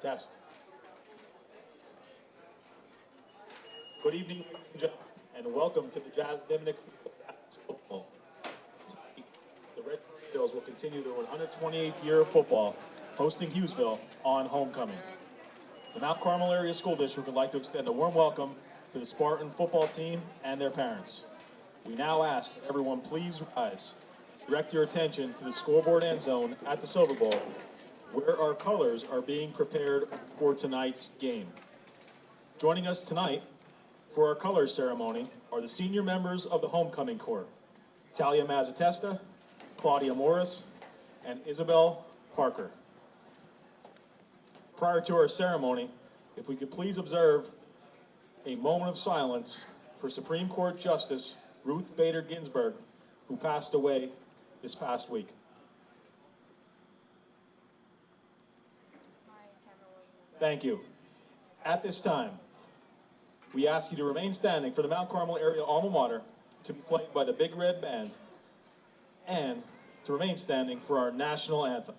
Test. Good evening, ladies and gentlemen, and welcome to the Jazz Diminick Silverbowl. The Red Tornadoes will continue their 128th year of football, hosting Hughesville on homecoming. The Mount Carmel Area School District would like to extend a warm welcome to the Spartan football team and their parents. We now ask that everyone please rise. Direct your attention to the scoreboard end zone at the Silverbowl, where our colors are being prepared for tonight's game. Joining us tonight for our colors ceremony are the senior members of the homecoming court, Talia Mazzatesta, Claudia Morris, and Isabel Parker. Prior to our ceremony, if we could please observe a moment of silence for Supreme Court Justice Ruth Bader Ginsburg, who passed away this past week. Thank you. At this time, we ask you to remain standing for the Mount Carmel Area Alma Mater to be played by the Big Red Band and to remain standing for our national anthem.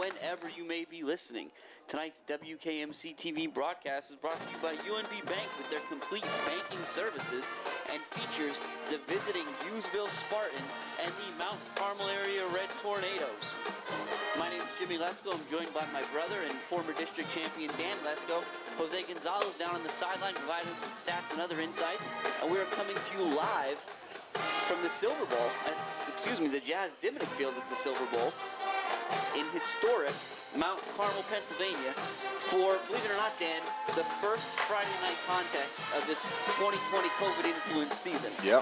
Whenever you may be listening. Tonight's WKMC TV broadcast is brought to you by UNB Bank with their complete banking services and features the visiting Hughesville Spartans and the Mount Carmel Area Red Tornadoes. My name is Jimmy Lesko. I'm joined by my brother and former district champion Dan Lesko. Jose Gonzalez down on the sideline providing us with stats and other insights. And we are coming to you live from the Silverbowl, the Jazz Diminick Field at the Silverbowl in historic Mount Carmel, Pennsylvania, for, believe it or not, Dan, the first Friday night contest of this 2020 COVID-influenced season. Yep.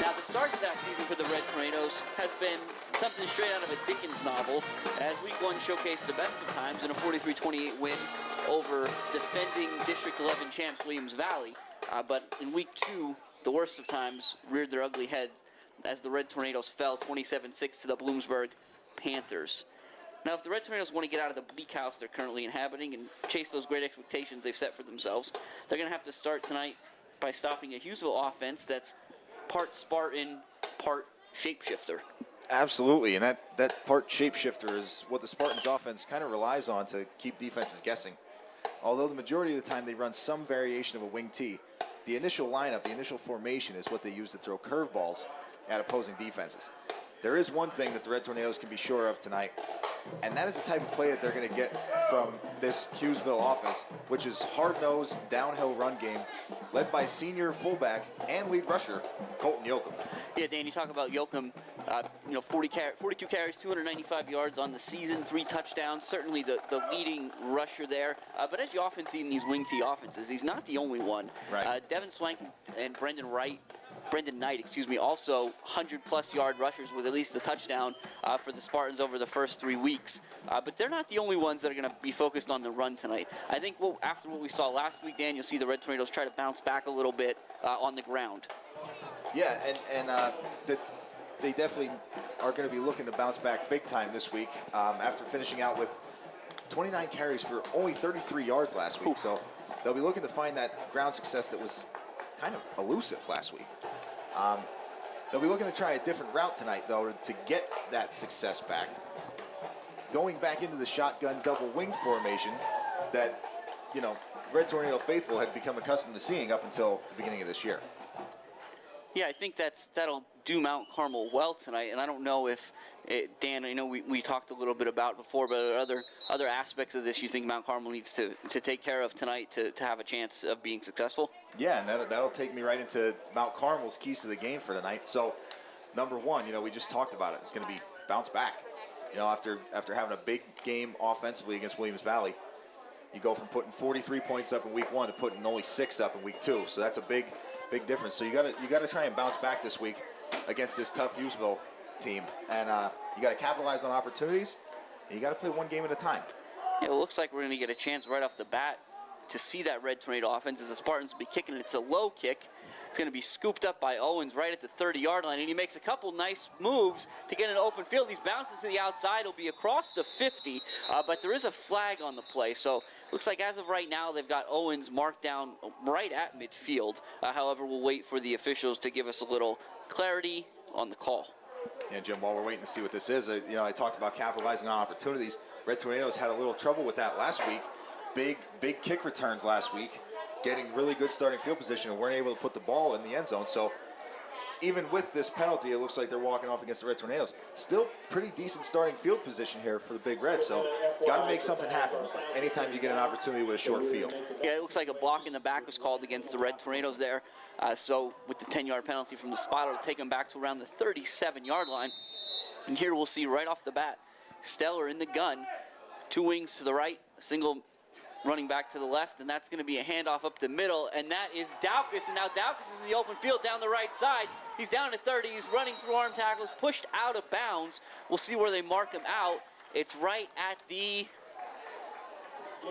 Now, the start of that season for the Red Tornadoes has been something straight out of a Dickens novel, as Week 1 showcased the best of times in a 43-28 win over defending District 11 champs Williams Valley. But in Week 2, the worst of times, reared their ugly heads as the Red Tornadoes fell 27-6 to the Bloomsburg Panthers. Now, if the Red Tornadoes want to get out of the bleak house they're currently inhabiting and chase those great expectations they've set for themselves, they're going to have to start tonight by stopping a Hughesville offense that's part Spartan, part shapeshifter. Absolutely, and that part shapeshifter is what the Spartans offense kind of relies on to keep defenses guessing. Although the majority of the time they run some variation of a wing T, the initial lineup, the initial formation is what they use to throw curveballs at opposing defenses. There is one thing that the Red Tornadoes can be sure of tonight, and that is the type of play that they're going to get from this Hughesville offense, which is hard-nosed, downhill run game, led by senior fullback and lead rusher, Colton Yoakum. Yeah, Dan, you talk about Yoakum, 42 carries, 295 yards on the season, 3 touchdowns, certainly the leading rusher there. But as you often see in these wing T offenses, he's not the only one. Right. Devin Swank and Brendan Knight, also 100-plus yard rushers with at least a touchdown for the Spartans over the first 3 weeks. But they're not the only ones that are going to be focused on the run tonight. I think after what we saw last week, Dan, you'll see the Red Tornadoes try to bounce back a little bit on the ground. Yeah, and they definitely are going to be looking to bounce back big time this week after finishing out with 29 carries for only 33 yards last week. So they'll be looking to find that ground success that was kind of elusive last week. They'll be looking to try a different route tonight, though, to get that success back. Going back into the shotgun double wing formation that, Red Tornado faithful had become accustomed to seeing up until the beginning of this year. Yeah, I think that'll do Mount Carmel well tonight, and I don't know if, Dan, I know we talked a little bit about before, but are there other aspects of this you think Mount Carmel needs to take care of tonight to have a chance of being successful? Yeah, and that'll take me right into Mount Carmel's keys to the game for tonight. So, number one, we just talked about it. It's going to be bounce back. After having a big game offensively against Williams Valley, you go from putting 43 points up in week 1 to putting only 6 up in week 2. So that's a big difference. So you got to try and bounce back this week against this tough Hughesville team, and you got to capitalize on opportunities. And you got to play one game at a time. Yeah, it looks like we're going to get a chance right off the bat to see that Red Tornado offense as the Spartans will be kicking it. It's a low kick. It's going to be scooped up by Owens right at the 30-yard line, and he makes a couple nice moves to get an open field. He bounces to the outside. He'll be across the 50, but there is a flag on the play. So looks like as of right now, they've got Owens marked down right at midfield. However, we'll wait for the officials to give us a little clarity on the call. Yeah, Jim, while we're waiting to see what this is, I talked about capitalizing on opportunities. Red Tornadoes had a little trouble with that last week. Big kick returns last week, getting really good starting field position, and weren't able to put the ball in the end zone. So even with this penalty, it looks like they're walking off against the Red Tornadoes. Still pretty decent starting field position here for the Big Red. So got to make something happen anytime you get an opportunity with a short field. Yeah, it looks like a block in the back was called against the Red Tornadoes there. So with the 10-yard penalty from the spot, it'll take them back to around the 37-yard line. And here we'll see right off the bat, Stellar in the gun, 2 wings to the right, a single running back to the left, and that's going to be a handoff up the middle, and that is Daukus, and now Daukus is in the open field down the right side. He's down to 30, he's running through arm tackles, pushed out of bounds. We'll see where they mark him out. It's right at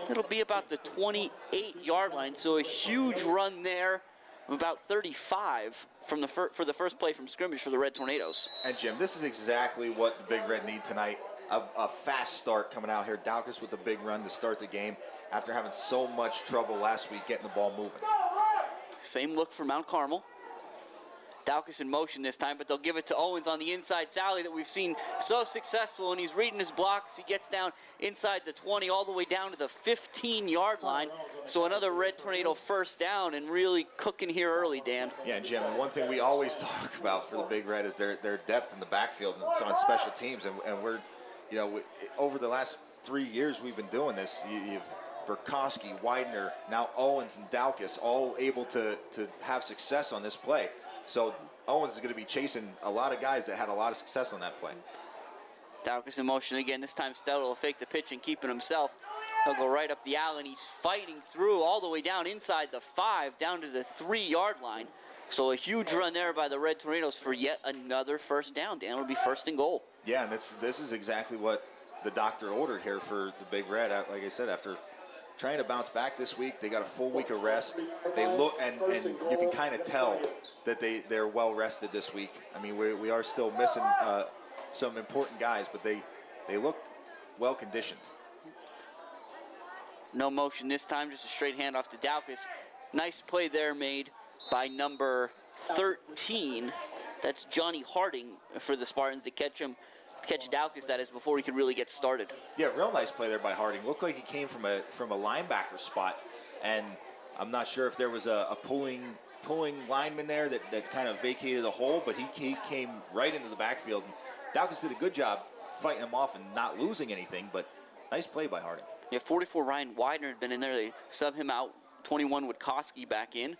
it'll be about the 28-yard line, so a huge run there, about 35 for the first play from scrimmage for the Red Tornadoes. And Jim, this is exactly what the Big Red need tonight. A fast start coming out here. Daukus with the big run to start the game after having so much trouble last week getting the ball moving. Same look for Mount Carmel. Daukus in motion this time, but they'll give it to Owens on the inside Sally that we've seen so successful, and he's reading his blocks. He gets down inside the 20 all the way down to the 15-yard line. So another Red Tornado first down and really cooking here early, Dan. Yeah, Jim, and one thing we always talk about for the Big Red is their depth in the backfield and it's on special teams, and we're, over the last 3 years we've been doing this. You've Burkowski, Widener, now Owens and Daukus all able to have success on this play. So Owens is going to be chasing a lot of guys that had a lot of success on that play. Daukus in motion again. This time Stellar will fake the pitch and keep it himself. He'll go right up the alley, and he's fighting through all the way down inside the 5, down to the 3-yard line. So a huge run there by the Red Tornadoes for yet another first down. Dan, it'll be first and goal. Yeah, and this is exactly what the doctor ordered here for the Big Red. Like I said, after trying to bounce back this week. They got a full week of rest. They look, and you can kind of tell that they're well rested this week. I mean, we are still missing some important guys, but they look well conditioned. No motion this time, just a straight handoff to Daukus. Nice play there made by number 13. That's Johnny Harding for the Spartans to catch Daukus, that is, before he could really get started. Yeah, real nice play there by Harding. Looked like he came from a linebacker spot, and I'm not sure if there was a pulling lineman there that kind of vacated the hole, but he came right into the backfield. Daukus did a good job fighting him off and not losing anything, but nice play by Harding. Yeah, 44 Ryan Widener had been in there. They sub him out. 21 Witkowski back in.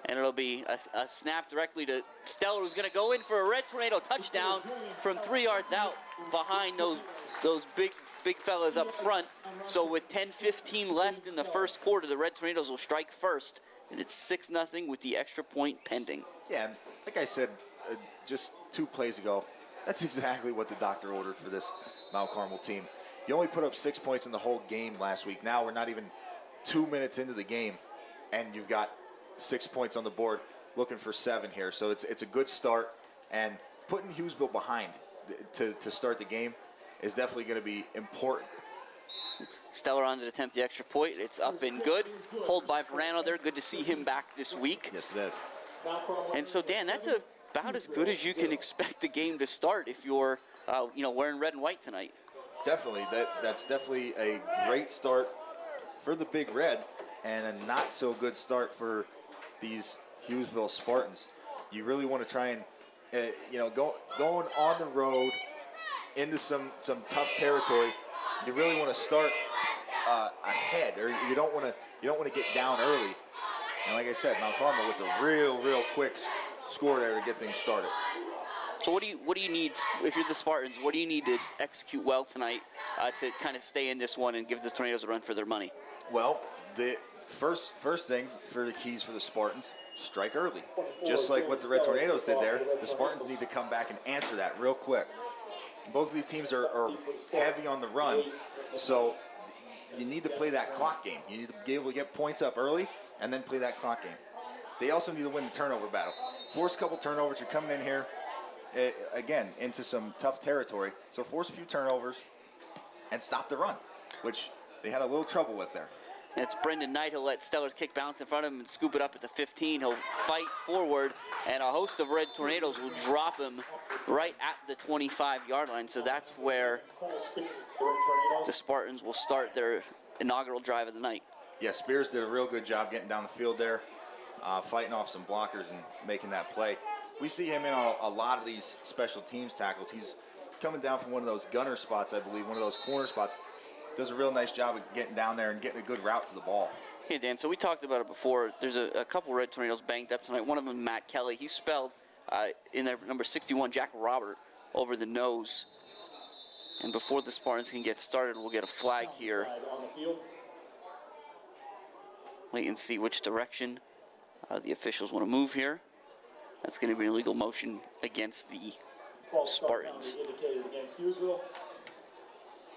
And it'll be a snap directly to Stellar, who's going to go in for a Red Tornado touchdown from 3 yards out behind those big fellas up front. So with 10:15 left in the first quarter, the Red Tornadoes will strike first. And it's 6-0 with the extra point pending. Yeah, and like I said just 2 plays ago, that's exactly what the doctor ordered for this Mount Carmel team. You only put up 6 points in the whole game last week. Now we're not even 2 minutes into the game, and you've got 6 points on the board, looking for 7 here. So it's a good start, and putting Hughesville behind to start the game is definitely going to be important. Stellar on to attempt the extra point. It's up and good. Hold by Verano there. Good to see him back this week. Yes, it is. And so, Dan, that's about as good as you can expect the game to start if you're, wearing red and white tonight. Definitely. That's definitely a great start for the Big Red, and a not so good start for these Hughesville Spartans. You really want to try and, going on the road into some tough territory. You really want to start ahead, or you don't want to get down early. And like I said, Mount Carmel with a real quick score there to get things started. So what do you need if you're the Spartans? What do you need to execute well tonight to kind of stay in this one and give the Tornadoes a run for their money? Well, the first thing for the keys for the Spartans, strike early. Just like what the Red Tornadoes did there, the Spartans need to come back and answer that real quick. Both of these teams are heavy on the run, so you need to play that clock game. You need to be able to get points up early and then play that clock game. They also need to win the turnover battle. Force a couple turnovers. You're coming in here, again, into some tough territory. So force a few turnovers and stop the run, which they had a little trouble with there. It's Brendan Knight. He'll let Stellar's kick bounce in front of him and scoop it up at the 15. He'll fight forward, and a host of Red Tornadoes will drop him right at the 25-yard line. So that's where the Spartans will start their inaugural drive of the night. Yeah, Spears did a real good job getting down the field there, fighting off some blockers and making that play. We see him in a lot of these special teams tackles. He's coming down from one of those gunner spots, I believe, one of those corner spots. Does a real nice job of getting down there and getting a good route to the ball. Hey, Dan, so we talked about it before. There's a couple Red Tornadoes banged up tonight. One of them, Matt Kelly. He spelled in there number 61, Jack Robert, over the nose. And before the Spartans can get started, we'll get a flag here. Wait and see which direction the officials want to move here. That's going to be an illegal motion against the Spartans.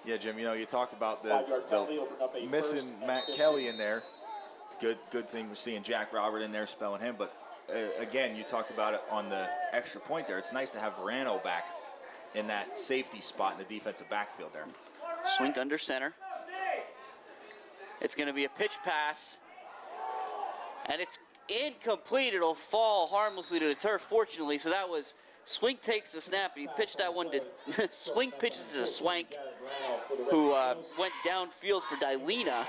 Yeah, Jim, you talked about the missing Matt Kelly in there. Good thing we're seeing Jack Robert in there spelling him. But, again, you talked about it on the extra point there. It's nice to have Verano back in that safety spot in the defensive backfield there. Swink under center. It's going to be a pitch pass. And it's incomplete. It'll fall harmlessly to the turf, fortunately. So that was Swink takes the snap. He pitched that one to Swink pitches to Swank, who went downfield for Dilena.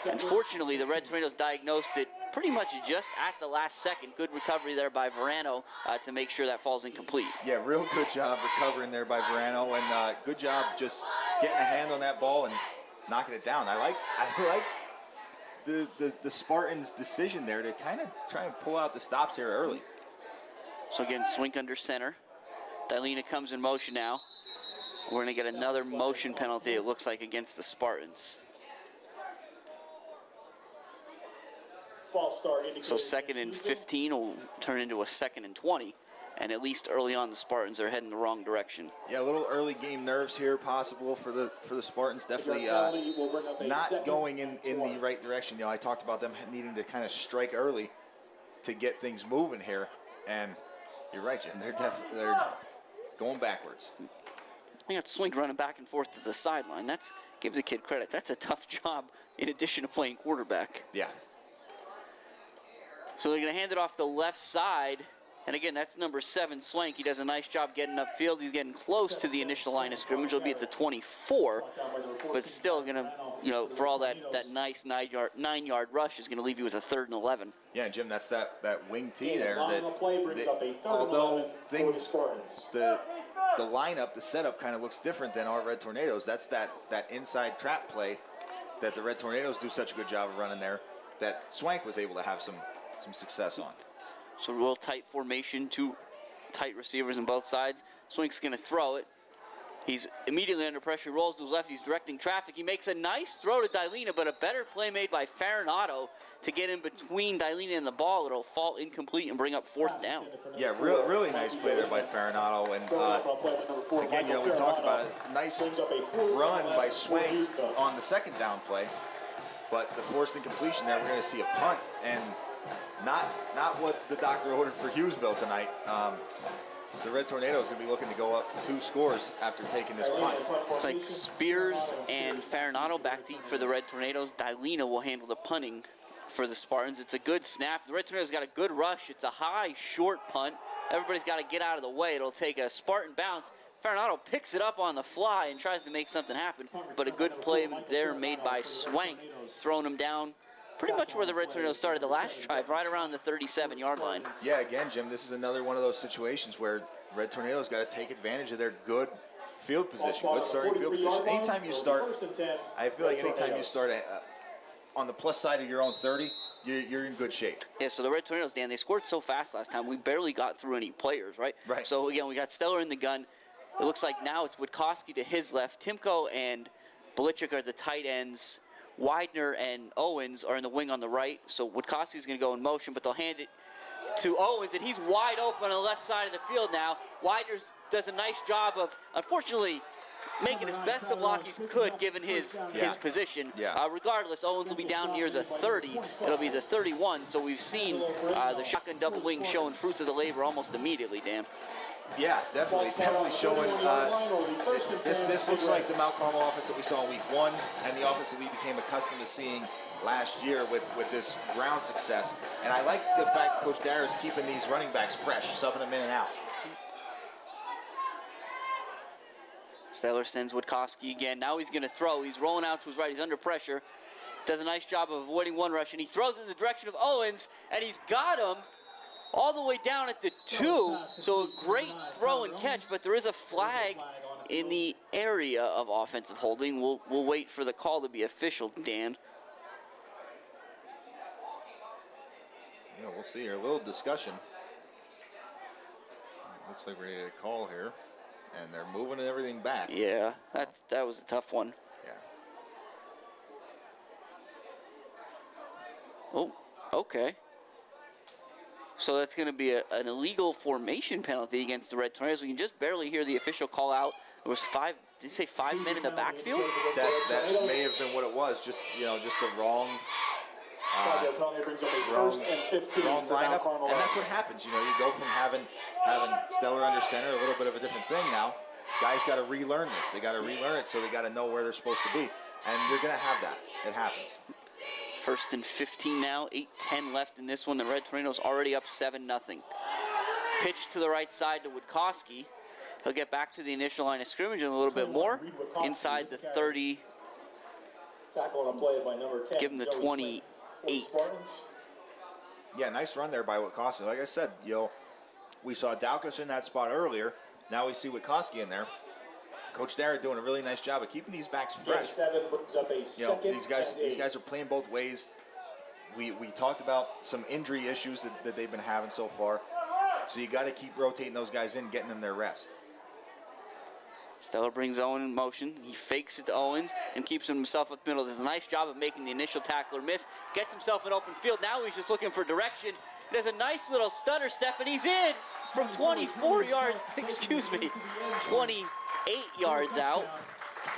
Unfortunately, the Red Tornadoes diagnosed it pretty much just at the last second. Good recovery there by Verano to make sure that falls incomplete. Yeah, real good job recovering there by Verano, and good job just getting a hand on that ball and knocking it down. I like the Spartans' decision there to kind of try and pull out the stops here early. So again, Swink under center. Dilena comes in motion now. We're going to get another motion penalty, it looks like, against the Spartans. False start. So 2nd and 15 will turn into a 2nd and 20. and at least early on the Spartans are heading the wrong direction. Yeah, a little early game nerves here possible for the Spartans. Definitely not going in the right direction. I talked about them needing to kind of strike early to get things moving here, and you're right, Jim. They're going backwards. I got Swink running back and forth to the sideline. That's give the kid credit. That's a tough job in addition to playing quarterback. Yeah. So they're going to hand it off the left side. And again, that's number 7, Swank. He does a nice job getting upfield. He's getting close to the initial line of scrimmage. He'll be at the 24, but still going to, for all that nice 9-yard rush is going to leave you with a 3rd and 11. Yeah, Jim, that's that wing T there. Although the lineup, the setup kind of looks different than our Red Tornadoes. That's that inside trap play that the Red Tornadoes do such a good job of running there that Swank was able to have some success on. So real tight formation, 2 tight receivers on both sides. Swink's going to throw it. He's immediately under pressure, rolls to his left. He's directing traffic. He makes a nice throw to Dilena, but a better play made by Farinato to get in between Dilena and the ball. It'll fall incomplete and bring up 4th down. Yeah, really nice play there by Farinato. And again, we talked about it. Nice run by Swank on the 2nd down play, but the forced incompletion there, we're going to see a punt, and not what the doctor ordered for Hughesville tonight. The Red Tornadoes going to be looking to go up 2 scores after taking this punt. It's like Spears and Farinato back deep for the Red Tornadoes. Dilena will handle the punting for the Spartans. It's a good snap. The Red Tornadoes got a good rush. It's a high, short punt. Everybody's got to get out of the way. It'll take a Spartan bounce. Farinato picks it up on the fly and tries to make something happen, but a good play there made by Swank, throwing him down pretty much where the Red Tornadoes started the last drive, right around the 37-yard line. Yeah, again, Jim, this is another one of those situations where Red Tornadoes got to take advantage of their good field position, good starting field position. Anytime you start, I feel like anytime you start on the plus side of your own 30, you're in good shape. Yeah, so the Red Tornadoes, Dan, they scored so fast last time, we barely got through any players, right? Right. So, again, we got Stellar in the gun. It looks like now it's Witkowski to his left. Timko and Belichick are the tight ends. Widener and Owens are in the wing on the right, so Witkowski's going to go in motion, but they'll hand it to Owens, and he's wide open on the left side of the field now. Widener does a nice job of, unfortunately, making as best a block he could given his position. Yeah. Regardless, Owens will be down near the 30. It'll be the 31, so we've seen the shotgun double wing showing fruits of the labor almost immediately, Dan. Yeah, definitely showing. This looks like the Mount Carmel offense that we saw in week 1 and the offense that we became accustomed to seeing last year with this ground success. And I like the fact Coach Dara is keeping these running backs fresh, subbing them in and out. Stellar sends Witkowski again. Now he's going to throw. He's rolling out to his right. He's under pressure. Does a nice job of avoiding one rush, and he throws it in the direction of Owens, and he's got him all the way down at the 2. So a great throw and catch, but there is a flag in the area of offensive holding. We'll wait for the call to be official, Dan. Yeah, we'll see here. A little discussion. Looks like we're going to get a call here. And they're moving everything back. Yeah, that was a tough one. Yeah. Oh, okay. So that's going to be an illegal formation penalty against the Red Tornadoes. We can just barely hear the official call out. It was 5. Did you say 5 men in the backfield? That may have been what it was. Just the wrong. Wrong lineup, and that's what happens. You go from having Stellar under center, a little bit of a different thing now. Guys got to relearn this. They got to relearn it, so they got to know where they're supposed to be, and you're going to have that. It happens. 1st and 15 now, 8:10 left in this one. The Red Tornadoes already up 7-0. Pitch to the right side to Witkowski. He'll get back to the initial line of scrimmage and a little bit more inside the 30. Tackle on a play by number 10. Give him the 28. Yeah, nice run there by Witkowski. Like I said, we saw Daukus in that spot earlier. Now we see Witkowski in there. Coach Dara doing a really nice job of keeping these backs fresh. 7 brings up a second. These guys are playing both ways. We talked about some injury issues that they've been having so far. So you got to keep rotating those guys in, getting them their rest. Stellar brings Owen in motion. He fakes it to Owens and keeps himself up the middle. Does a nice job of making the initial tackler miss. Gets himself an open field. Now he's just looking for direction. There's a nice little stutter step, and he's in from 24 yards, 28 yards out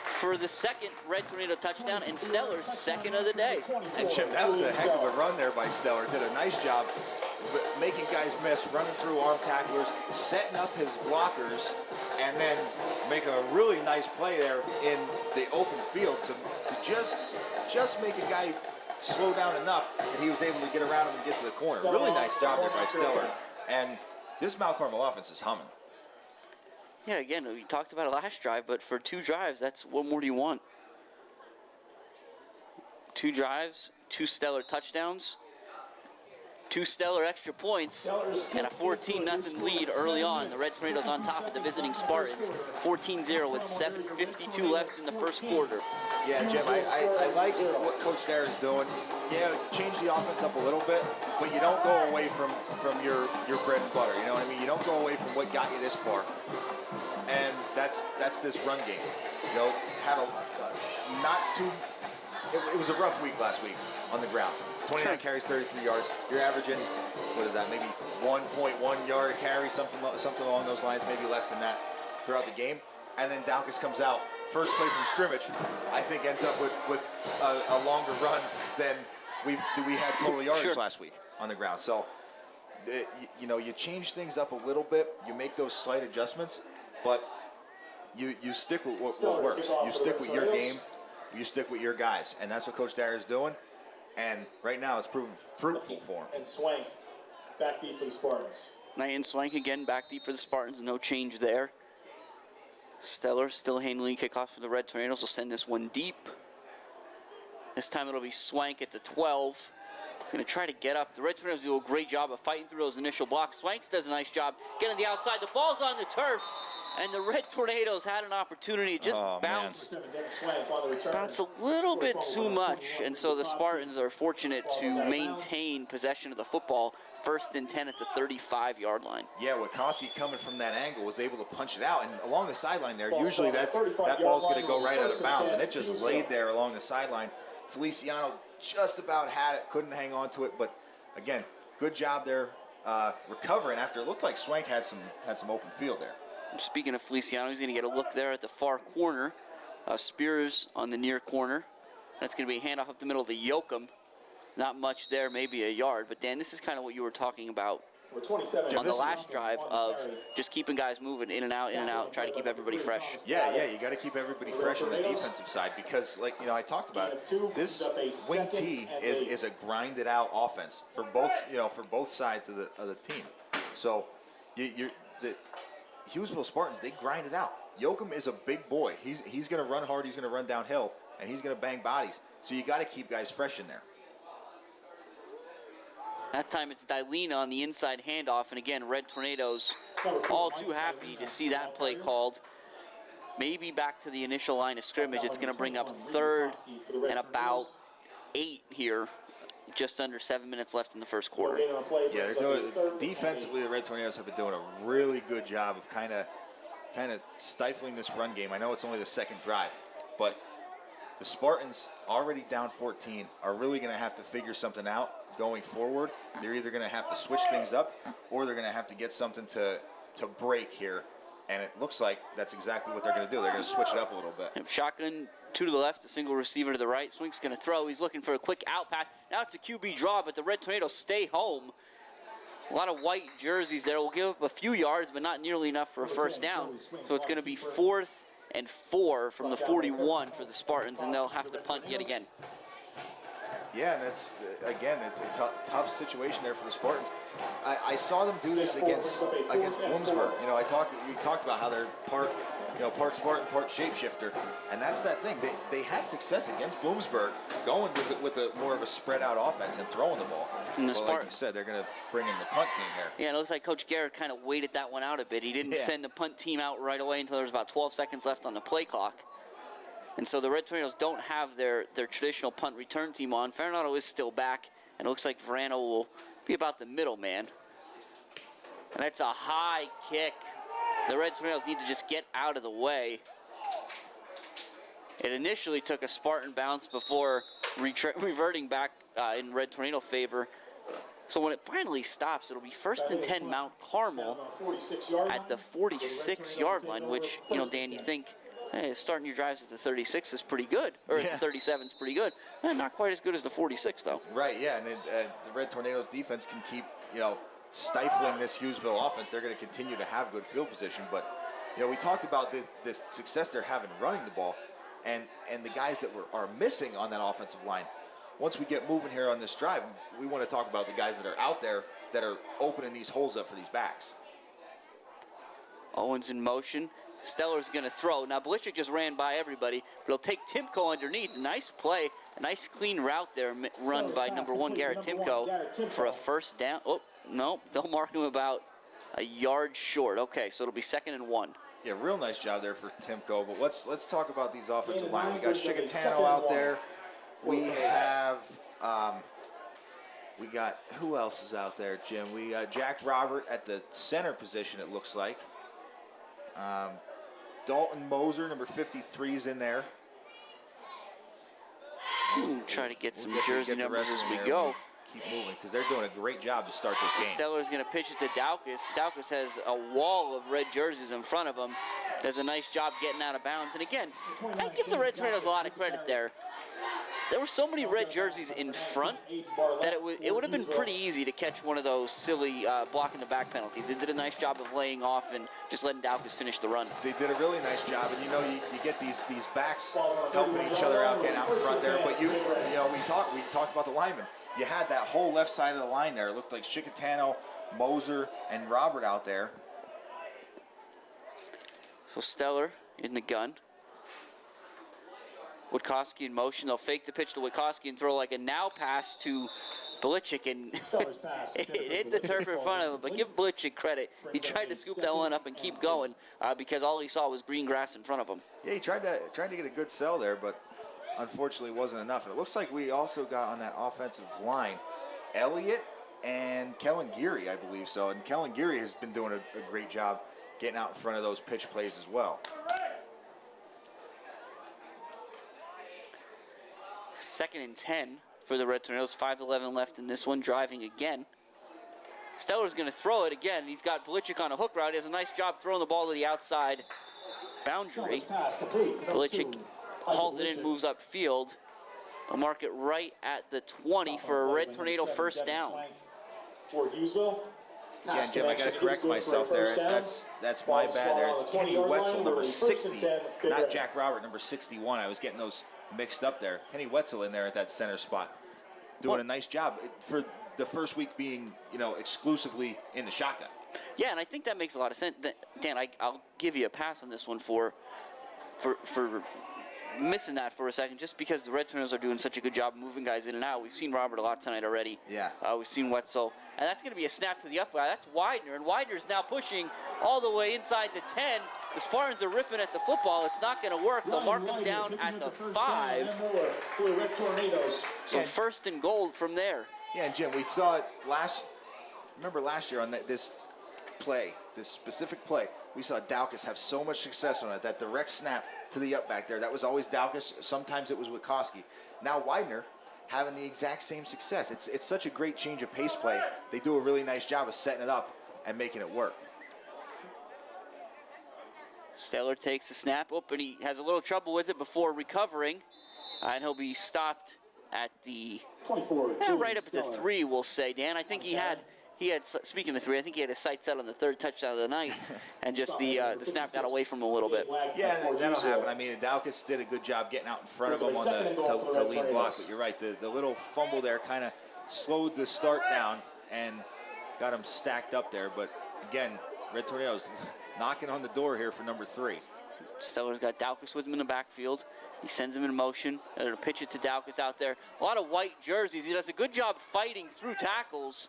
for the second Red Tornado touchdown, and Stellar's second of the day. And Jim, that was a heck of a run there by Stellar. Did a nice job making guys miss, running through arm tacklers, setting up his blockers, and then make a really nice play there in the open field to just make a guy slow down enough that he was able to get around him and get to the corner. Really nice job there by Stellar. And this Mount Carmel offense is humming. Yeah, again, we talked about it last drive, but for 2 drives, that's what more do you want? 2 drives, 2 Stellar touchdowns, 2 Stellar extra points, and a 14-0 lead early on. The Red Tornadoes on top of the visiting Spartans, 14-0 with 7:52 left in the first quarter. Yeah, Jim, I like what Coach Dare is doing. Yeah, change the offense up a little bit, but you don't go away from your bread and butter. You know what I mean? You don't go away from what got you this far. And that's this run game. You know, had a not too. It was a rough week last week on the ground. 29 carries, 33 yards. You're averaging, what is that? Maybe 1.1 yard a carry, something along those lines, maybe less than that throughout the game. And then Daukus comes out. First play from scrimmage, I think ends up with a longer run than we had total yardage last week on the ground. So, you know, you change things up a little bit. You make those slight adjustments, but you stick with what works. You stick with your game. You stick with your guys, and that's what Coach Dare is doing. And right now, it's proven fruitful for him. And Swank, back deep for the Spartans. And Swank again, back deep for the Spartans. No change there. Stellar still handling kickoff for the Red Tornadoes. Will send this one deep. This time it'll be Swank at the 12. He's going to try to get up. The Red Tornadoes do a great job of fighting through those initial blocks. Swanks does a nice job getting the outside. The ball's on the turf. And the Red Tornadoes had an opportunity. It just bounced a little bit too much. And so the Spartans are fortunate to maintain possession of the football. 1st and 10 at the 35-yard line. Yeah, Wachowski coming from that angle was able to punch it out. And along the sideline there, usually that ball's going to go right out of bounds. And it just laid there along the sideline. Feliciano just about had it, couldn't hang on to it. But, again, good job there recovering after it looked like Swank had some open field there. Speaking of Feliciano, he's going to get a look there at the far corner. Spears on the near corner. That's going to be a handoff up the middle to Yoakum. Not much there, maybe a yard. But, Dan, this is kind of what you were talking about on the last drive of just keeping guys moving in and out, try to keep everybody fresh. Yeah, you got to keep everybody fresh on the defensive side because, like, you know, I talked about it. This wing T is a grinded out offense for both sides of the team. So, the Hughesville Spartans, they grind it out. Yoakum is a big boy. He's going to run hard. He's going to run downhill, and he's going to bang bodies. So you got to keep guys fresh in there. That time it's Dilena on the inside handoff, and again, Red Tornadoes all too happy to see that play called. Maybe back to the initial line of scrimmage. It's going to bring up 3rd and about 8 here. Just under 7 minutes left in the first quarter. Yeah, they're doing defensively. The Red Tornadoes have been doing a really good job of kind of stifling this run game. I know it's only the second drive, but the Spartans, already down 14, are really going to have to figure something out going forward. They're either going to have to switch things up, or they're going to have to get something to break here. And it looks like that's exactly what they're going to do. They're going to switch it up a little bit. Shotgun, 2 to the left, a single receiver to the right. Swink's going to throw. He's looking for a quick out pass. Now it's a QB draw, but the Red Tornadoes stay home. A lot of white jerseys there. Will give up a few yards, but not nearly enough for a first down. So it's going to be 4th and 4 from the 41 for the Spartans, and they'll have to punt yet again. Yeah, and it's a tough situation there for the Spartans. I saw them do this against Bloomsburg. You know, we talked about how they're part Spartan, part shapeshifter, and that's that thing. They had success against Bloomsburg, going with a more of a spread out offense and throwing the ball. And like you said, they're going to bring in the punt team here. Yeah, it looks like Coach Garrett kind of waited that one out a bit. He didn't send the punt team out right away until there was about 12 seconds left on the play clock. And so the Red Tornadoes don't have their traditional punt return team on. Farinado is still back, and it looks like Verano will be about the middle man. And that's a high kick. The Red Tornadoes need to just get out of the way. It initially took a Spartan bounce before reverting back in Red Tornado favor. So when it finally stops, it'll be 1st and 10 Mount Carmel at the 46-yard line, which, you know, Dan, you think, hey, starting your drives at the 36 is pretty good, or at the 37 is pretty good. Not quite as good as the 46, though. Right, yeah, and the Red Tornadoes defense can keep, you know, stifling this Hughesville offense. They're going to continue to have good field position, but, you know, we talked about this success they're having running the ball, and the guys that are missing on that offensive line. Once we get moving here on this drive, we want to talk about the guys that are out there that are opening these holes up for these backs. Owens in motion. Steller's going to throw. Now, Belichick just ran by everybody, but he'll take Timko underneath. Nice play, a nice clean route there run by number 1, Garrett Timko, for a first down. Oh, no, they'll mark him about a yard short. Okay, so it'll be 2nd and 1. Yeah, real nice job there for Timko. But let's talk about these offensive line. We got Chicatano out there. We have, we got, who else is out there, Jim? We got Jack Robert at the center position, it looks like. Dalton Moser, number 53, is in there. Try to get some jersey numbers as we go. Keep moving, because they're doing a great job to start this game. Steller's going to pitch it to Daukus. Daukus has a wall of red jerseys in front of him. Does a nice job getting out of bounds. And again, I give the Red Tornadoes a lot of credit there. There were so many red jerseys in front that it would have been pretty easy to catch one of those silly blocking the back penalties. They did a nice job of laying off and just letting Daukus finish the run. They did a really nice job, and you know you get these backs helping each other out, getting out in front there. But you know we talked about the linemen. You had that whole left side of the line there. It looked like Chicatano, Moser, and Robert out there. So Steller in the gun. Witkowski in motion. They'll fake the pitch to Witkowski and throw like a now pass to Belichick, and it hit the turf in front of him. But give Belichick credit. He tried to scoop that one up and keep going because all he saw was green grass in front of him. Yeah, he tried to get a good sell there, but unfortunately wasn't enough. And it looks like we also got on that offensive line Elliott and Kellen Geary, I believe so. And Kellen Geary has been doing a great job getting out in front of those pitch plays as well. 2nd and 10 for the Red Tornadoes. 5:11 left in this one. Driving again. Steller's going to throw it again. He's got Belichick on a hook route. He has a nice job throwing the ball to the outside boundary. Belichick hauls it in, moves upfield. They'll mark it right at the 20 for a Red Tornado first down. For Hughesville. Yeah, Jim, I got to correct myself there. That's my bad there. It's Kenny Wetzel, number 60, not Jack Robert, number 61. I was getting those mixed up there. Kenny Wetzel in there at that center spot, doing a nice job for the first week being, you know, exclusively in the shotgun. Yeah, and I think that makes a lot of sense. Dan, I'll give you a pass on this one for missing that for a second, just because the Red Tornadoes are doing such a good job moving guys in and out. We've seen Robert a lot tonight already. Yeah. We've seen Wetzel. And that's going to be a snap to the up guy. That's Widener, and Widener's now pushing all the way inside the 10. The Spartans are ripping at the football. It's not going to work. They'll mark him down at the 5. For the Red Tornadoes. So 1st and goal from there. Yeah, and Jim, we saw it remember last year on this play, this specific play, we saw Daukus have so much success on it, that direct snap to the up back there. That was always Daukus. Sometimes it was Witkowski. Now Widener having the exact same success. It's such a great change of pace play. They do a really nice job of setting it up and making it work. Steller takes the snap up, and he has a little trouble with it before recovering. And he'll be stopped at the 24. right up at the 3, we'll say. Dan, I think he had, speaking of the 3, I think he had his sights set on the 3rd touchdown of the night, and just the snap got away from him a little bit. Yeah, that'll happen. I mean, Daukus did a good job getting out in front of him on the lead block, but you're right. The little fumble there kind of slowed the start down and got him stacked up there. But again, Red Tornadoes knocking on the door here for number 3. Steller's got Daukus with him in the backfield. He sends him in motion. They'll pitch it to Daukus out there. A lot of white jerseys. He does a good job fighting through tackles.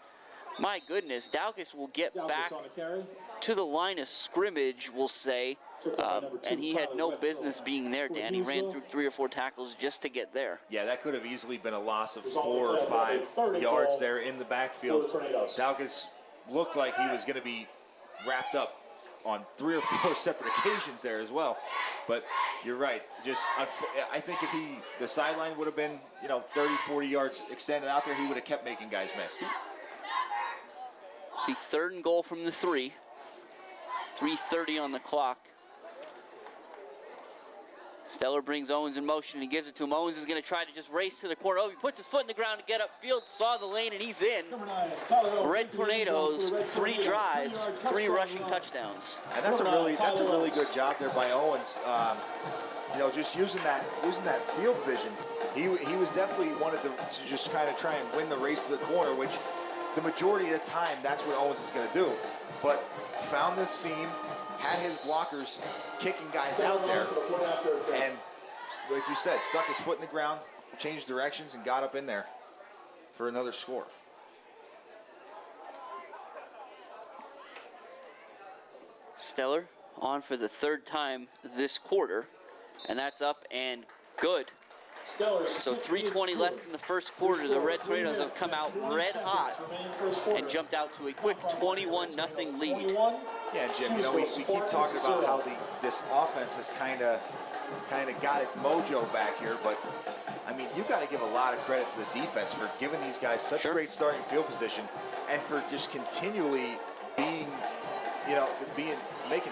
My goodness, Daukus will get back to the line of scrimmage, we'll say. And he had no business being there, Dan. He ran through 3 or 4 tackles just to get there. Yeah, that could have easily been a loss of 4 or 5 yards there in the backfield. Daukus looked like he was going to be wrapped up on 3 or 4 separate occasions there as well. But you're right. Just I think if the sideline would have been, 30, 40 yards extended out there, he would have kept making guys miss. See, 3rd and goal from the 3. 3:30 on the clock. Stellar brings Owens in motion and he gives it to him. Owens is going to try to just race to the corner. Oh, he puts his foot in the ground to get upfield, saw the lane, and he's in. Red Tornadoes, 3 drives, 3 rushing touchdowns. And that's a really good job there by Owens. You know, just using that field vision. He was definitely wanted to just kind of try and win the race to the corner, which the majority of the time that's what Owens is going to do. But found this seam, had his blockers kicking guys out there, and like you said, stuck his foot in the ground, changed directions, and got up in there for another score. Stellar on for the 3rd time this quarter, and that's up and good. So 3:20 left in the first quarter. The Red Tornadoes have come out red hot and jumped out to a quick 21-0 lead. Yeah, Jim, you know, we keep talking about how this offense has kind of got its mojo back here, but I mean, you got to give a lot of credit to the defense for giving these guys such great starting field position and for just continually making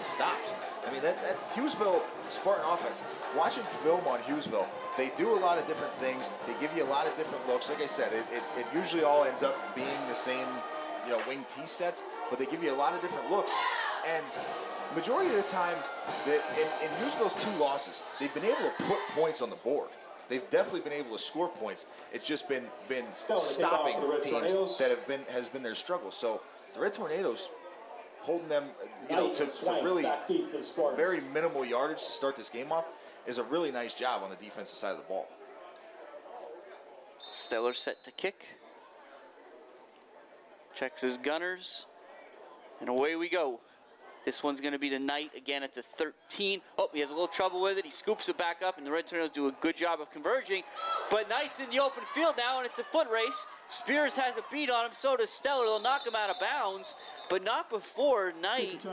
stops. I mean, that Hughesville Spartan offense, watching film on Hughesville, they do a lot of different things. They give you a lot of different looks. Like I said, it usually all ends up being the same, wing tee sets, but they give you a lot of different looks. And majority of the time, in Hughesville's 2 losses, they've been able to put points on the board. They've definitely been able to score points. It's just been stopping teams that has been their struggle. So the Red Tornadoes holding them, to really very minimal yardage to start this game off is a really nice job on the defensive side of the ball. Stellar set to kick. Checks his gunners. And away we go. This one's going to be the Knight again at the 13. Oh, he has a little trouble with it. He scoops it back up, and the Red Tornadoes do a good job of converging. But Knight's in the open field now, and it's a foot race. Spears has a beat on him, so does Stellar. They'll knock him out of bounds, but not before Knight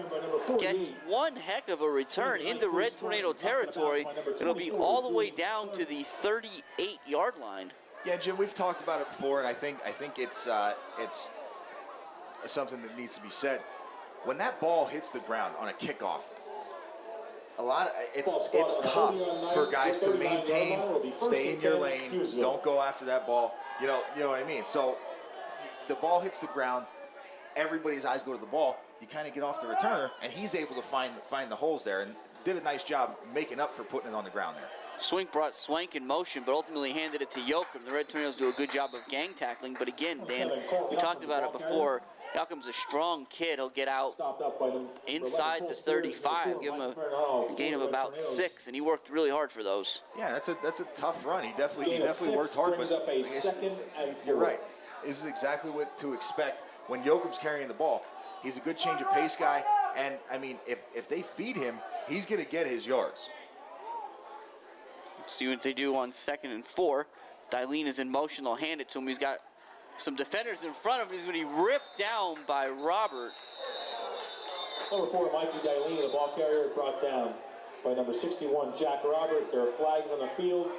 gets one heck of a return into Red Tornado territory. It'll be all the way down to the 38-yard line. Yeah, Jim, we've talked about it before, and I think it's something that needs to be said. When that ball hits the ground on a kickoff, it's tough for guys to maintain, stay in your lane, don't go after that ball. You know what I mean? So the ball hits the ground, everybody's eyes go to the ball. You kind of get off the returner, and he's able to find the holes there, and did a nice job making up for putting it on the ground there. Swink brought Swank in motion, but ultimately handed it to Yoakum. The Red Tornadoes do a good job of gang tackling, but again, Dan, we talked about it before. Yoakum's a strong kid. He'll get out inside the 35, give him a gain of about 6, and he worked really hard for those. Yeah, that's a tough run. He definitely worked hard, but you're right. This is exactly what to expect when Yoakum's carrying the ball. He's a good change of pace guy, and I mean, if they feed him, he's going to get his yards. See what they do on 2nd and 4. Dylene is in motion. They'll hand it to him. He's got some defenders in front of him. He's going to be ripped down by Robert. Number 4, Mikey Dylene, the ball carrier, brought down by number 61, Jack Robert. There are flags on the field.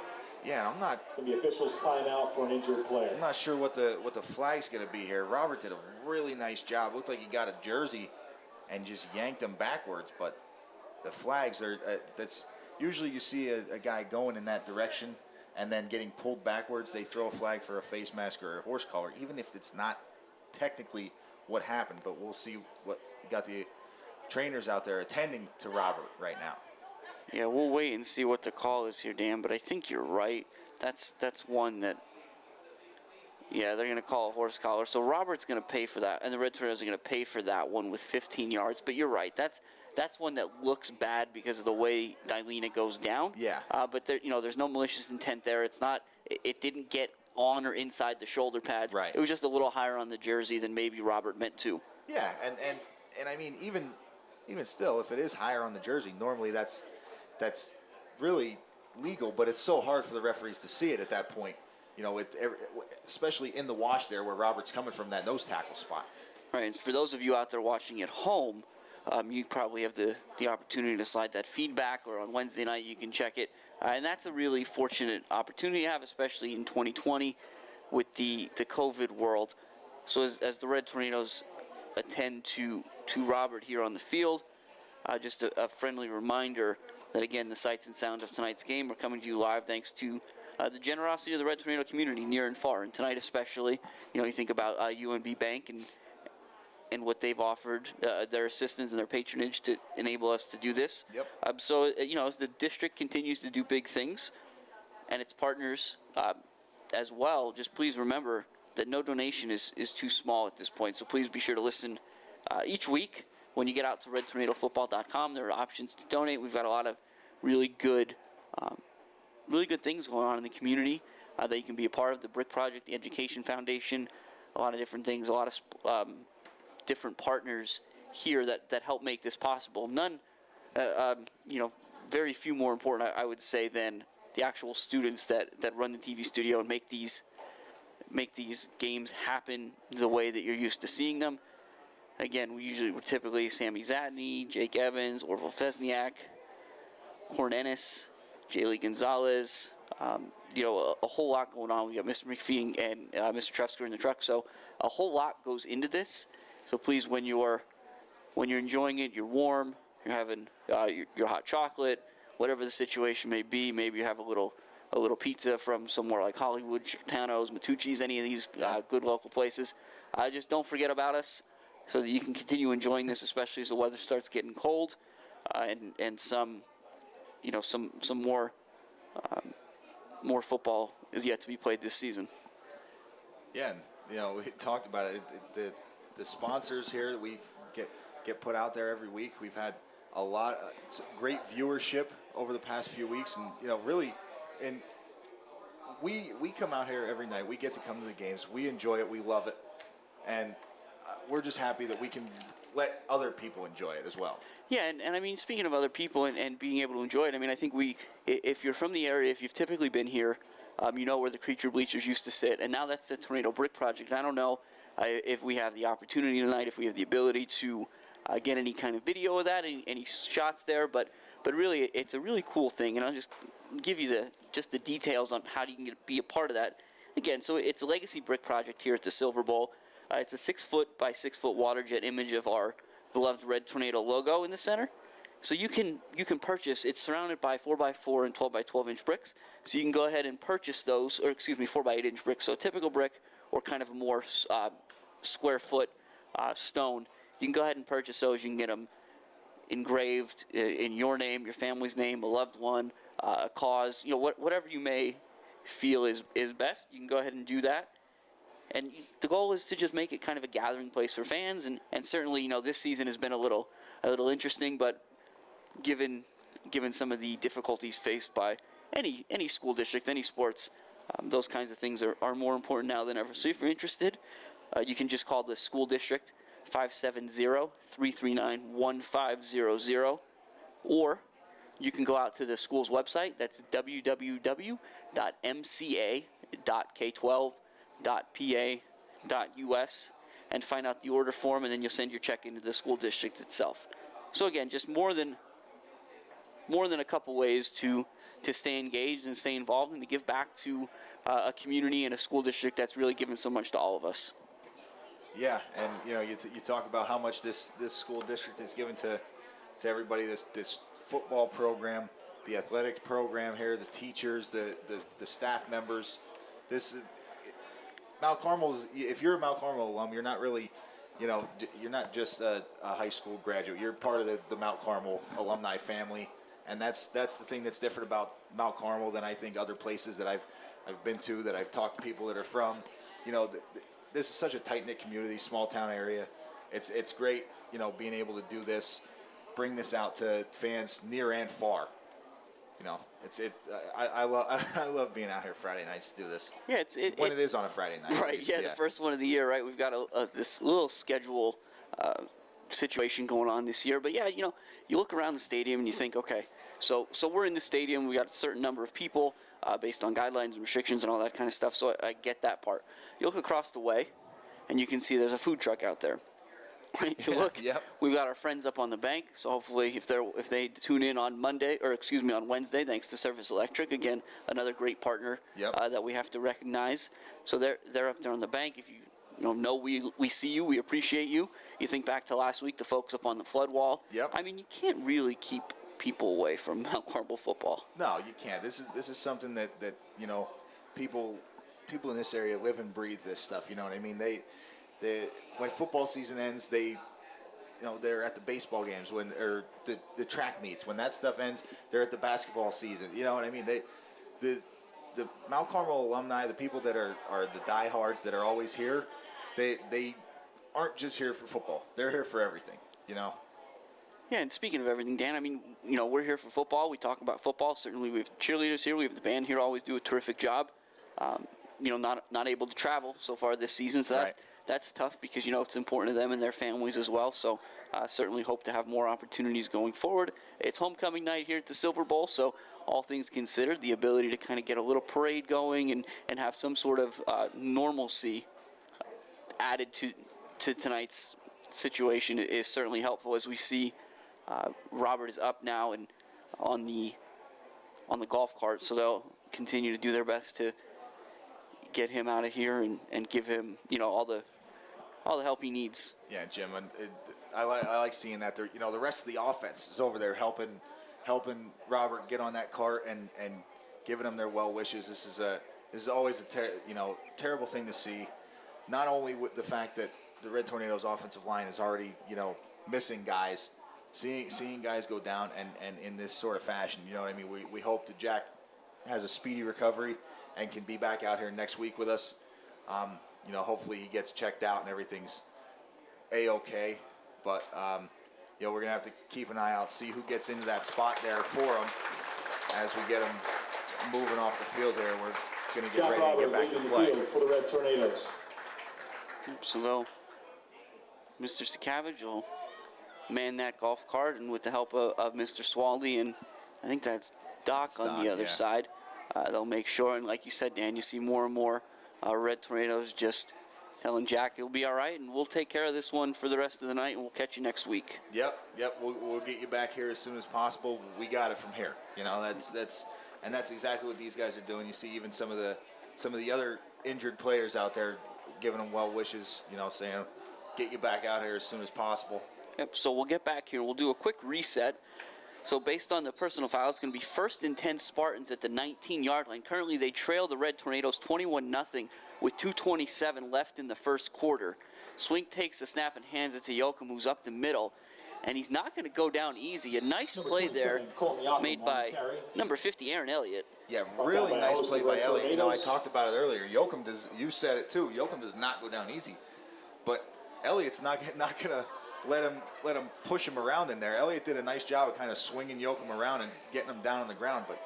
Yeah, I'm not. Going to be officials timeout for an injured player. I'm not sure what the flag's going to be here. Robert did a really nice job. Looked like he got a jersey and just yanked him backwards. But the flags are that's usually you see a guy going in that direction and then getting pulled backwards. They throw a flag for a face mask or a horse collar, even if it's not technically what happened. But we'll see what we got the trainers out there attending to Robert right now. Yeah, we'll wait and see what the call is here, Dan, but I think you're right. That's one that, yeah, they're going to call a horse collar. So Robert's going to pay for that, and the Red Tornadoes are going to pay for that one with 15 yards. But you're right. That's one that looks bad because of the way Dylena goes down. Yeah. But there, there's no malicious intent there. It's not. It didn't get on or inside the shoulder pads. Right. It was just a little higher on the jersey than maybe Robert meant to. Yeah, and I mean, even still, if it is higher on the jersey, normally that's really legal, but it's so hard for the referees to see it at that point, especially in the wash there where Robert's coming from that nose tackle spot. Right, and for those of you out there watching at home, you probably have the opportunity to slide that feedback, or on Wednesday night you can check it. And that's a really fortunate opportunity to have, especially in 2020 with the COVID world. So as the Red Tornadoes attend to Robert here on the field. Just a friendly reminder that, again, the sights and sounds of tonight's game are coming to you live thanks to the generosity of the Red Tornado community near and far. And tonight especially, you think about UNB Bank and what they've offered, their assistance and their patronage to enable us to do this. Yep. So, as the district continues to do big things, and its partners as well, just please remember that no donation is too small at this point. So please be sure to listen each week. When you get out to redtornadofootball.com, there are options to donate. We've got a lot of really good things going on in the community that you can be a part of. The Brick Project, the Education Foundation, a lot of different things, a lot of different partners here that help make this possible. None, very few more important, I would say, than the actual students that run the TV studio and make these games happen the way that you're used to seeing them. Again, we're typically Sammy Zatney, Jake Evans, Orville Fesniak, Corn Ennis, Jaylee Gonzalez, a whole lot going on. We got Mr. McPhee and Mr. Trefsker in the truck, so a whole lot goes into this. So please, when you're enjoying it, you're warm, you're having your hot chocolate, whatever the situation may be. Maybe you have a little pizza from somewhere like Hollywood, Chicano, Matucci's, any of these good local places. Just don't forget about us, so that you can continue enjoying this, especially as the weather starts getting cold, and some more football is yet to be played this season. Yeah, and we talked about it. The sponsors here that we get put out there every week. We've had a lot of great viewership over the past few weeks, and really, and we come out here every night. We get to come to the games. We enjoy it. We love it, and we're just happy that we can let other people enjoy it as well. Yeah, and I mean, speaking of other people and being able to enjoy it, I mean, I think if you're from the area, if you've typically been here, you know where the creature bleachers used to sit, and now that's the Tornado Brick Project. I don't know if we have the opportunity tonight, if we have the ability to get any kind of video of that, any shots there, but really, it's a really cool thing, and I'll just give you the details on how you can be a part of that. Again, so it's a legacy brick project here at the Silverbowl. It's a 6-foot by 6-foot water jet image of our beloved Red Tornado logo in the center. So you can purchase. It's surrounded by 4x4 and 12x12 inch bricks. So you can go ahead and purchase those, or 4x8 inch bricks. So a typical brick, or kind of a more square foot stone. You can go ahead and purchase those. You can get them engraved in your name, your family's name, a loved one, a cause. Whatever you may feel is best. You can go ahead and do that. And the goal is to just make it kind of a gathering place for fans, and certainly, this season has been a little interesting, but given some of the difficulties faced by any school district, any sports, those kinds of things are more important now than ever. So if you're interested, you can just call the school district 570-339-1500, or you can go out to the school's website. That's www.mca.k12.pa.us and find out the order form, and then you'll send your check into the school district itself. So again, just more than a couple ways to stay engaged and stay involved and to give back to a community and a school district that's really given so much to all of us. Yeah, and you talk about how much this school district has given to everybody. This football program, the athletic program here, the teachers, the staff members. Mount Carmel's. If you're a Mount Carmel alum, you're not really, you're not just a high school graduate. You're part of the Mount Carmel alumni family, and that's the thing that's different about Mount Carmel than I think other places that I've been to, that I've talked to people that are from. This is such a tight-knit community, small town area. It's great, being able to do this, bring this out to fans near and far. I love being out here Friday nights to do this. Yeah, it is on a Friday night. Right. Yeah, the first one of the year. Right. We've got this little schedule situation going on this year. But yeah, you look around the stadium and you think, okay, so we're in the stadium. We got a certain number of people based on guidelines and restrictions and all that kind of stuff. So I get that part. You look across the way, and you can see there's a food truck out there. You look. Yep. We've got our friends up on the bank. So hopefully, if they tune in on on Wednesday, thanks to Service Electric, again another great partner Yep. that we have to recognize. So they're up there on the bank. If you we see you, we appreciate you. You think back to last week, the folks up on the flood wall. Yep. I mean, you can't really keep people away from Mount Carmel football. No, you can't. This is something that people in this area live and breathe this stuff. You know what I mean? They when football season ends, they're at the baseball games or the track meets. When that stuff ends, they're at the basketball season. You know what I mean? The Mount Carmel alumni, the people that are the diehards that are always here, they aren't just here for football. They're here for everything. Yeah, and speaking of everything, Dan, I mean, we're here for football. We talk about football. Certainly, we have cheerleaders here. We have the band here. Always do a terrific job. Not able to travel so far this season, so that's tough because it's important to them and their families as well. So certainly hope to have more opportunities going forward. It's homecoming night here at the Silverbowl, so all things considered, the ability to kind of get a little parade going and have some sort of normalcy added to tonight's situation is certainly helpful. As we see, Robert is up now and on the golf cart, so they'll continue to do their best to get him out of here and give him all the help he needs. Yeah, Jim, I like seeing that. The rest of the offense is over there helping Robert get on that cart and giving them their well wishes. This is always a terrible thing to see. Not only with the fact that the Red Tornadoes offensive line is already missing guys, seeing guys go down and in this sort of fashion. You know what I mean? We hope that Jack has a speedy recovery and can be back out here next week with us. Hopefully he gets checked out and everything's A-okay. But, we're going to have to keep an eye out, see who gets into that spot there for him as we get him moving off the field here. We're going to get ready to get back to play. For the Red Tornadoes. So Mr. Sakavage will man that golf cart, and with the help of Mr. Swaldy, and I think that's Doc on the other side, they'll make sure. And like you said, Dan, you see more and more Red Tornadoes just telling Jack he'll be all right, and we'll take care of this one for the rest of the night, and we'll catch you next week. Yep. We'll get you back here as soon as possible. We got it from here. That's exactly what these guys are doing. You see even some of the other injured players out there giving them well wishes, saying get you back out here as soon as possible. Yep, so we'll get back here. We'll do a quick reset. So based on the personal foul, it's going to be 1st and 10 Spartans at the 19-yard line. Currently, they trail the Red Tornadoes 21-0 with 2:27 left in the first quarter. Swink takes the snap and hands it to Yoakum, who's up the middle. And he's not going to go down easy. A nice play there made by number 50, Aaron Elliott. Yeah, really nice play by Elliott. I talked about it earlier. Yoakum does. You said it too. Yoakum does not go down easy, but Elliott's not going to let him push him around in there. Elliott did a nice job of kind of swinging Yoakum around and getting him down on the ground. But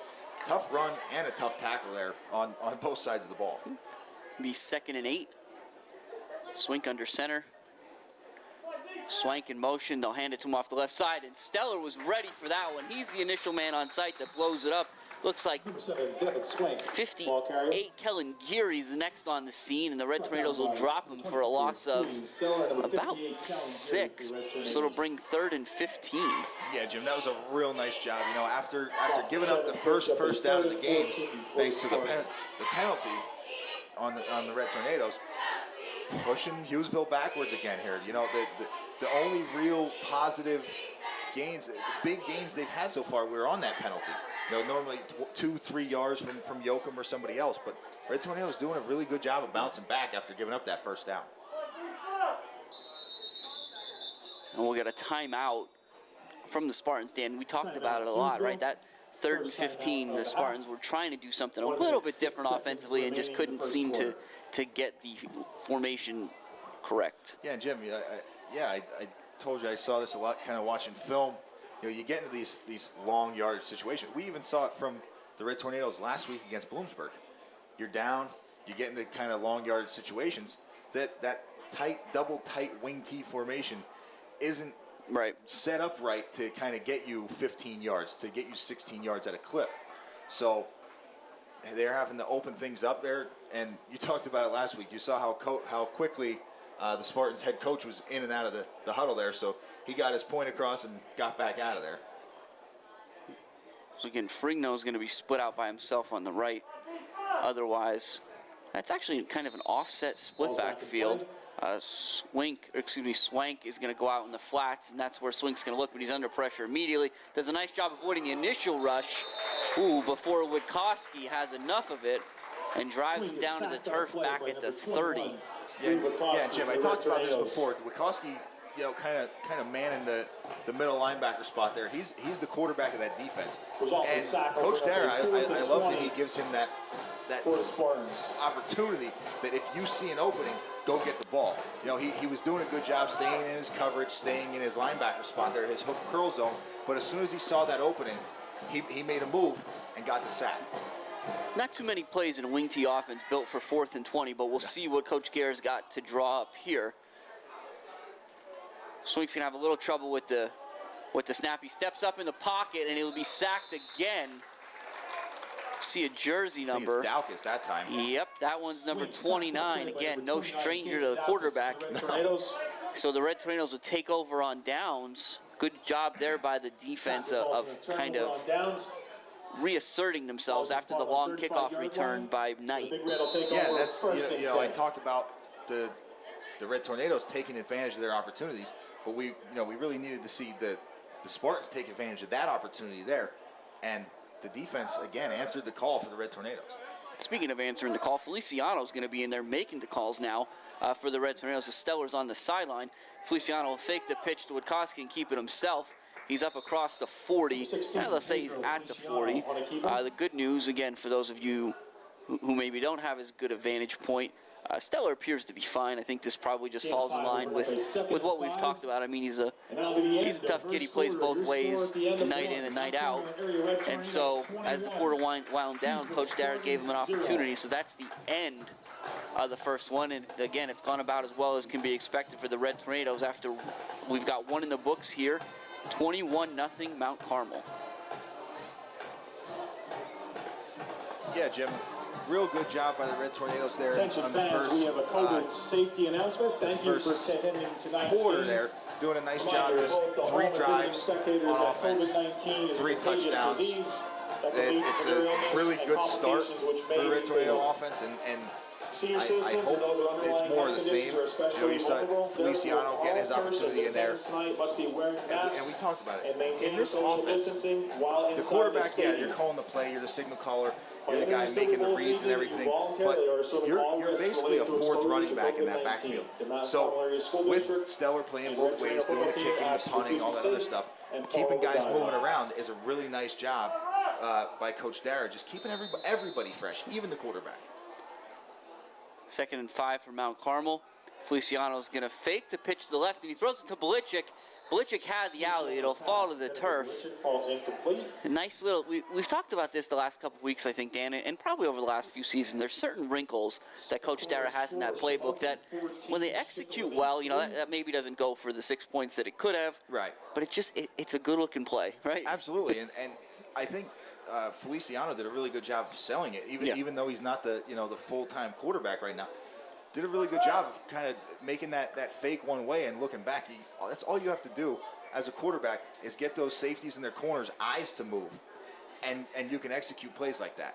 tough run and a tough tackle there on both sides of the ball. Be 2nd and 8. Swink under center. Swank in motion. They'll hand it to him off the left side, and Stellar was ready for that one. He's the initial man on site that blows it up. Looks like 58, Kellen Geary's the next on the scene, and the Red Tornadoes will drop him for a loss of about 6. So it'll bring 3rd and 15. Yeah, Jim, that was a real nice job. After giving up the first down of the game, thanks to the penalty on the Red Tornadoes, pushing Hughesville backwards again here. The only real positive gains, big gains they've had so far were on that penalty. Normally 2-3 yards from Yoakum or somebody else, but Red Tornadoes doing a really good job of bouncing back after giving up that first down. And we'll get a timeout from the Spartans, Dan. We talked about it a lot, right? That 3rd and 15, the Spartans were trying to do something a little bit different offensively and just couldn't seem to get the formation correct. Yeah, and Jim, I told you I saw this a lot kind of watching film. You get into these long yardage situations. We even saw it from the Red Tornadoes last week against Bloomsburg. You're down, you get into kind of long yardage situations. That double tight wing T formation isn't set up right to kind of get you 15 yards, to get you 16 yards at a clip. So they're having to open things up there. And you talked about it last week. You saw how quickly the Spartans head coach was in and out of the huddle there. So he got his point across and got back out of there. So again, Frigno's going to be split out by himself on the right. Otherwise, That's actually kind of an offset split backfield. Swank is going to go out in the flats, and that's where Swink's going to look, but he's under pressure immediately. Does a nice job avoiding the initial rush. Before Witkowski has enough of it and drives him down to the turf back at the 30. Yeah, Jim, I talked about this before. Witkowski, kind of manning the middle linebacker spot there. He's the quarterback of that defense. And Coach Dara, I love that he gives him that for the Spartans opportunity that if you see an opening, go get the ball. He was doing a good job staying in his coverage, staying in his linebacker spot there, his hook curl zone. But as soon as he saw that opening, he made a move and got the sack. Not too many plays in a wing T offense built for 4th and 20, but we'll see what Coach Gare's got to draw up here. Swink's gonna have a little trouble with the snap. He steps up in the pocket and he'll be sacked again. See a jersey number. I think it's Daukus that time. Yep, that one's number 29. Again, no stranger to the quarterback. So the Red Tornadoes will take over on downs. Good job there by the defense of kind of reasserting themselves after the long kickoff return by Knight. Yeah, that's I talked about the Red Tornadoes taking advantage of their opportunities, but we really needed to see the Spartans take advantage of that opportunity there, and the defense again answered the call for the Red Tornadoes. Speaking of answering the call, Feliciano's going to be in there making the calls now for the Red Tornadoes. The Stellar's on the sideline. Feliciano will fake the pitch to Witkowski and keep it himself. He's up across the 40. Let's say he's at the 40. The good news, again, for those of you who maybe don't have as good a vantage point, Stellar appears to be fine. I think this probably just falls in line with what we've talked about. I mean, he's a tough kid. He plays both ways, night in and night out. And so as the quarter wound down, Coach Dara gave him an opportunity. So that's the end of the first one. And again, it's gone about as well as can be expected for the Red Tornadoes after we've got one in the books here. 21-0 Mount Carmel. Yeah, Jim. Real good job by the Red Tornadoes there. Attention fans, we have a COVID safety announcement. Thank you for attending tonight's quarter game. there, doing a nice job. Just 3 drives on offense, 3 touchdowns. It's a really good start for the Red Tornado offense, and I hope it's more of the same. You saw Feliciano getting his opportunity in there, and we talked about it. In this offense, the quarterback, you're calling the play, you're the signal caller, you're the guy making the reads and everything, but you're basically a 4th running back in that backfield. So with Stellar playing both ways, doing the kicking, the punting, all that other stuff, keeping guys moving around is a really nice job by Coach Dara, just keeping everybody fresh, even the quarterback. 2nd and 5 for Mount Carmel. Feliciano's going to fake the pitch to the left, and he throws it to Belichick. Belichick had the alley. It'll fall to the turf. A nice little... We've talked about this the last couple weeks, I think, Dan, and probably over the last few seasons. There's certain wrinkles that Coach Dara has in that playbook that when they execute well, that maybe doesn't go for the 6 points that it could have. Right. But it's a good-looking play, right? Absolutely, and I think Feliciano did a really good job of selling it, even though he's not the the full-time quarterback right now. Did a really good job of kind of making that fake one way and looking back. That's all you have to do as a quarterback is get those safeties in their corners' eyes to move, and you can execute plays like that.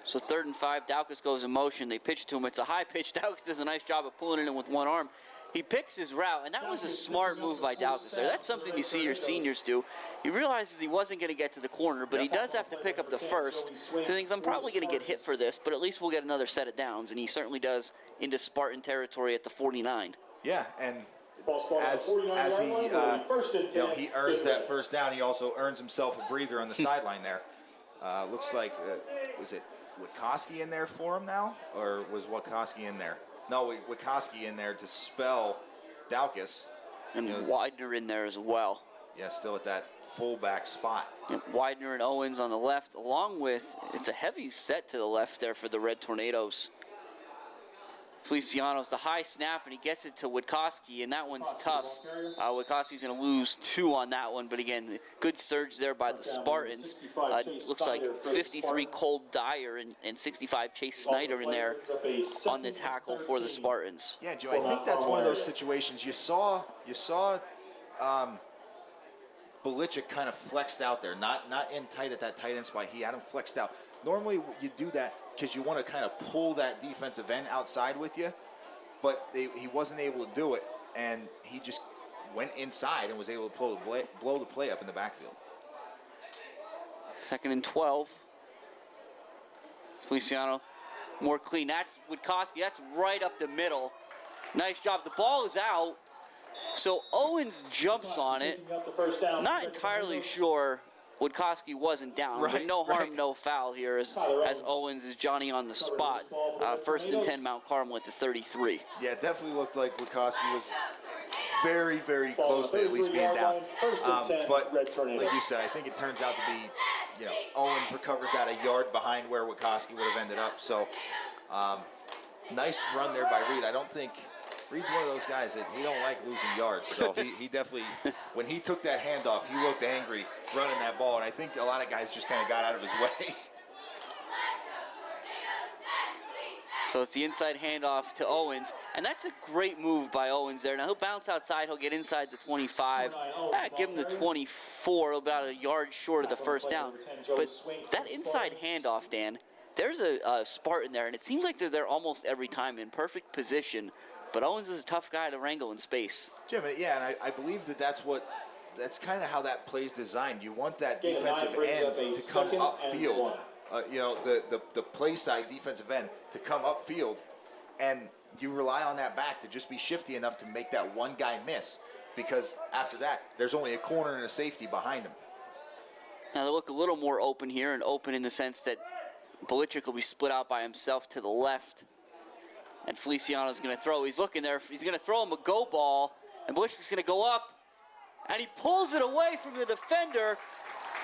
So 3rd and 5, Daukus goes in motion. They pitch to him. It's a high pitch. Daukus does a nice job of pulling it in with one arm. He picks his route, and that was a smart move by Daukus there. That's something you see your seniors do. He realizes he wasn't going to get to the corner, but he does have to pick up the first. So he thinks, I'm probably going to get hit for this, but at least we'll get another set of downs, and he certainly does into Spartan territory at the 49. Yeah, and as he he earns that first down, he also earns himself a breather on the sideline there. Looks like, was it Witkowski in there for him now, or was Witkowski in there? No, Witkowski in there to spell Daukus. And Widener in there as well. Yeah, still at that fullback spot. Widener and Owens on the left, along with, it's a heavy set to the left there for the Red Tornadoes. Feliciano's the high snap, and he gets it to Witkowski, and that one's tough. Witkowski's going to lose 2 on that one, but again, good surge there by the Spartans. Looks like 53 Cole Dyer and 65 Chase Snyder in there on the tackle for the Spartans. Yeah, Joe, I think that's one of those situations you saw Belichick kind of flexed out there, not in tight at that tight end spot. He had him flexed out. Normally you do that because you want to kind of pull that defensive end outside with you, but he wasn't able to do it, and he just went inside and was able to blow the play up in the backfield. 2nd and 12. Feliciano more clean. That's Witkowski. That's right up the middle. Nice job. The ball is out. So Owens jumps on it. Not entirely sure Witkowski wasn't down, but no harm, no foul here as Owens is Johnny on the spot. 1st and 10, Mount Carmel at the 33. Yeah, it definitely looked like Witkowski was very, very close to at least being down. But like you said, I think it turns out to be, Owens recovers at a yard behind where Witkowski would have ended up. So nice run there by Reed. I don't think Reed's one of those guys that he don't like losing yards. So he definitely, when he took that handoff, he looked angry running that ball. And I think a lot of guys just kind of got out of his way. So it's the inside handoff to Owens, and that's a great move by Owens there. Now he'll bounce outside, he'll get inside the 25, give him the 24, about a yard short of the first down. But that inside handoff, Dan, there's a Spartan there, and it seems like they're there almost every time in perfect position. But Owens is a tough guy to wrangle in space. Jim, yeah, and I believe that's kind of how that play's designed. You want that defensive end to come upfield. The play side defensive end to come upfield, and you rely on that back to just be shifty enough to make that one guy miss, because after that, there's only a corner and a safety behind him. Now they look a little more open here, and open in the sense that Belichick will be split out by himself to the left, and Feliciano's going to throw. He's looking there. He's going to throw him a go ball, and Belichick's going to go up, and he pulls it away from the defender.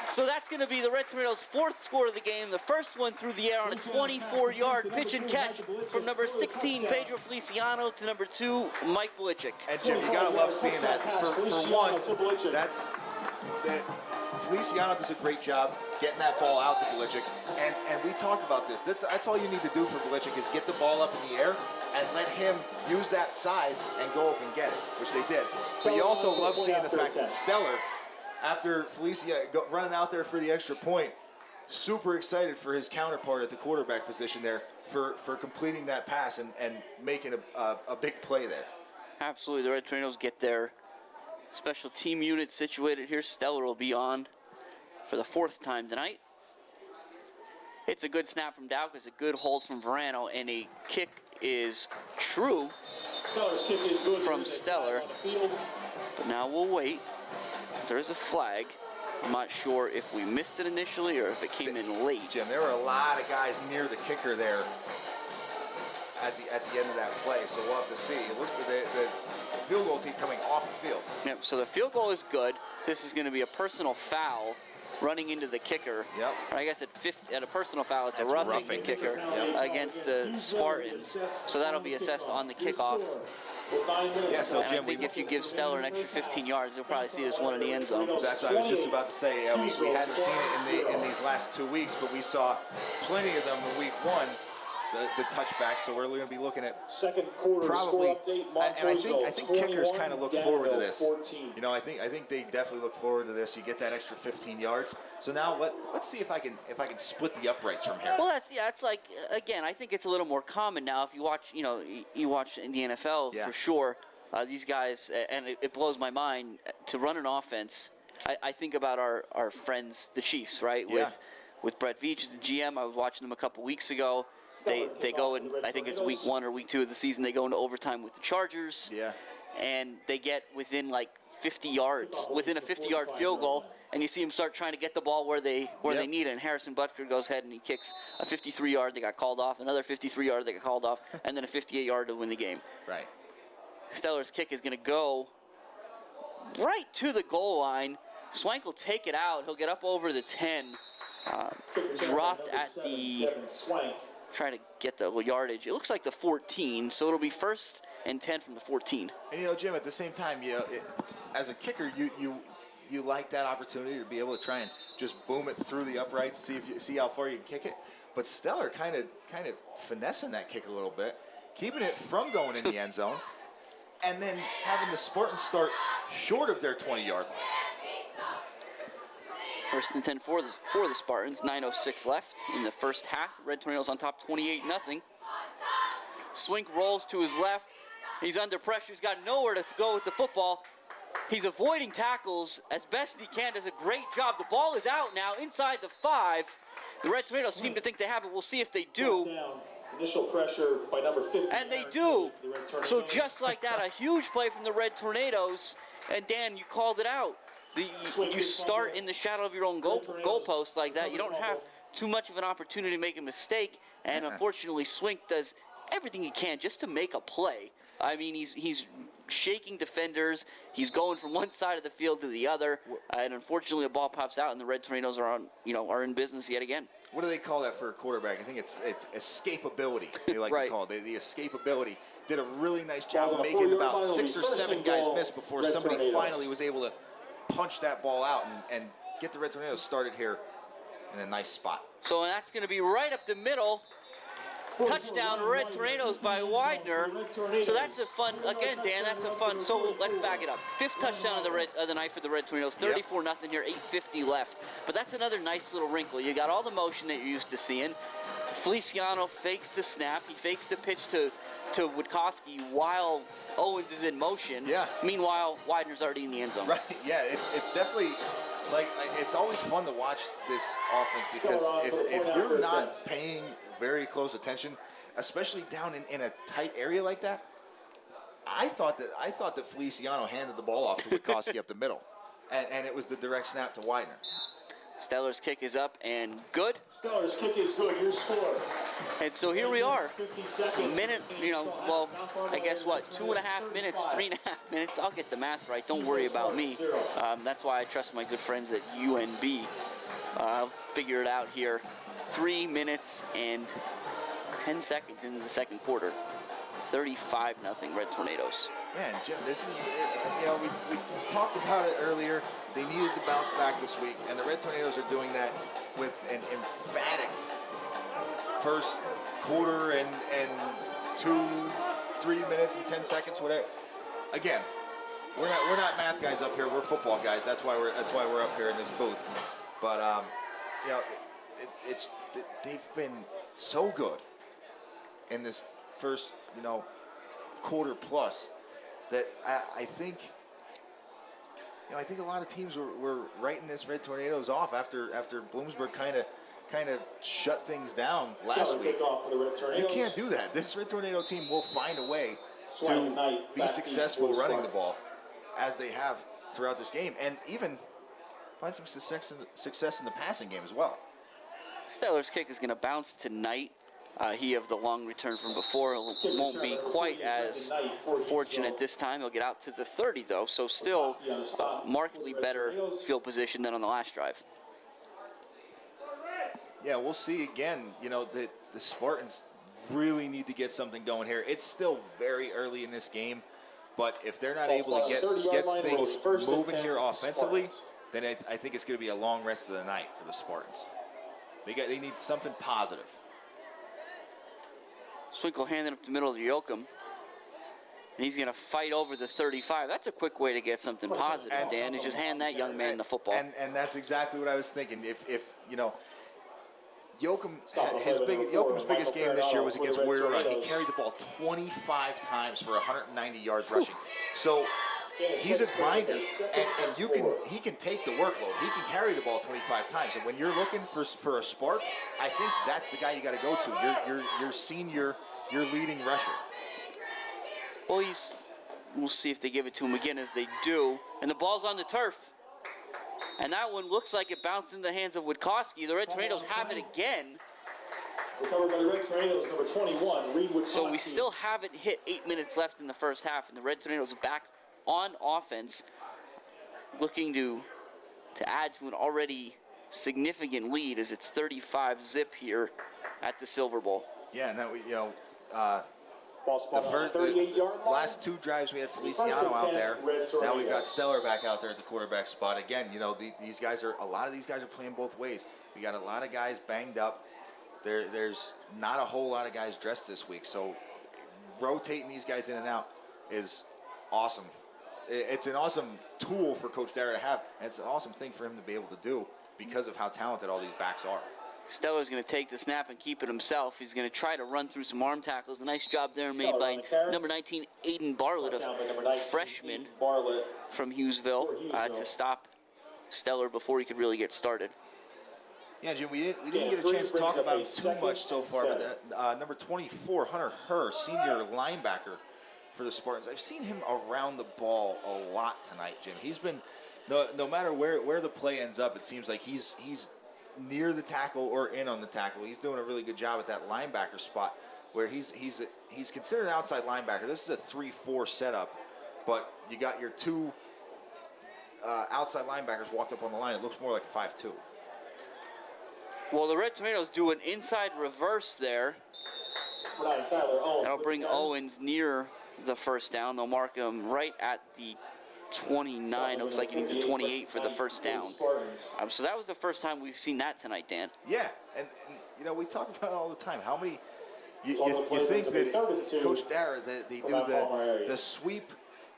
So that's going to be the Red Tornadoes' 4th score of the game. The first one through the air on a 24-yard pitch and catch from number 16, Pedro Feliciano, to number 2, Mike Belichick. And Jim, you got to love seeing that. For one, Feliciano does a great job getting that ball out to Belichick. And we talked about this. That's all you need to do for Belichick is get the ball up in the air and let him use that size and go up and get it, which they did. But you also love seeing the fact that Stellar, after Felicia running out there for the extra point, super excited for his counterpart at the quarterback position there for completing that pass and making a big play there. Absolutely. The Red Tornadoes get their special team unit situated here. Stellar will be on for the 4th time tonight. It's a good snap from Dowk. It's a good hold from Verano, and a kick is true from Stellar. But now we'll wait. There is a flag. I'm not sure if we missed it initially or if it came in late. Jim, there were a lot of guys near the kicker there at the end of that play, so we'll have to see. It looks like the field goal team coming off the field. Yep, so the field goal is good. This is going to be a personal foul running into the kicker. Yep. Or I guess at a personal foul, it's a roughing the kicker against the Spartans. So that'll be assessed on the kickoff. Yeah, so Jim, I think if you give Stellar an extra 15 yards, you'll probably see this one in the end zone. That's what I was just about to say. We hadn't seen it in these last 2 weeks, but we saw plenty of them in week 1. The touchback, so we're going to be looking at second quarter probably, score update. And I think kickers kind of look forward to this. 14. I think they definitely look forward to this. You get that extra 15 yards. So now let's see if I can split the uprights from here. Well, that's like, again, I think it's a little more common now. If you watch, you watch in the NFL for sure. These guys, and it blows my mind to run an offense. I think about our friends, the Chiefs, right? Yeah. With Brett Veach as the GM, I was watching them a couple weeks ago. They go in, I think it's week 1 or week 2 of the season, they go into overtime with the Chargers. Yeah. And they get within like 50 yards, within a 50-yard field goal, and you see them start trying to get the ball where they need it. And Harrison Butker goes ahead and he kicks a 53-yard, they got called off, another 53-yard, they got called off, and then a 58-yard to win the game. Right. Stellar's kick is going to go right to the goal line. Swank will take it out. He'll get up over the 10. Dropped at the, try to get the yardage. It looks like the 14, so it'll be 1st and 10 from the 14. And Jim, at the same time, as a kicker, you like that opportunity to be able to try and just boom it through the uprights, see how far you can kick it. But Stellar kind of finessing that kick a little bit, keeping it from going in the end zone, and then having the Spartans start short of their 20-yard line. First and 10 for the Spartans. 9:06 left in the first half. Red Tornadoes on top 28-0. Swink rolls to his left. He's under pressure. He's got nowhere to go with the football. He's avoiding tackles as best he can. Does a great job. The ball is out now inside the 5. The Red Tornadoes seem to think they have it. We'll see if they do. Initial pressure by number 50. And they do. So just like that, a huge play from the Red Tornadoes. And Dan, you called it out. You start in the shadow of your own goalpost like that. You don't have too much of an opportunity to make a mistake. And unfortunately, Swink does everything he can just to make a play. I mean, he's shaking defenders. He's going from one side of the field to the other. And unfortunately, a ball pops out, and the Red Tornadoes are in business yet again. What do they call that for a quarterback? I think it's escapability. They like to call it. The escapability. Did a really nice job of making about 6 or 7 guys miss before somebody finally was able to punch that ball out and get the Red Tornadoes started here in a nice spot. So that's going to be right up the middle. Touchdown, Red Tornadoes by Widener. So that's a fun, again, Dan, that's a fun, so let's back it up. 5th touchdown of the night for the Red Tornadoes, 34-0 here, 8:50 left. But that's another nice little wrinkle. You got all the motion that you're used to seeing. Feliciano fakes the snap. He fakes the pitch to Witkowski while Owens is in motion. Yeah. Meanwhile, Widener's already in the end zone. Right, yeah, it's definitely, like it's always fun to watch this offense because if you're not paying very close attention, especially down in a tight area like that, I thought that Feliciano handed the ball off to Witkowski up the middle, and it was the direct snap to Widener. Steller's kick is up and good. Steller's kick is good. Your score. And so here we are. 50 seconds. Minute, I guess what, 2.5 minutes, 3.5 minutes. I'll get the math right. Don't worry about me. That's why I trust my good friends at UNB. I'll figure it out here. 3 minutes and 10 seconds into the second quarter. 35-0 Red Tornadoes. Man, Jim, this is, we talked about it earlier. They needed to bounce back this week, and the Red Tornadoes are doing that with an emphatic first quarter and 3 minutes and 10 seconds, whatever. Again, we're not math guys up here. We're football guys. That's why we're up here in this booth. But they've been so good in this first quarter plus that I think a lot of teams were writing this Red Tornadoes off after Bloomsburg kind of shut things down last week. You can't do that. This Red Tornado team will find a way to be successful running the ball as they have throughout this game, and even find some success in the passing game as well. Steller's kick is going to bounce tonight. He of the long return from before won't be quite as fortunate this time. He'll get out to the 30 though, so still markedly better field position than on the last drive. Yeah, we'll see again. The Spartans really need to get something going here. It's still very early in this game, but if they're not able to get things moving here offensively, then I think it's going to be a long rest of the night for the Spartans. They need something positive. Swinkle handed up the middle to Yoakum. And he's going to fight over the 35. That's a quick way to get something positive, Dan, is just hand that young man the football. And that's exactly what I was thinking. If Yoakum's biggest game this year was against Warrior Run. He carried the ball 25 times for 190 yards rushing. So he's a grinder, and he can take the workload. He can carry the ball 25 times. And when you're looking for a spark, I think that's the guy you got to go to. Your senior, your leading rusher. Well, we'll see if they give it to him again, as they do. And the ball's on the turf. And that one looks like it bounced in the hands of Witkowski. The Red Tornadoes have it again. Recovered by the Red Tornadoes, number 21, Reed Witkowski. So we still haven't hit 8 minutes left in the first half, and the Red Tornadoes are back on offense, looking to add to an already significant lead, as it's 35-0 here at the Silverbowl. Yeah, now Ball spot on the 38-yard line. last 2 drives we had Feliciano out there. Now we've got Steller back out there at the quarterback spot. Again, a lot of these guys are playing both ways. We got a lot of guys banged up. There's not a whole lot of guys dressed this week, so rotating these guys in and out is awesome. It's an awesome tool for Coach Dara to have, and it's an awesome thing for him to be able to do, because of how talented all these backs are. Steller's going to take the snap and keep it himself. He's going to try to run through some arm tackles. A nice job there made by number 19, Aiden Bartlett, a freshman from Hughesville, to stop Steller before he could really get started. Yeah, Jim, we didn't get a chance to talk about him too much so far, but number 24, Hunter Herr, senior linebacker for the Spartans. I've seen him around the ball a lot tonight, Jim. He's been, no matter where the play ends up, it seems like he's near the tackle or in on the tackle. He's doing a really good job at that linebacker spot where he's considered an outside linebacker. This is a 3-4 setup, but you got your two outside linebackers walked up on the line. It looks more like a 5-2. Well, the Red Tornadoes do an inside reverse there. That'll bring Owens near the first down. They'll mark him right at the 29. It looks like he needs a 28 for the first down. So that was the first time we've seen that tonight, Dan. Yeah, and you know, we talk about it all the time. How many you think that Coach Dara, they do the sweep,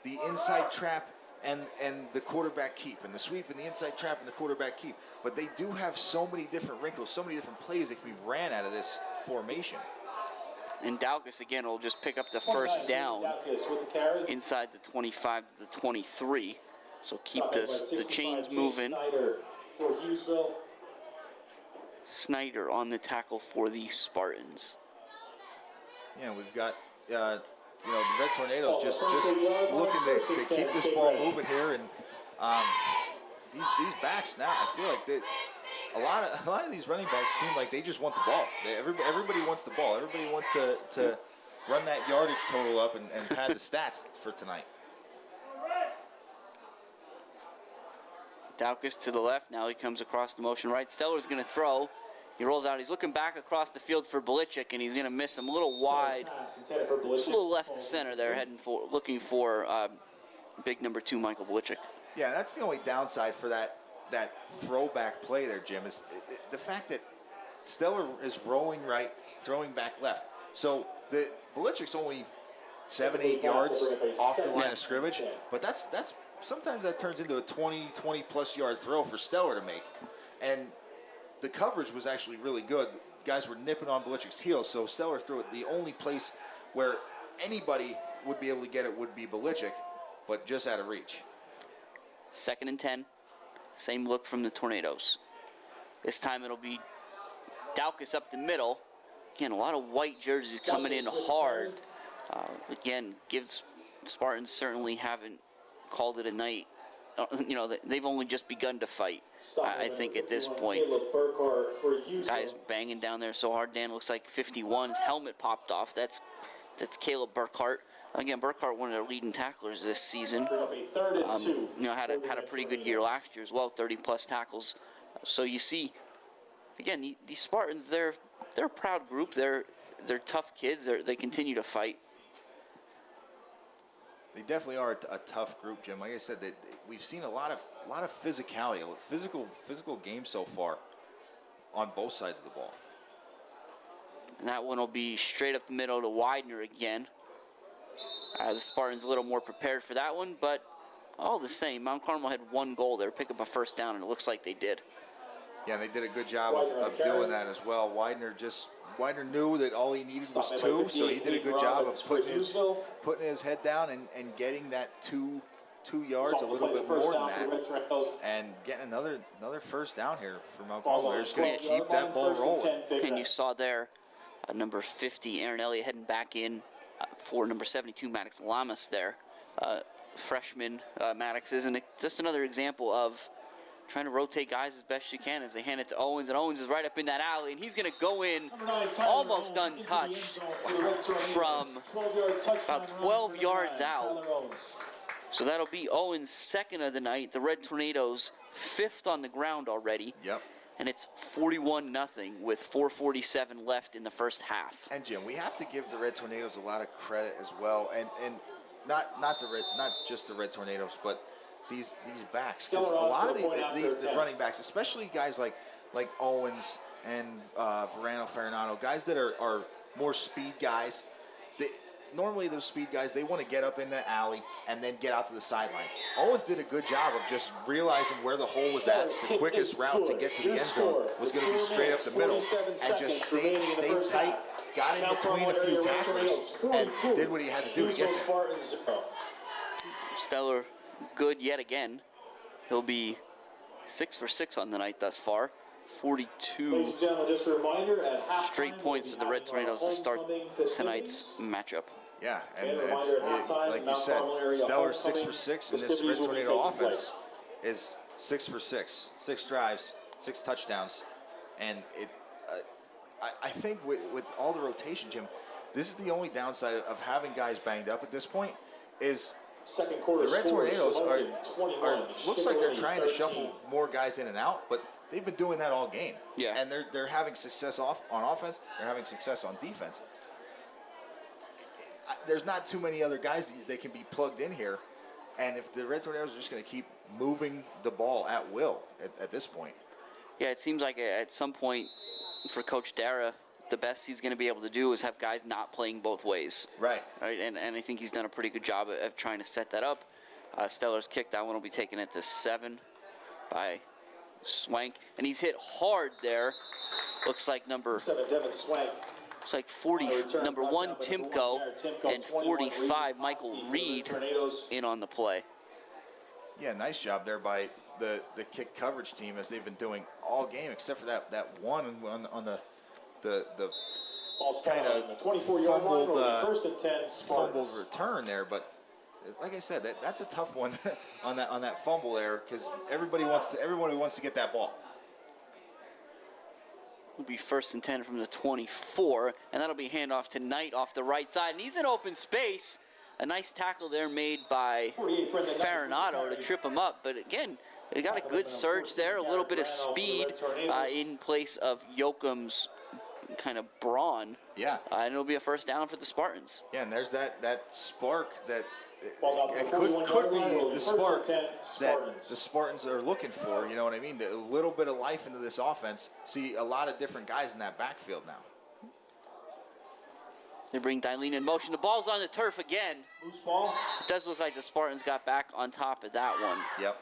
the inside trap, and the quarterback keep, and the sweep and the inside trap and the quarterback keep. But they do have so many different wrinkles, so many different plays that can be ran out of this formation. And Dalkus, again, will just pick up the first down inside the 25 to the 23. So keep the chains moving. Snyder on the tackle for the Spartans. Yeah, we've got you know, the Red Tornadoes just looking to keep this ball moving here, and these backs now, I feel like a lot of these running backs seem like they just want the ball. Everybody wants the ball. Everybody wants to run that yardage total up and pad the stats for tonight. Dalkus to the left. Now he comes across the motion right. Steller's going to throw. He rolls out. He's looking back across the field for Belichick, and he's going to miss him a little wide. Just a little left to center there, looking for big number 2, Michael Belichick. Yeah, that's the only downside for that throwback play there, Jim, is the fact that Steller is rolling right, throwing back left. So the Belichick's only 7-8 yards off the line of scrimmage, but that's sometimes that turns into a 20-plus yard throw for Steller to make. And the coverage was actually really good. Guys were nipping on Belichick's heels, so Steller threw it. The only place where anybody would be able to get it would be Belichick, but just out of reach. 2nd and 10. Same look from the Tornadoes. This time it'll be Dalkus up the middle. Again, a lot of white jerseys coming in hard. Again, Spartans certainly haven't called it a night. You know, they've only just begun to fight, I think, at this point. Guys banging down there so hard. Dan, looks like 51. His helmet popped off. That's Caleb Burkhart. Again, Burkhart, one of their leading tacklers this season. You know, had a pretty good year last year as well, 30-plus tackles. So you see, again, these Spartans, they're a proud group. They're tough kids. They continue to fight. They definitely are a tough group, Jim. Like I said, we've seen a lot of physicality, physical game so far on both sides of the ball. And that one will be straight up the middle to Widener again. The Spartans a little more prepared for that one, but all the same, Mount Carmel had one goal there, pick up a first down, and it looks like they did. Yeah, they did a good job of doing that as well. Widener knew that all he needed was 2, so he did a good job of putting his head down and getting that two yards, a little bit more than that, and getting another first down here for Mount Carmel. They're just going to keep that ball rolling. And you saw there, number 50, Aaron Elliott heading back in for number 72, Maddox Lamas there. Freshman Maddox isn't just another example of trying to rotate guys as best you can as they hand it to Owens, and Owens is right up in that alley, and he's going to go in almost untouched from about 12 yards out. So that'll be Owens' 2nd of the night. The Red Tornadoes 5th on the ground already. Yep. And it's 41-0 with 4:47 left in the first half. And Jim, we have to give the Red Tornadoes a lot of credit as well, and not just the Red Tornadoes, but these backs. Because a lot of the running backs, especially guys like Owens and Verano Farinano, guys that are more speed guys, normally those speed guys, they want to get up in the alley and then get out to the sideline. Owens did a good job of just realizing where the hole was at. The quickest route to get to the end zone was going to be straight up the middle, and just stayed tight, got in between a few tacklers, and did what he had to do to get there. Stellar good yet again. He'll be 6 for 6 on the night thus far. 42 just a reminder, at halftime, straight points for the Red Tornadoes to start tonight's matchup. Yeah, and like you said, Stellar 6 for 6, and this Red Tornado offense is 6 for 6. 6 drives, 6 touchdowns, and I think with all the rotation, Jim, this is the only downside of having guys banged up at this point is second quarter the Red Tornadoes are looks like they're trying to shuffle more guys in and out, but they've been doing that all game. Yeah. And they're having success on offense. They're having success on defense. There's not too many other guys that they can be plugged in here. And if the Red Tornadoes are just going to keep moving the ball at will at this point. Yeah, it seems like at some point for Coach Dara, the best he's going to be able to do is have guys not playing both ways. Right. And I think he's done a pretty good job of trying to set that up. Stellar's kick, that one will be taken at the 7 by Swank, and he's hit hard there. Looks like number 7, Devin Swank. Looks like 40, number 1 Timko, and 45 Michael Reed in on the play. Yeah, nice job there by the kick coverage team, as they've been doing all game, except for that one on the kind of 24-yard line, first and 10 fumbled return there. But like I said, that's a tough one on that fumble there, because everybody wants to get that ball. Will be first and 10 from the 24, and that'll be handoff to Knight off the right side, and he's in open space. A nice tackle there made by Farinato to trip him up, but again, they got a good surge there, a little bit of speed in place of Yoakum's kind of brawn. Yeah. And it'll be a first down for the Spartans. Yeah, and there's that spark that could be the spark that the Spartans are looking for. You know what I mean? A little bit of life into this offense. See a lot of different guys in that backfield now. They bring Dailene in motion. The ball's on the turf again. Loose ball. It does look like the Spartans got back on top of that one. Yep.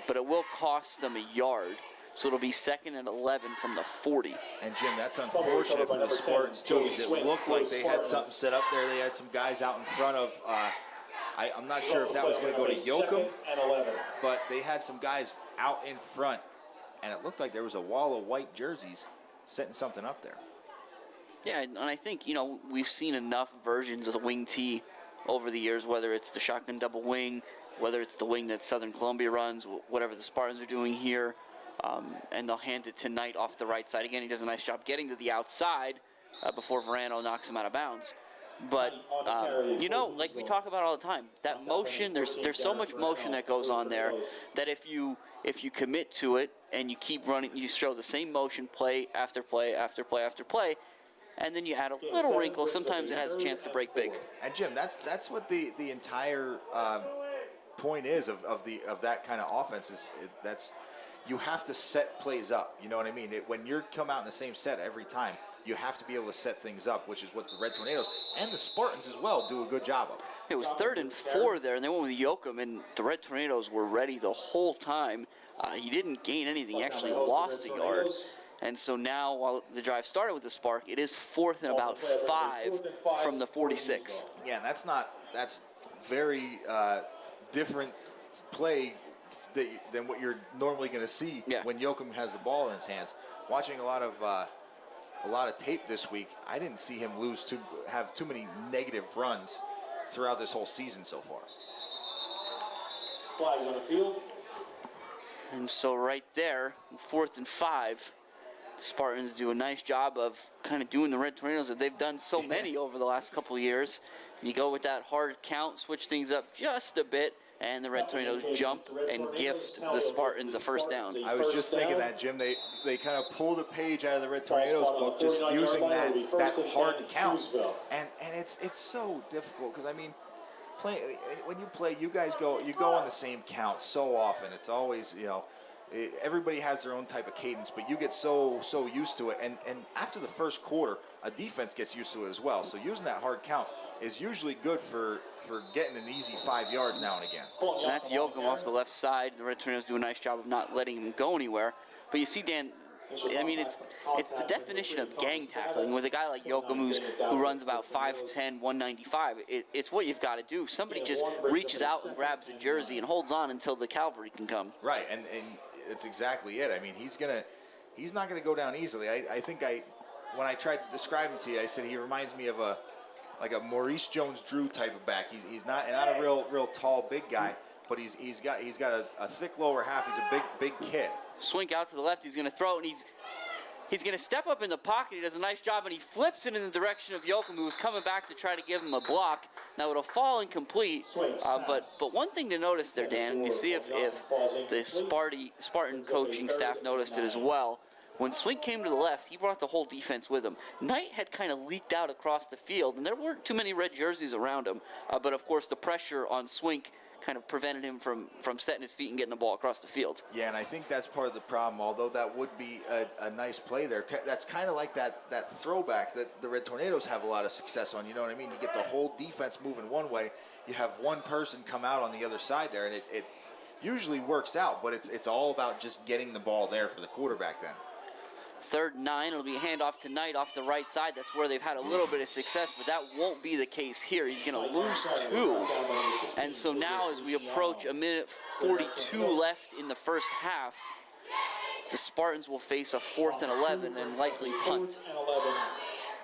But it will cost them a yard. So it'll be 2nd and 11 from the 40. And Jim, that's unfortunate for the Spartans too, because it looked like they had something set up there. They had some guys out in front of. I'm not sure if that was going to go to Yoakum, but they had some guys out in front, and it looked like there was a wall of white jerseys setting something up there. Yeah, and I think, we've seen enough versions of the wing tee over the years, whether it's the shotgun double wing, whether it's the wing that Southern Columbia runs, whatever the Spartans are doing here. And they'll hand it to Knight off the right side. Again, he does a nice job getting to the outside before Verano knocks him out of bounds. But, like we talk about all the time, that motion, there's so much motion that goes on there that if you commit to it and you keep running, you show the same motion play after play after play after play, and then you add a little wrinkle, sometimes it has a chance to break big. And Jim, that's what the entire point is of that kind of offense is. You have to set plays up. You know what I mean? When you come out in the same set every time, you have to be able to set things up, which is what the Red Tornadoes and the Spartans as well do a good job of. It was 3rd and 4 there, and they went with Yoakum, and the Red Tornadoes were ready the whole time. He didn't gain anything. He actually lost a yard. And so now, while the drive started with the spark, it is 4th and about 5 from the 46. Yeah, that's very different play than what you're normally going to see when Yoakum has the ball in his hands. Watching a lot of tape this week, I didn't see him have too many negative runs throughout this whole season so far. Flags on the field. And so right there, 4th and 5, the Spartans do a nice job of kind of doing the Red Tornadoes that they've done so many over the last couple of years. You go with that hard count, switch things up just a bit, and the Red Tornadoes jump and gift the Spartans a first down. I was just thinking that, Jim. They kind of pulled a page out of the Red Tornadoes book, just using that hard count. And it's so difficult, because, I mean, when you play, you guys go on the same count so often. It's always, everybody has their own type of cadence, but you get so used to it. And after the first quarter, a defense gets used to it as well. So using that hard count is usually good for getting an easy 5 yards now and again. And that's Yoakum off the left side. The Red Tornadoes do a nice job of not letting him go anywhere. But you see, Dan, I mean, it's the definition of gang tackling with a guy like Yoakum who runs about 5'10", 195. It's what you've got to do. Somebody just reaches out and grabs a jersey and holds on until the cavalry can come. Right, and it's exactly it. I mean, he's not gonna go down easily. I think when I tried to describe him to you, I said he reminds me of a Maurice Jones-Drew type of back. He's not a real tall big guy, but he's got a thick lower half. He's a big kid. Swing out to the left. He's going to throw it, and he's going to step up in the pocket. He does a nice job, and he flips it in the direction of Yoakum, who was coming back to try to give him a block. Now it'll fall incomplete. But one thing to notice there, Dan, and you see if the Spartan coaching staff noticed it as well. When Swink came to the left, he brought the whole defense with him. Knight had kind of leaked out across the field, and there weren't too many red jerseys around him. But of course, the pressure on Swink kind of prevented him from setting his feet and getting the ball across the field. Yeah, and I think that's part of the problem, although that would be a nice play there. That's kind of like that throwback that the Red Tornadoes have a lot of success on. You know what I mean? You get the whole defense moving one way, you have one person come out on the other side there, and it usually works out, but it's all about just getting the ball there for the quarterback then. 3rd and 9, it'll be a handoff to Knight off the right side. That's where they've had a little bit of success, but that won't be the case here. He's going to lose 2. And so now as we approach a minute 42 left in the first half, the Spartans will face a 4th and 11 and likely punt.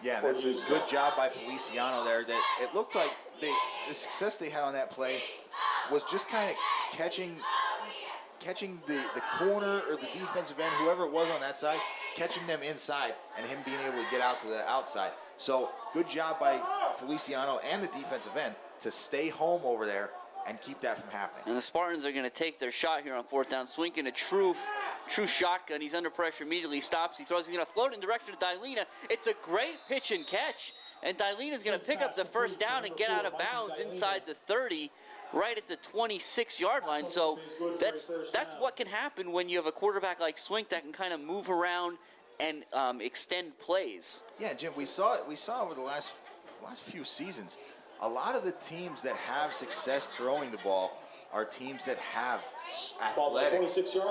Yeah, that's a good job by Feliciano there. That it looked like the success they had on that play was just kind of catching the corner or the defensive end, whoever it was on that side, catching them inside and him being able to get out to the outside. So good job by Feliciano and the defensive end to stay home over there and keep that from happening. And the Spartans are going to take their shot here on 4th down. Swinking a true shotgun. He's under pressure immediately. He stops. He throws. He's going to float in direction of Dilena. It's a great pitch and catch. And Dilena's going to pick up the 1st down and get out of bounds inside the 30. Right at the 26-yard line. So that's what can happen when you have a quarterback like Swink that can kind of move around and extend plays. Yeah, Jim, we saw over the last few seasons, a lot of the teams that have success throwing the ball are teams that have athletic,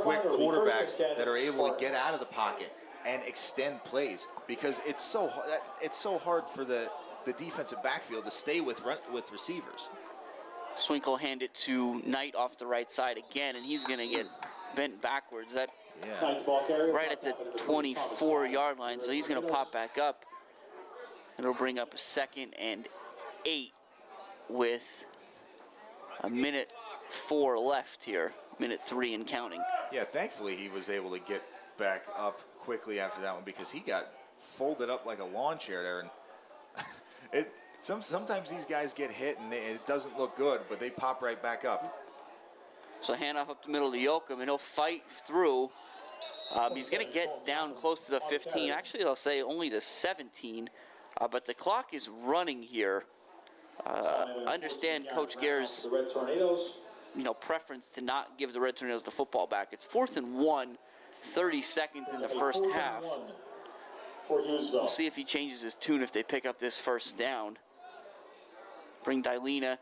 quick quarterbacks that are able to get out of the pocket and extend plays, because it's so hard for the defensive backfield to stay with receivers. Swink will hand it to Knight off the right side again, and he's going to get bent backwards. Right at the 24-yard line, so he's going to pop back up. It'll bring up a 2nd and 8 with a minute 4 left here, minute 3 and counting. Yeah, thankfully he was able to get back up quickly after that one, because he got folded up like a lawn chair there, and Sometimes these guys get hit and it doesn't look good, but they pop right back up. So handoff up the middle to Yoakum, and he'll fight through. He's going to get down close to the 15. Actually, I'll say only to 17, but the clock is running here. I understand Coach Gare's preference to not give the Red Tornadoes the football back. It's 4th and 1, 30 seconds in the first half. We'll see if he changes his tune if they pick up this 1st down. Bring Dilena,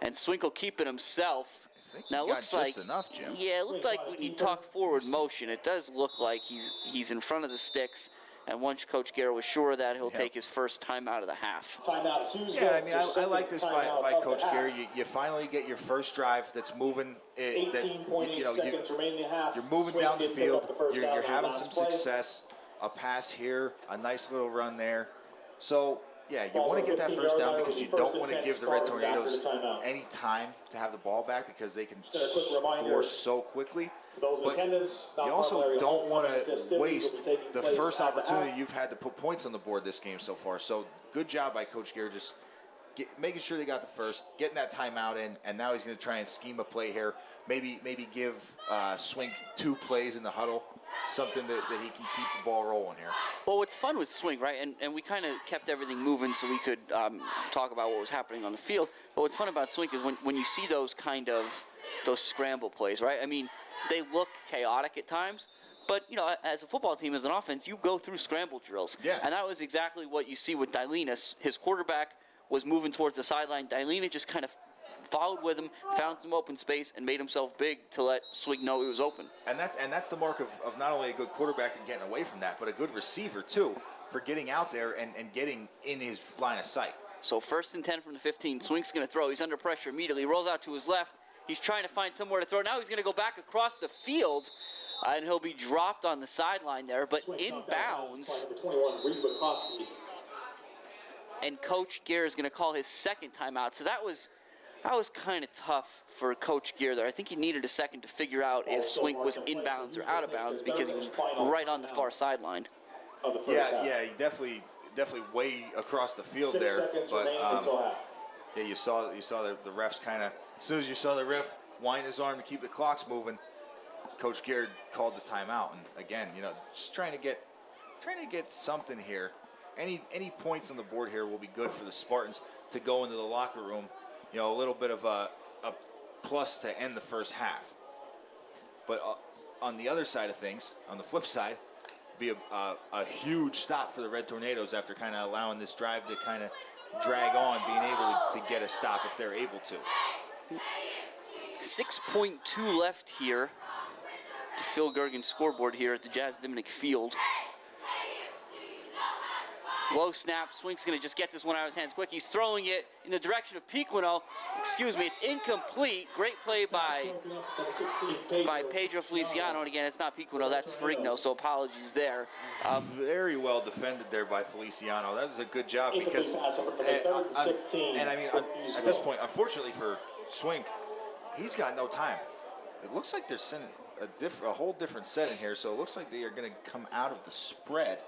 and Swink will keep it himself. Now it looks like enough, Jim. Yeah, it looked like when you talk forward motion, it does look like he's in front of the sticks. And once Coach Gare was sure of that, he'll take his first time out of the half. Hughesville. Yeah, I mean, I like this by Coach Gare. You finally get your first drive that's moving. 18.8 seconds remaining in half. You're moving down the field. You're having some success. A pass here, a nice little run there. So, yeah, you want to get that 1st down because you don't want to give the Red Tornadoes any time to have the ball back, because they can score so quickly. But you also don't want to waste the first opportunity you've had to put points on the board this game so far. So good job by Coach Gare, just making sure they got the first, getting that timeout in, and now he's going to try and scheme a play here. Maybe give Swink 2 plays in the huddle, something that he can keep the ball rolling here. Well, what's fun with Swink, right, and we kind of kept everything moving so we could talk about what was happening on the field. But what's fun about Swink is when you see those scramble plays, right? I mean, they look chaotic at times, but, as a football team, as an offense, you go through scramble drills. Yeah. And that was exactly what you see with Dilena. His quarterback was moving towards the sideline. Dailina just kind of followed with him, found some open space, and made himself big to let Swing know he was open. And that's the mark of not only a good quarterback and getting away from that, but a good receiver, too, for getting out there and getting in his line of sight. So 1st and 10 from the 15. Swink's going to throw. He's under pressure immediately. Rolls out to his left. He's trying to find somewhere to throw. Now he's going to go back across the field, and he'll be dropped on the sideline there, but inbounds. And Coach Gear is going to call his second timeout. So that was kind of tough for Coach Gear there. I think he needed a second to figure out if Swink was inbounds or out of bounds because he was right on the far sideline. Yeah, he definitely way across the field there. But yeah, you saw the refs kind of, as soon as you saw the ref wind his arm to keep the clocks moving, Coach Gear called the timeout. And again, just trying to get something here. Any points on the board here will be good for the Spartans to go into the locker room. A little bit of a plus to end the first half. But on the other side of things, on the flip side, be a huge stop for the Red Tornadoes after kind of allowing this drive to kind of drag on, being able to get a stop if they're able to. 6.2 left here. Phil Gergen's scoreboard here at the Jazz Diminick Field. Low snap. Swink's going to just get this one out of his hands quick. He's throwing it in the direction of Pequeno. Excuse me, it's incomplete. Great play by Pedro Feliciano. And again, it's not Pequeno, that's Ferrigno, so apologies there. Very well defended there by Feliciano. That was a good job because, and I mean, at this point, unfortunately for Swink, he's got no time. It looks like they're sending a whole different set in here, so it looks like they are going to come out of the spread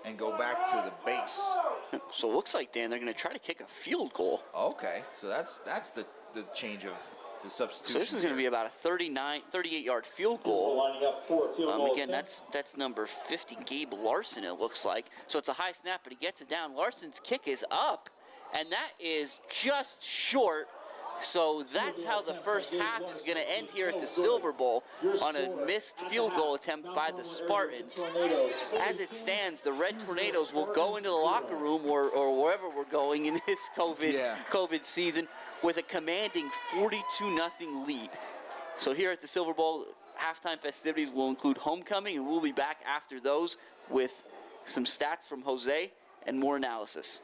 and go back to the base. So it looks like, Dan, they're going to try to kick a field goal. Okay, so that's the change of the substitution. So this is going to be about a 38-yard field goal. Lining up for a field goal Again, that's number 50, Gabe Larson, it looks like. So it's a high snap, but he gets it down. Larson's kick is up, and that is just short. So that's how the first half is going to end here at the Silverbowl, on a missed field goal attempt by the Spartans. As it stands, the Red Tornadoes will go into the locker room or wherever we're going in this COVID season with a commanding 42-0 lead. So here at the Silverbowl, halftime festivities will include homecoming, and we'll be back after those with some stats from Jose and more analysis.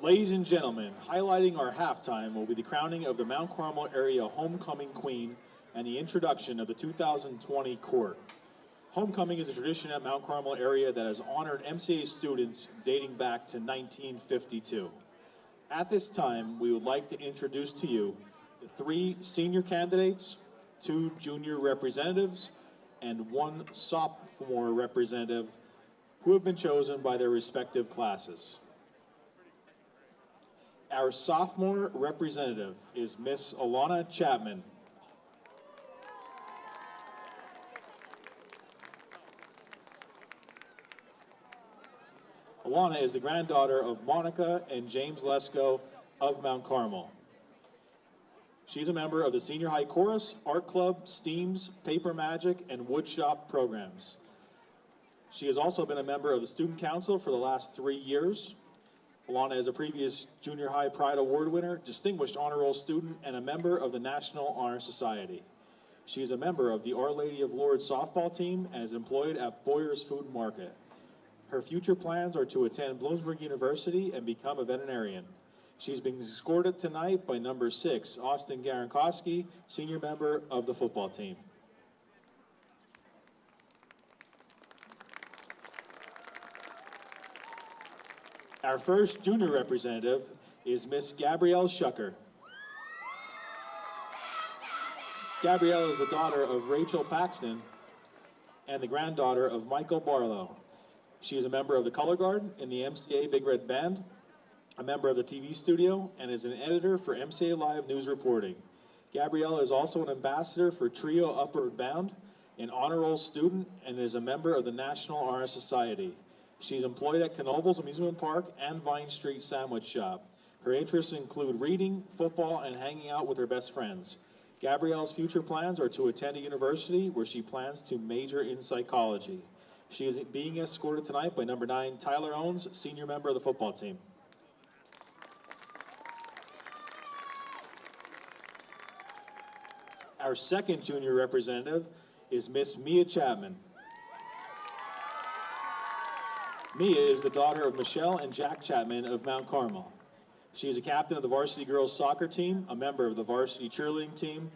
Ladies and gentlemen, highlighting our halftime will be the crowning of the Mount Carmel area homecoming queen and the introduction of the 2020 court. Homecoming is a tradition at Mount Carmel area that has honored MCA students dating back to 1952. At this time, we would like to introduce to you the 3 senior candidates, 2 junior representatives, and 1 sophomore representative who have been chosen by their respective classes. Our sophomore representative is Miss Alana Chapman. Alana is the granddaughter of Monica and James Lesko of Mount Carmel. She's a member of the Senior High Chorus, Art Club, STEAMS, Paper Magic, and Woodshop programs. She has also been a member of the Student Council for the last 3 years. Alana is a previous Junior High Pride Award winner, Distinguished Honor Roll student, and a member of the National Honor Society. She is a member of the Our Lady of Lourdes softball team and is employed at Boyer's Food Market. Her future plans are to attend Bloomsburg University and become a veterinarian. She's being escorted tonight by number 6, Austin Garankowski, senior member of the football team. Our first junior representative is Miss Gabrielle Shucker. Gabrielle is the daughter of Rachel Paxton and the granddaughter of Michael Barlow. She is a member of the Color Guard in the MCA Big Red Band, a member of the TV studio, and is an editor for MCA Live News Reporting. Gabrielle is also an ambassador for Trio Upward Bound, an honor roll student, and is a member of the National Honor Society. She's employed at Knoebels Amusement Park and Vine Street Sandwich Shop. Her interests include reading, football, and hanging out with her best friends. Gabrielle's future plans are to attend a university where she plans to major in psychology. She is being escorted tonight by number 9, Tyler Owens, senior member of the football team. Our second junior representative is Miss Mia Chapman. Mia is the daughter of Michelle and Jack Chapman of Mount Carmel. She is a captain of the varsity girls soccer team, a member of the varsity cheerleading team,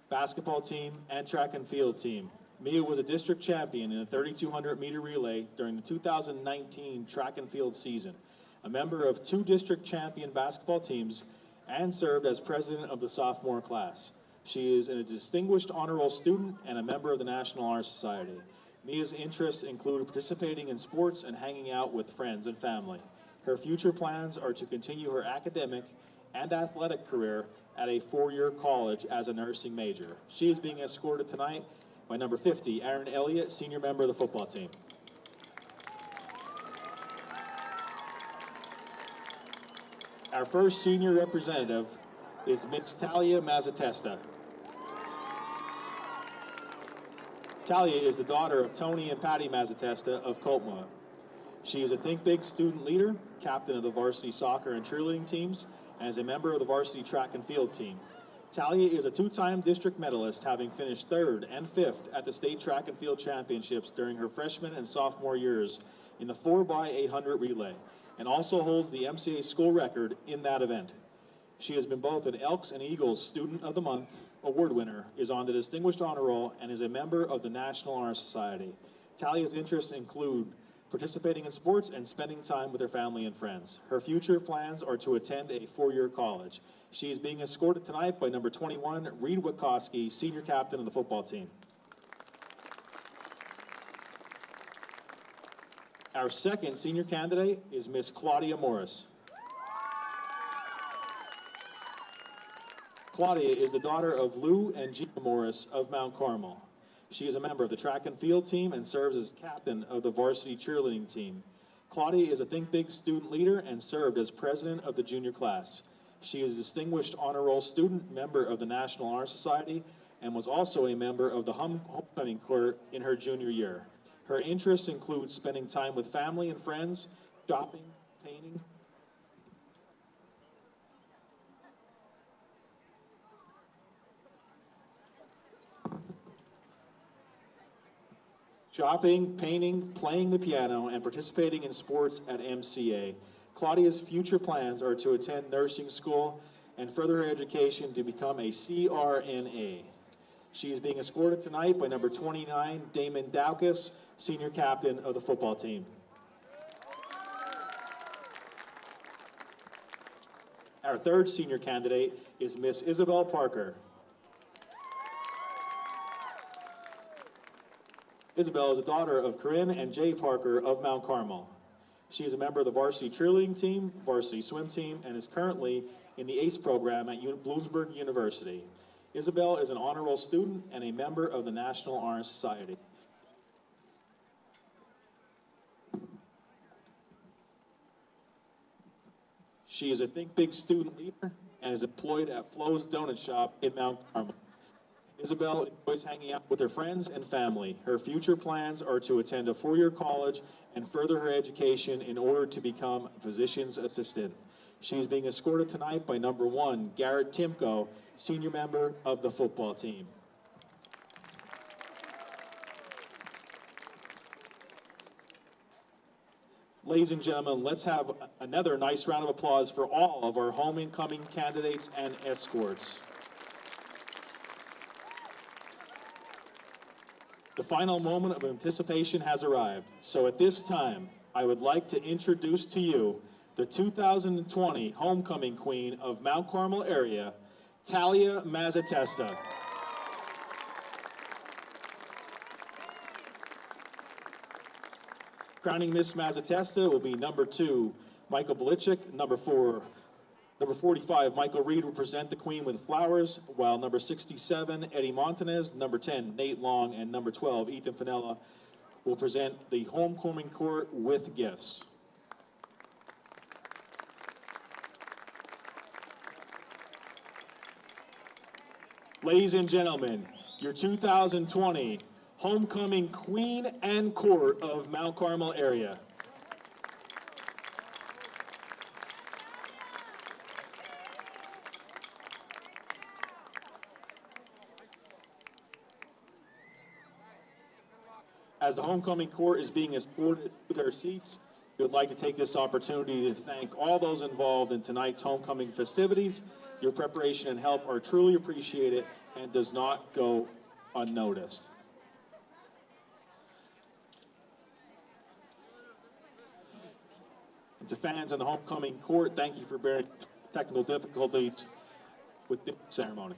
basketball team, and track and field team. Mia was a district champion in a 3,200 meter relay during the 2019 track and field season, a member of 2 district champion basketball teams, and served as president of the sophomore class. She is a distinguished honor roll student and a member of the National Honor Society. Mia's interests include participating in sports and hanging out with friends and family. Her future plans are to continue her academic and athletic career at a 4-year college as a nursing major. She is being escorted tonight by number 50, Aaron Elliott, senior member of the football team. Our first senior representative is Miss Talia Mazzatesta. Talia is the daughter of Tony and Patty Mazzatesta of Coltma. She is a Think Big student leader, captain of the varsity soccer and cheerleading teams, and is a member of the varsity track and field team. Talia is a 2-time district medalist, having finished 3rd and 5th at the state track and field championships during her freshman and sophomore years in the 4x800 relay, and also holds the MCA school record in that event. She has been both an Elks and Eagles Student of the Month award winner, is on the Distinguished Honor Roll, and is a member of the National Honor Society. Talia's interests include participating in sports and spending time with her family and friends. Her future plans are to attend a 4-year college. She is being escorted tonight by number 21, Reed Witkowski, senior captain of the football team. Our second senior candidate is Miss Claudia Morris. Claudia is the daughter of Lou and Gina Morris of Mount Carmel. She is a member of the track and field team and serves as captain of the varsity cheerleading team. Claudia is a Think Big student leader and served as president of the junior class. She is a distinguished honor roll student, member of the National Honor Society, and was also a member of the homecoming court in her junior year. Her interests include spending time with family and friends, shopping, painting, painting, playing the piano, and participating in sports at MCA. Claudia's future plans are to attend nursing school and further her education to become a CRNA. She is being escorted tonight by number 29, Damon Daukus, senior captain of the football team. Our third senior candidate is Miss Isabel Parker. Isabel is a daughter of Corinne and Jay Parker of Mount Carmel. She is a member of the varsity cheerleading team, varsity swim team, and is currently in the ACE program at Bloomsburg University. Isabel is an honor roll student and a member of the National Honor Society. She is a Think Big student leader and is employed at Flo's Donut Shop in Mount Carmel. Isabel enjoys hanging out with her friends and family. Her future plans are to attend a four-year college and further her education in order to become a physician's assistant. She is being escorted tonight by number 1, Garrett Timko, senior member of the football team. Ladies and gentlemen, let's have another nice round of applause for all of our homecoming candidates and escorts. The final moment of anticipation has arrived. So at this time, I would like to introduce to you the 2020 Homecoming Queen of Mount Carmel area, Talia Mazzatesta. Crowning Miss Mazzatesta will be number 2, Michael Belichick. Number 45, Michael Reed will present the Queen with flowers, while number 67, Eddie Montanez, number 10, Nate Long, and number 12, Ethan Finella, will present the Homecoming Court with gifts. Ladies and gentlemen, your 2020 Homecoming Queen and Court of Mount Carmel area. As the Homecoming Court is being escorted to their seats, we would like to take this opportunity to thank all those involved in tonight's homecoming festivities. Your preparation and help are truly appreciated and does not go unnoticed. And to fans in the Homecoming Court, thank you for bearing technical difficulties with the ceremony.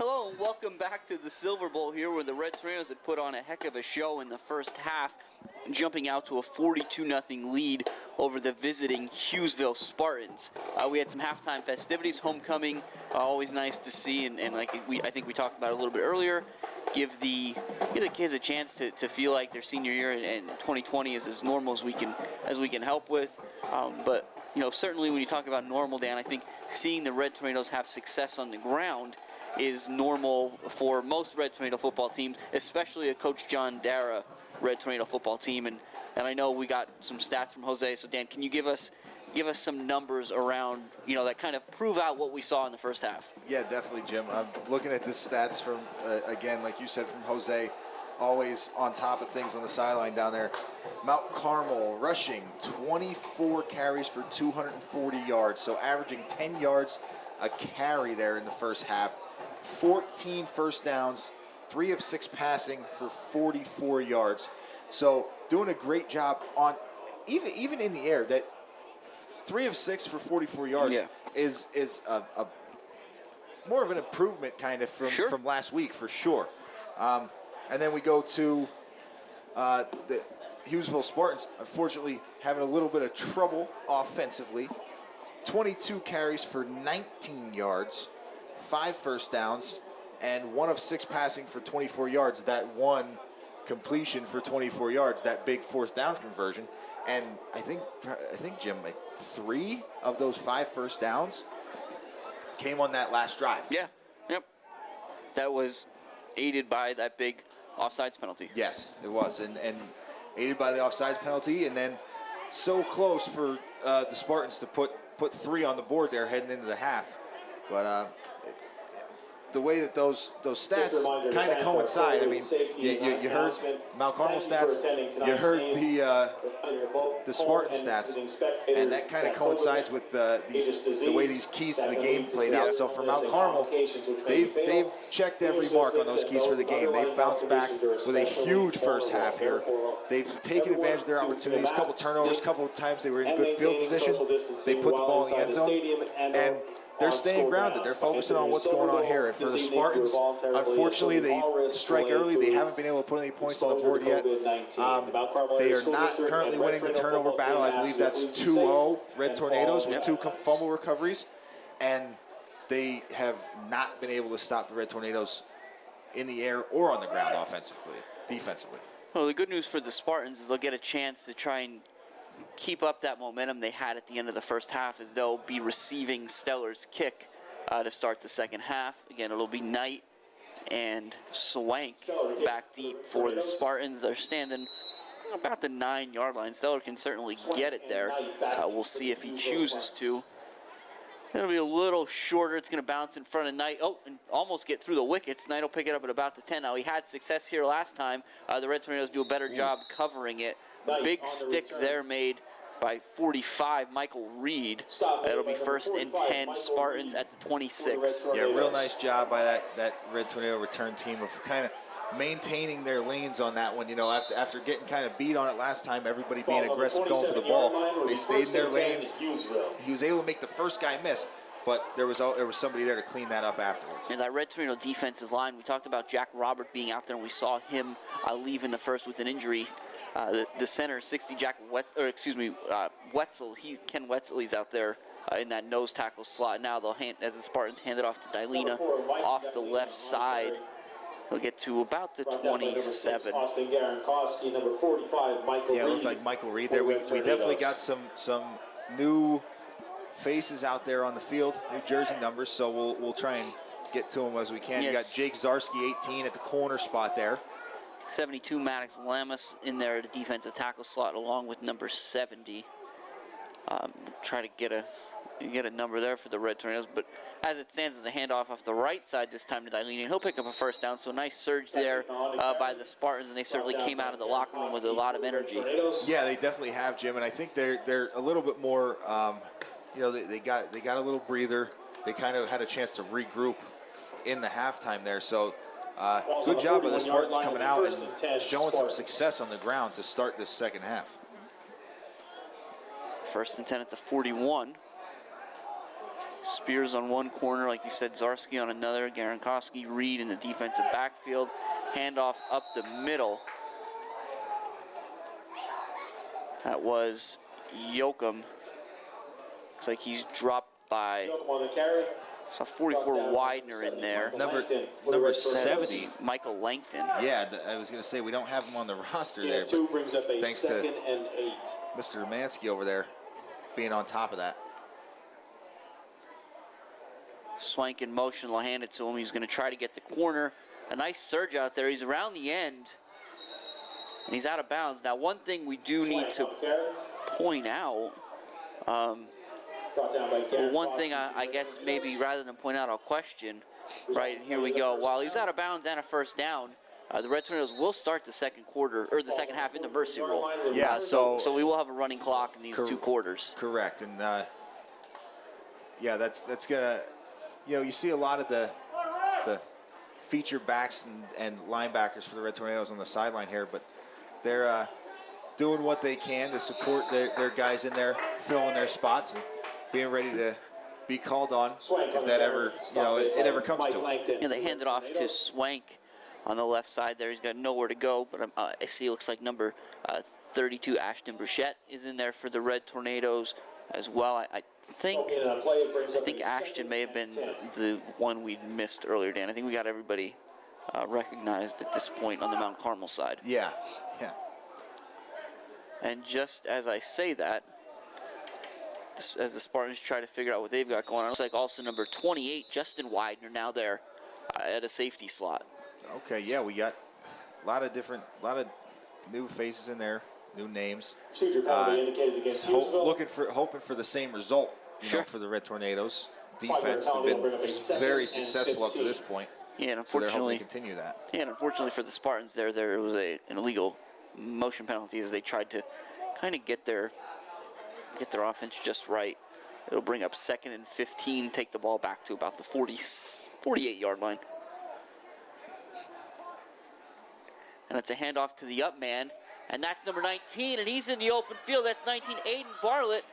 Hello and welcome back to the Silverbowl here, where the Red Tornadoes had put on a heck of a show in the first half, jumping out to a 42-0 lead over the visiting Hughesville Spartans. We had some halftime festivities, homecoming, always nice to see, and like I think we talked about it a little bit earlier, give the kids a chance to feel like their senior year and 2020 is as normal as we can help with. But certainly when you talk about normal, Dan, I think seeing the Red Tornadoes have success on the ground is normal for most Red Tornado football teams, especially a Coach John Dara Red Tornado football team. And I know we got some stats from Jose. So Dan, can you give us some numbers around that kind of prove out what we saw in the first half? Yeah, definitely, Jim. I'm looking at the stats from again, like you said, from Jose, always on top of things on the sideline down there. Mount Carmel rushing 24 carries for 240 yards, so averaging 10 yards a carry there in the first half. 14 first downs, 3 of 6 passing for 44 yards. So doing a great job on even in the air. That 3 of 6 for 44 yards is a more of an improvement kind of from last week for sure. And then we go to the Hughesville Spartans, unfortunately having a little bit of trouble offensively. 22 carries for 19 yards. 5 first downs, and 1 of 6 passing for 24 yards. That one completion for 24 yards, that big fourth down conversion. And I think Jim, like 3 of those 5 first downs came on that last drive. Yeah, yep. That was aided by that big offsides penalty. Yes, it was, and aided by the offsides penalty, and then so close for the Spartans to put 3 on the board there heading into the half. But the way that those stats kind of coincide. I mean, you heard Mount Carmel stats, you heard the Spartan stats, and that kind of coincides with the way these keys to the game played out. So for Mount Carmel, they've checked every mark on those keys for the game. They've bounced back with a huge first half here. They've taken advantage of their opportunities. A couple turnovers, a couple of times they were in good field position. They put the ball in the end zone, and they're staying grounded. They're focusing on what's going on here. And for the Spartans, unfortunately, they strike early. They haven't been able to put any points on the board yet. They are not currently winning the turnover battle. I believe that's 2-0 Red Tornadoes with 2 fumble recoveries. And they have not been able to stop the Red Tornadoes in the air or on the ground defensively. Well, the good news for the Spartans is they'll get a chance to try and keep up that momentum they had at the end of the first half, as they'll be receiving Stellar's kick to start the second half. Again, it'll be Knight and Swank back deep for the Spartans. They're standing about the 9-yard line. Stellar can certainly get it there. We'll see if he chooses to. It'll be a little shorter. It's going to bounce in front of Knight. Oh, and almost get through the wickets. Knight will pick it up at about the 10. Now, he had success here last time. The Red Tornadoes do a better job covering it. Big stick there made by 45, Michael Reed. That'll be 1st and 10, Spartans at the 26. Yeah, real nice job by that Red Tornado return team of kind of maintaining their lanes on that one. After getting kind of beat on it last time, everybody being aggressive going for the ball, they stayed in their lanes. He was able to make the first guy miss, but there was somebody there to clean that up afterwards. And that Red Tornado defensive line, we talked about Jack Robert being out there, and we saw him leave in the first with an injury. The center, 60, Wetzel. Ken Wetzel, he's out there in that nose tackle slot. Now as the Spartans hand it off to Dylena off the left side. He'll get to about the 27. Yeah, it looked like Michael Reed there. We definitely got some new faces out there on the field, new jersey numbers, so we'll try and get to them as we can. Yes. You got Jake Zarski, 18, at the corner spot there. 72, Maddox Lamas in there at the defensive tackle slot, along with number 70. Try to get a number there for the Red Tornadoes, but as it stands, as a handoff off the right side this time to Dylene, he'll pick up a first down. So nice surge there by the Spartans, and they certainly came out of the locker room with a lot of energy. Yeah, they definitely have, Jim, and I think they're a little bit more. They got a little breather. They kind of had a chance to regroup in the halftime there. So good job by the Spartans coming out and showing some success on the ground to start this second half. 1st and 10 at the 41. Spears on one corner, like you said, Zarski on another, Garankowski, Reed in the defensive backfield. Handoff up the middle. That was Yoakum. Looks like he's dropped by, On the carry. saw 44 Widener in there. Number 70. Michael Langton. Yeah, I was going to say we don't have him on the roster there. Gain of 2 But brings up a thanks to 2nd and 8. Mr. Romanski over there being on top of that. Swank in motion, will hand it to him. He's going to try to get the corner. A nice surge out there. He's around the end, and he's out of bounds. Now, one thing we do need to point out, Brought down by well, one thing I guess maybe rather than point out, I'll question. Right, here we go. While he's out of bounds and a first down, the Red Tornadoes will start the second quarter, or the second half in the mercy rule. Yeah, so we will have a running clock in these 2 quarters. Correct, and yeah, that's gonna, you see a lot of the feature backs and linebackers for the Red Tornadoes on the sideline here, but they're doing what they can to support their guys in there, filling their spots and being ready to be called on if that ever, it ever comes to it. Yeah, they hand it off to Swank on the left side there. He's got nowhere to go, but I see it looks like number 32, Ashton Bruchette, is in there for the Red Tornadoes as well. I think Ashton may have been the one we missed earlier, Dan. I think we got everybody recognized at this point on the Mount Carmel side. Yeah. And just as I say that, as the Spartans try to figure out what they've got going on, it looks like also number 28, Justin Widener, now there at a safety slot. Okay, yeah, we got a lot of new faces in there, new names. Procedure penalty indicated against Hughesville. Hoping for the same result, Sure. For the Red Tornadoes. Defense have been very successful up to this point. Yeah, and So they're unfortunately, hoping to continue that. yeah, and unfortunately for the Spartans, there was an illegal motion penalty as they tried to kind of get their offense just right. It'll bring up 2nd and 15, take the ball back to about the 48-yard line. And it's a handoff to the up man, and that's number 19, and he's in the open field. That's 19, Aiden Bartlett.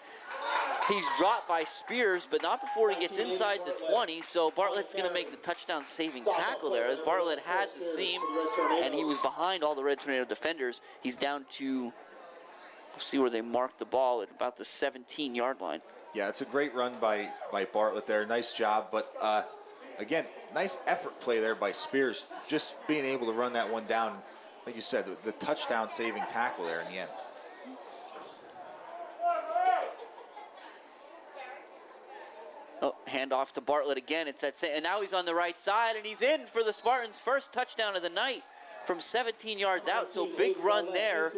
He's dropped by Spears, but not before he gets inside the 20, so Bartlett's going to make the touchdown-saving tackle there, as Bartlett had the seam, and he was behind all the Red Tornado defenders. He's down to, we'll see where they marked the ball, at about the 17-yard line. Yeah, it's a great run by Bartlett there. Nice job, but again, nice effort play there by Spears, just being able to run that one down. Like you said, the touchdown-saving tackle there in the end. Oh, handoff to Bartlett again. It's that same, and now he's on the right side, and he's in for the Spartans' first touchdown of the night from 17 yards out. So big run there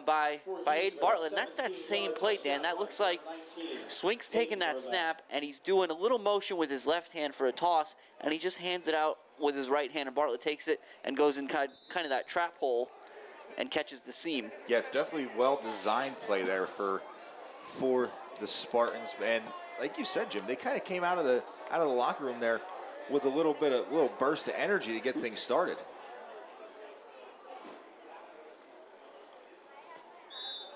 by Aiden Bartlett, and that's that same play, Dan. That looks like Swink's taking that snap, and he's doing a little motion with his left hand for a toss, and he just hands it out with his right hand, and Bartlett takes it and goes in kind of that trap hole and catches the seam. Yeah, it's definitely well-designed play there for the Spartans, and like you said, Jim, they kind of came out of the locker room there with a little burst of energy to get things started.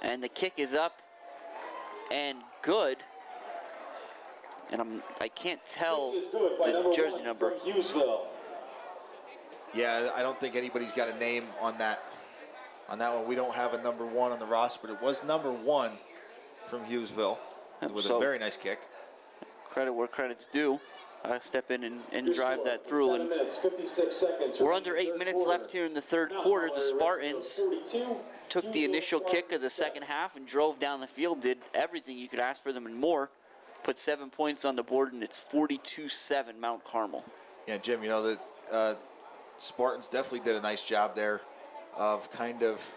And the kick is up and good. And I can't tell the jersey number. Hughesville. Yeah, I don't think anybody's got a name on that one. We don't have a number 1 on the roster, but it was number 1 from Hughesville with a very nice kick. Credit where credit's due. Step in and drive that through. 7 minutes, 56 seconds. We're under 8 minutes left here in the third quarter. The Spartans took the initial kick of the second half and drove down the field, did everything you could ask for them and more. Put 7 points on the board, and it's 42-7 Mount Carmel. Yeah, Jim, the Spartans definitely did a nice job there of kind of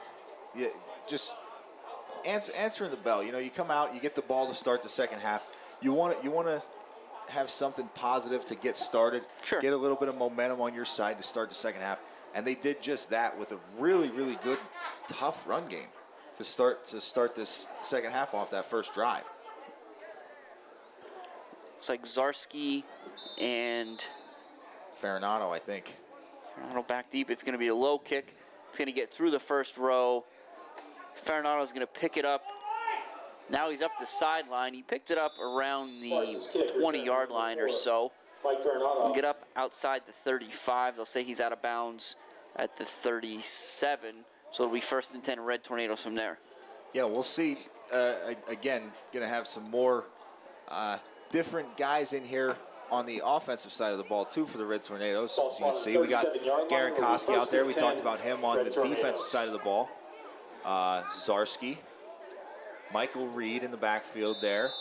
just answering the bell. You come out, you get the ball to start the second half. You want to have something positive to get started. Sure. Get a little bit of momentum on your side to start the second half, and they did just that with a really, really good, tough run game to start this second half off that first drive. Looks like Zarski and Farinato, I think. Farinato back deep. It's going to be a low kick. It's going to get through the first row. Farinato's going to pick it up Now he's up the sideline. He picked it up around the Spartans kick, 20-yard line or so. Mike Farinata. Get up outside the 35. They'll say he's out of bounds at the 37. So it'll be 1st and 10 Red Tornadoes from there. Yeah, we'll see. Again, going to have some more different guys in here on the offensive side of the ball, too, for the Red Tornadoes. As you can see, we got Garen Koski out there. We talked about him on the defensive side of the ball. Zarski. Michael Reed in the backfield there.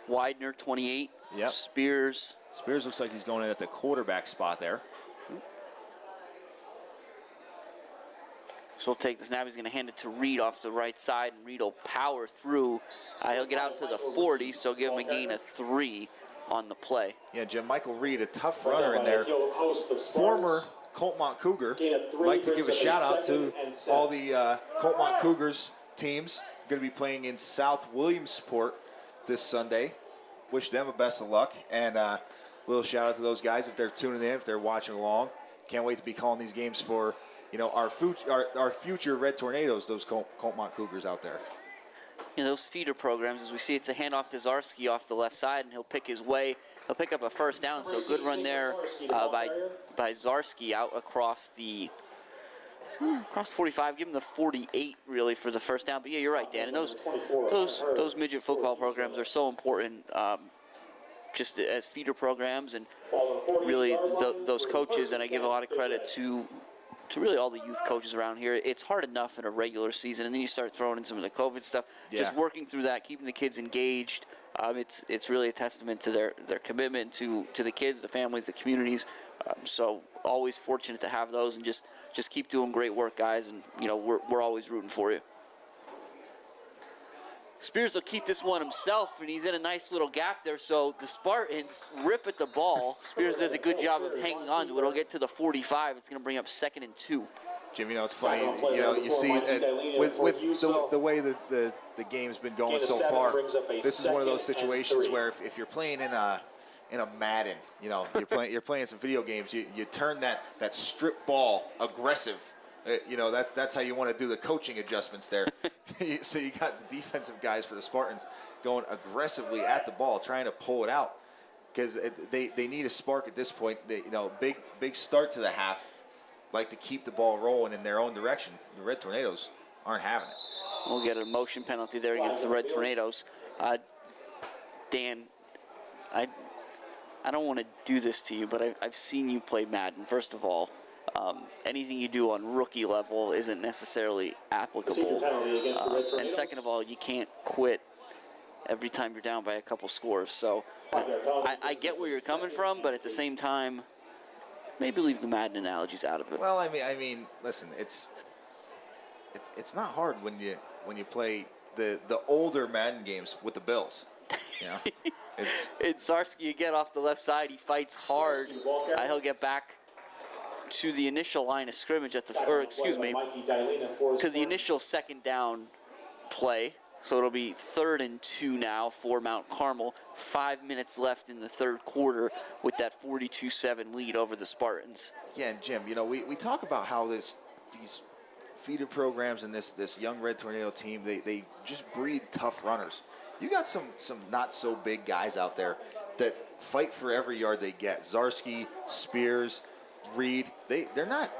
Widener, 28. Yep. Spears. Spears looks like he's going in at the quarterback spot there. So he'll take the snap. He's going to hand it to Reed off the right side, and Reed will power through. He'll get out to the 40, so give him a gain of 3 on the play. Yeah, Jim, Michael Reed, a tough runner in there. Former Coltmont Cougar. Like to give a shout out to all the Coltmont Cougars teams going to be playing in South Williamsport this Sunday. Wish them a best of luck, and a little shout out to those guys if they're tuning in, if they're watching along. Can't wait to be calling these games for our future Red Tornadoes, those Coltmont Cougars out there. Those feeder programs, as we see, it's a handoff to Zarski off the left side, and he'll pick his way. He'll pick up a 1st down, so a good run there by Zarski out across the 45. Give him the 48 really for the 1st down. But yeah, you're right, Dan. And those midget football programs are so important, just as feeder programs, and really those coaches. And I give a lot of credit to really all the youth coaches around here. It's hard enough in a regular season, and then you start throwing in some of the COVID stuff. Yeah. Just working through that, keeping the kids engaged. It's really a testament to their commitment to the kids, the families, the communities. So always fortunate to have those, and just keep doing great work, guys. And we're always rooting for you. Spears will keep this one himself, and he's in a nice little gap there. So the Spartans rip at the ball. Spears does a good job of hanging on to it. It'll get to the 45. It's going to bring up 2nd and 2. Jim, it's funny. You see with the way the game's been going so far. This is one of those situations where if you're playing in a Madden, you're playing some video games. You turn that strip ball aggressive. That's how you want to do the coaching adjustments there. So you got the defensive guys for the Spartans going aggressively at the ball, trying to pull it out, because they need a spark at this point. Big start to the half, like to keep the ball rolling in their own direction. The Red Tornadoes aren't having it. We'll get a motion penalty there against the Red Tornadoes. Dan, I don't want to do this to you, but I've seen you play Madden. First of all, anything you do on rookie level isn't necessarily applicable. And second of all, you can't quit every time you're down by a couple scores. So I get where you're coming from, but at the same time, maybe leave the Madden analogies out of it. Well, I mean, listen, it's not hard when you play the older Madden games with the Bills. It's Zarski again off the left side. He fights hard. He'll get back to the initial line of scrimmage to the initial 2nd down play. So it'll be 3rd and 2 now for Mount Carmel. 5 minutes left in the 3rd quarter with that 42-7 lead over the Spartans. Yeah, and Jim, we talk about how these feeder programs and this young Red Tornado team, they just breed tough runners. You got some not so big guys out there that fight for every yard they get. Zarski, Spears, Reed, they're not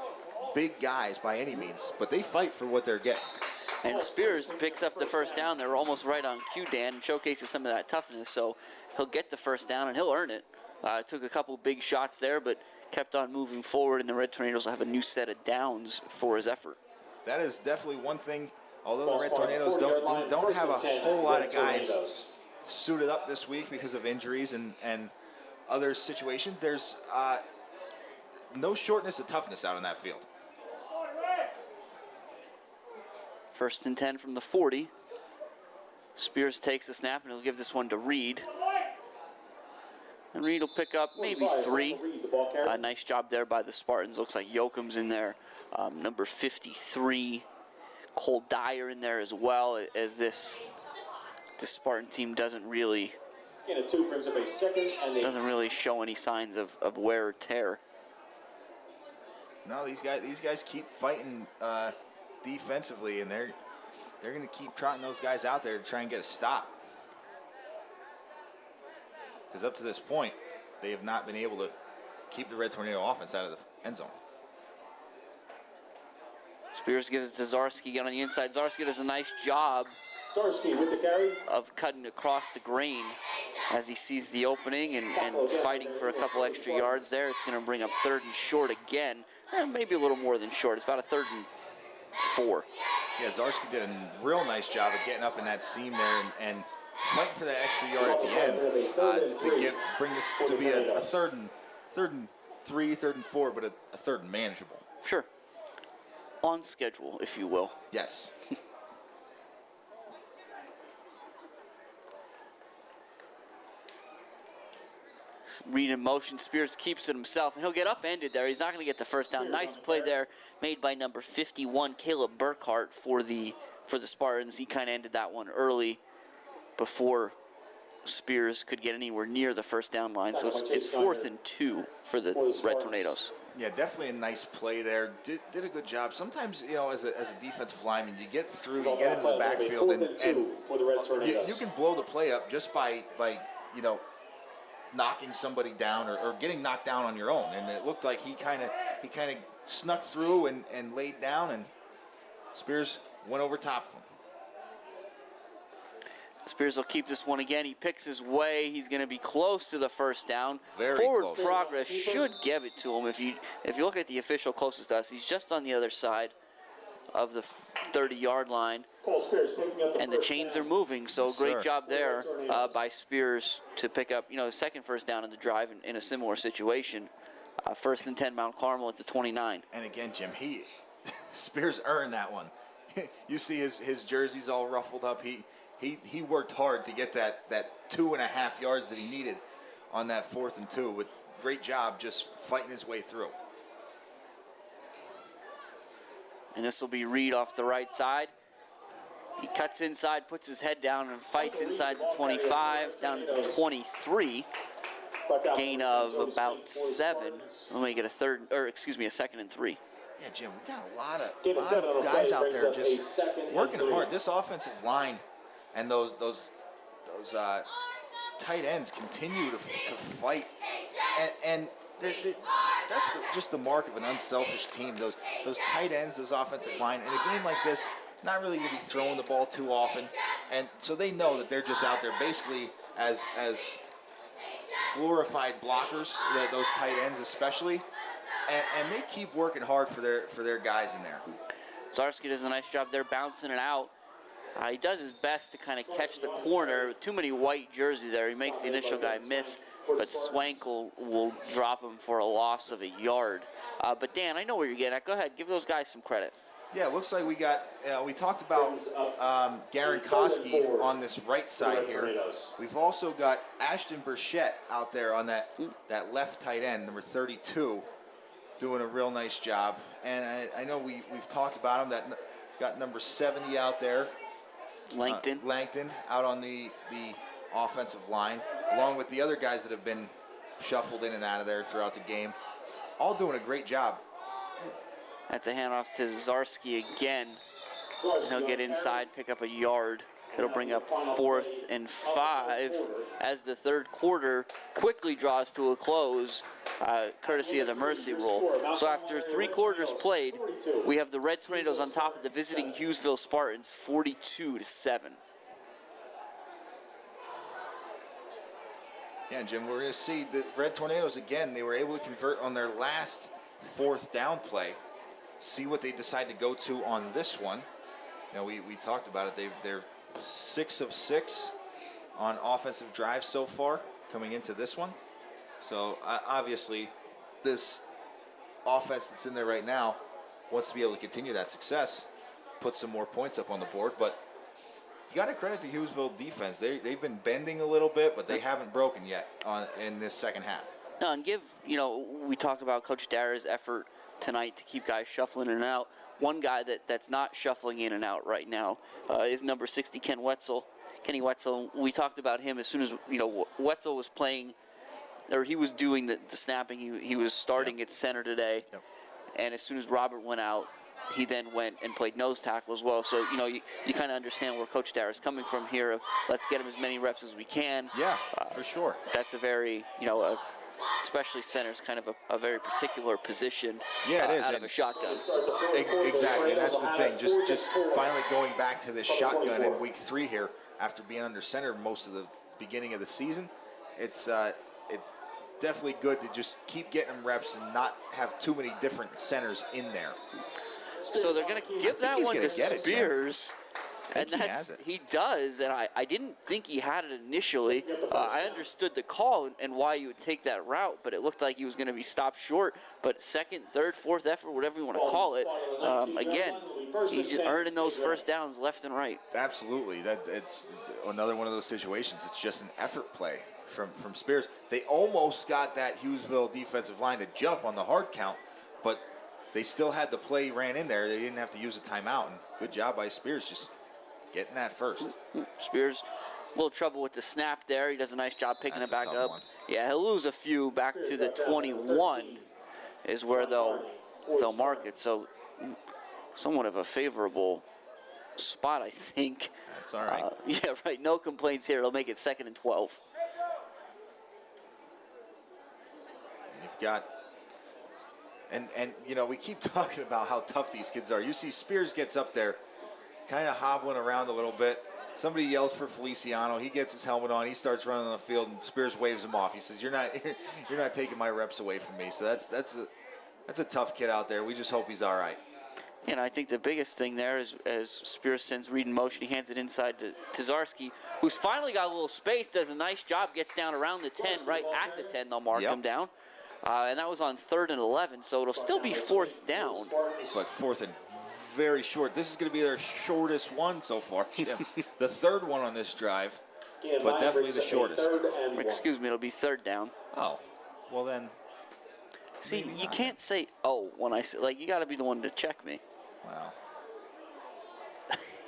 big guys by any means, but they fight for what they're getting. And Spears picks up the 1st down. They're almost right on cue, Dan, and showcases some of that toughness. So he'll get the 1st down, and he'll earn it. Took a couple big shots there, but kept on moving forward, and the Red Tornadoes will have a new set of downs for his effort. That is definitely one thing. Although the Red Tornadoes don't have a whole lot of guys suited up this week because of injuries and other situations, there's no shortness of toughness out in that field. 1st and 10 from the 40. Spears takes the snap, and he'll give this one to Reed. And Reed will pick up maybe 3. Nice job there by the Spartans. Looks like Yoakum's in there. Number 53. Cole Dyer in there as well, as this Spartan team doesn't really show any signs of wear or tear. No, these guys keep fighting defensively, and they're going to keep trotting those guys out there to try and get a stop. Because up to this point, they have not been able to keep the Red Tornado offense out of the end zone. Spears gives it to Zarski on the inside. Zarski does a nice job Zarski with the carry. of cutting across the grain as he sees the opening and fighting for a couple extra yards there. It's going to bring up 3rd and short again. Maybe a little more than short. It's about a 3rd and 4. Yeah, Zarski did a real nice job of getting up in that seam there and fighting for that extra yard at the end to bring this to be a 3rd and 3, 3rd and 4, but a 3rd and manageable. Sure. On schedule, if you will. Yes. Reed in motion. Spears keeps it himself, and he'll get upended there. He's not going to get the first down. Nice play there made by number 51, Caleb Burkhart, for the Spartans. He kind of ended that one early before Spears could get anywhere near the first down line. So it's 4th and 2 for the Red Tornadoes. Yeah, definitely a nice play there. Did a good job. Sometimes, as a defensive lineman, you get through, you get into the backfield, and you can blow the play up just by knocking somebody down or getting knocked down on your own. And it looked like he kind of snuck through and laid down, and Spears went over top of him. Spears will keep this one again. He picks his way. He's going to be close to the first down. Very Forward close. progress should give it to him. If you look at the official closest to us, he's just on the other side of the 30-yard line. And the chains are moving, so Yes, great sir. job there by Spears to pick up, the second first down in the drive in a similar situation. 1st and 10, Mount Carmel at the 29. And again, Jim, Spears earned that one. You see his jersey's all ruffled up. He worked hard to get that 2.5 yards that he needed on that 4th and 2. With great job just fighting his way through. And this will be Reed off the right side. He cuts inside, puts his head down, and fights inside the 25, down to the 23. Gain of about 7. We'll make it a 2nd and 3. Yeah, Jim, we got a lot of guys out there just working hard. This offensive line and those tight ends continue to fight, and that's just the mark of an unselfish team. Those tight ends, those offensive line, in a game like this, not really going to be throwing the ball too often, and so they know that they're just out there basically as glorified blockers. Those tight ends especially. And they keep working hard for their guys in there. Zarski does a nice job there bouncing it out. He does his best to kind of catch the corner. Too many white jerseys there. He makes the initial guy miss, but Swank will drop him for a loss of a yard. But Dan, I know where you're getting at. Go ahead, give those guys some credit. Yeah, it looks like we talked about Garen Koski on this right side here. We've also got Ashton Burchett out there on that left tight end, number 32. Doing a real nice job, and I know we've talked about him. That got number 70 out there, Langton out on the offensive line, along with the other guys that have been shuffled in and out of there throughout the game, all doing a great job. That's a handoff to Zarski again. He'll get inside, pick up a yard. It'll bring up 4th and 5 as the 3rd quarter quickly draws to a close, courtesy of the mercy rule. So after 3 quarters played, we have the Red Tornadoes on top of the visiting Hughesville Spartans, 42-7. Yeah, and Jim, we're going to see the Red Tornadoes again. They were able to convert on their last 4th down play. See what they decide to go to on this one. Now, we talked about it. They're 6 of 6 on offensive drives so far coming into this one. So obviously this offense that's in there right now wants to be able to continue that success, put some more points up on the board. But you got to credit the Hughesville defense. They've been bending a little bit, but they haven't broken yet in this second half. No, and we talked about Coach Dara's effort tonight to keep guys shuffling in and out. One guy that's not shuffling in and out right now is number 60, Kenny Wetzel. We talked about him as soon as Wetzel was playing, or he was doing the snapping. He was starting at center today, and as soon as Robert went out, he then went and played nose tackle as well. So, you kind of understand where Coach Dara is coming from here. Let's get him as many reps as we can. Yeah, for sure. That's a very, especially center's kind of a very particular position. Yeah, it is. Out of a shotgun. Exactly, and that's the thing. Just finally going back to this shotgun in week 3 here, after being under center most of the beginning of the season, it's definitely good to just keep getting him reps and not have too many different centers in there. So they're going to give that one to Spears. And he does, and I didn't think he had it initially. I understood the call and why you would take that route, but it looked like he was going to be stopped short. But second, third, fourth effort, whatever you want to call it, again, he's just earning those first downs left and right. Absolutely, it's another one of those situations. It's just an effort play from Spears. They almost got that Hughesville defensive line to jump on the hard count, but they still had the play ran in there. They didn't have to use a timeout, and good job by Spears just getting that first. Spears, a little trouble with the snap there. He does a nice job picking it back up. One. Yeah, he'll lose a few back to the 21 is where they'll mark it. So somewhat of a favorable spot, I think. That's all right. Yeah, right. No complaints here. It'll make it 2nd and 12. You've got, and we keep talking about how tough these kids are. You see Spears gets up there, kind of hobbling around a little bit. Somebody yells for Feliciano. He gets his helmet on. He starts running on the field, and Spears waves him off. He says, "You're not taking my reps away from me." So that's a tough kid out there. We just hope he's all right. And I think the biggest thing there is as Spears sends Reed in motion, he hands it inside to Tazarski, who's finally got a little space, does a nice job, gets down around the 10, right at the 10. They'll mark him down. And that was on 3rd and 11, so it'll still be 4th down. But 4th and very short. This is going to be their shortest one so far. The 3rd one on this drive, but definitely the shortest. Excuse me, it'll be 3rd down. Oh, well then. See, you can't say when I say, you got to be the one to check me. Wow.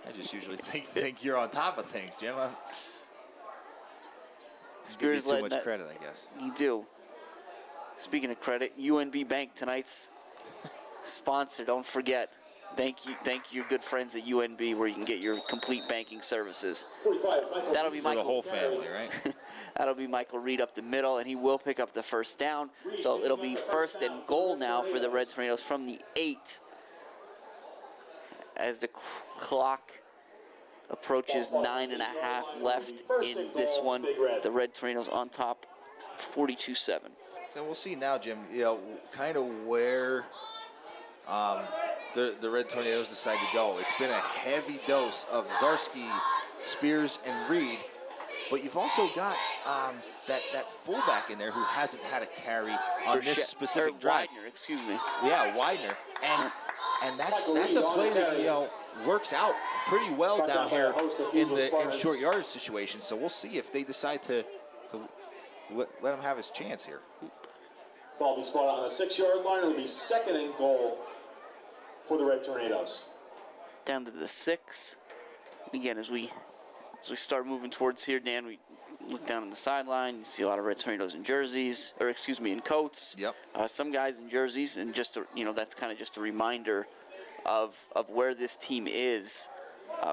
I just usually think you're on top of things, Jim. Spears give you too much credit, I guess. You do. Speaking of credit, UNB Bank, tonight's sponsor. Don't forget. Thank you, your good friends at UNB, where you can get your complete banking services. That'll be for the whole family, right? That'll be Michael Reed up the middle, and he will pick up the first down. So it'll be 1st and goal now for the Red Tornadoes from the 8. As the clock approaches 9.5 left in this one, the Red Tornadoes on top, 42-7. And we'll see now, Jim, kind of where the Red Tornadoes decide to go. It's been a heavy dose of Zarski, Spears, and Reed, but you've also got that fullback in there who hasn't had a carry on this specific drive. Widener, excuse me. Yeah, Widener, and that's a play that works out pretty well down here in short yardage situations. So we'll see if they decide to let him have his chance here. Ball be spotted on the 6-yard line. It'll be 2nd and goal for the Red Tornadoes. Down to the 6. Again, as we start moving towards here, Dan, we look down on the sideline. You see a lot of Red Tornadoes in jerseys, in coats. Yep. Some guys in jerseys, and just that's kind of just a reminder of where this team is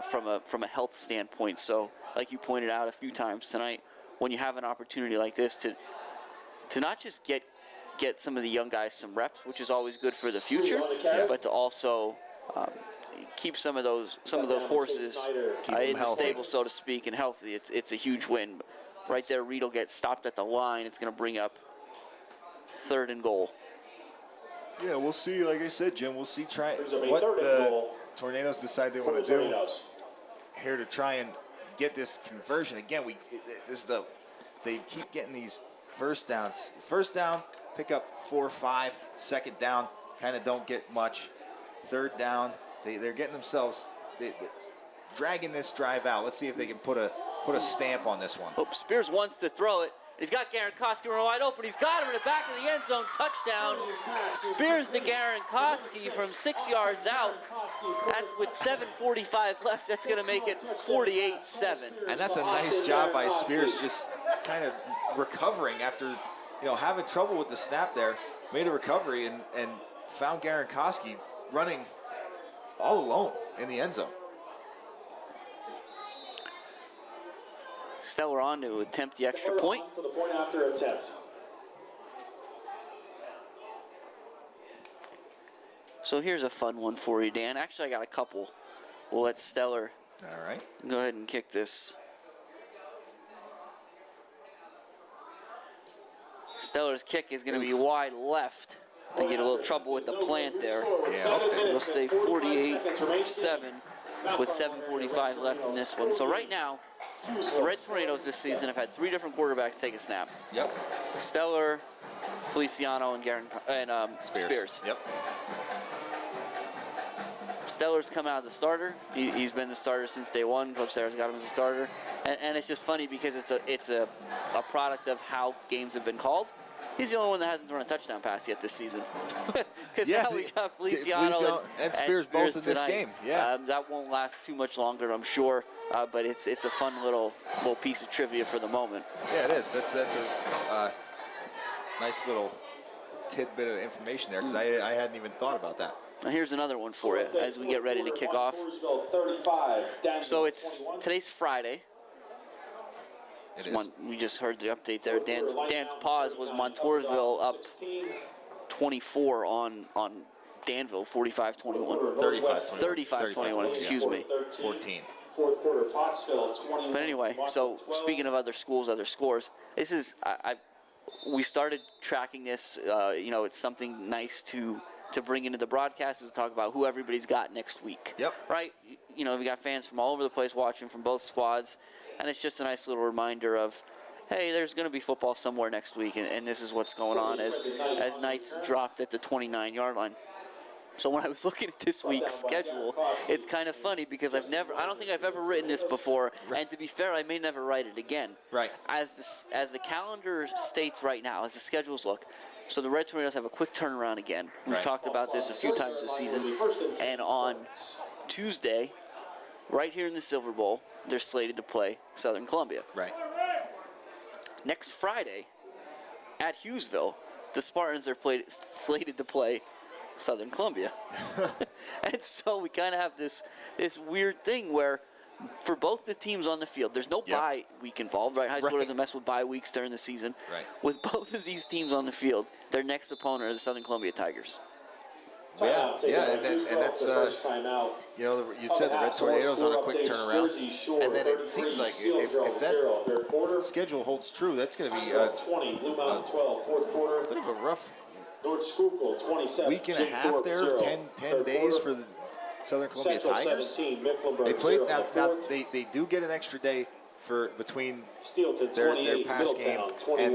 from a health standpoint. So, like you pointed out a few times tonight, when you have an opportunity like this to not just get some of the young guys some reps, which is always good for the future, but to also keep some of those horses in the stable, so to speak, and healthy. It's a huge win. Right there, Reed will get stopped at the line. It's going to bring up 3rd and goal. Yeah, we'll see. Like I said, Jim, we'll see what the Tornadoes decide they want to do here to try and get this conversion. Again, they keep getting these first downs. First down, pick up 4 or 5. 2nd down, kind of don't get much. 3rd down, they're getting themselves dragging this drive out. Let's see if they can put a stamp on this one. Spears wants to throw it. He's got Garankowski wide open. He's got him in the back of the end zone. Touchdown. Spears to Garankowski from 6 yards out. With 7:45 left, that's going to make it 48-7. And that's a nice job by Spears, just kind of recovering after having trouble with the snap there. Made a recovery and found Garankowski running all alone in the end zone. Stellar on to attempt the extra point. For the point after attempt. So here's a fun one for you, Dan. Actually, I got a couple. We'll let Stellar All right. go ahead and kick this. Stellar's kick is going to be wide left. They get a little trouble with the plant there. We'll stay 48-7 with 7:45 left in this one. So right now, the Red Tornadoes this season have had 3 different quarterbacks take a snap. Yep. Stellar, Feliciano, and Spears. Yep. Stellar's come out of the starter. He's been the starter since day one. Coach Sarah's got him as a starter, and it's just funny because it's a product of how games have been called. He's the only one that hasn't thrown a touchdown pass yet this season. Because now we got Feliciano and Spears both in this tonight. game. Yeah. That won't last too much longer, I'm sure. But it's a fun little piece of trivia for the moment. Yeah, it is. That's a nice little tidbit of information there because I hadn't even thought about that. Now here's another one for you as we get ready to kick off. So today's Friday. It is. We just heard the update there. Dan's pause was Montoursville up 24 on Danville, 45-21. 35-21, excuse me. 14. Fourth quarter, Pottsville, 21. But anyway, so speaking of other schools, other scores, this is we started tracking this. It's something nice to bring into the broadcast is to talk about who everybody's got next week. Yep. Right? We got fans from all over the place watching from both squads, and it's just a nice little reminder of, hey, there's going to be football somewhere next week, and this is what's going on as Knights dropped at the 29-yard line. So when I was looking at this week's schedule, it's kind of funny because I don't think I've ever written this before, and to be fair, I may never write it again. Right. As the calendar states right now, as the schedules look, so the Red Tornadoes have a quick turnaround again. We've talked about this a few times this season, and on Tuesday, right here in the Silverbowl, they're slated to play Southern Columbia. Right. Next Friday, at Hughesville, the Spartans are slated to play Southern Columbia. And so we kind of have this weird thing where for both the teams on the field, there's no bye week involved, right? High school doesn't mess with bye weeks during the season. Right. With both of these teams on the field, their next opponent are the Southern Columbia Tigers. Yeah, and that's you said the Red Tornadoes on a quick turnaround, and then it seems like if that schedule holds true, that's going to be a bit of a rough week and a half there, 10 days for the Southern Columbia Tigers. They played now they do get an extra day for between their past game and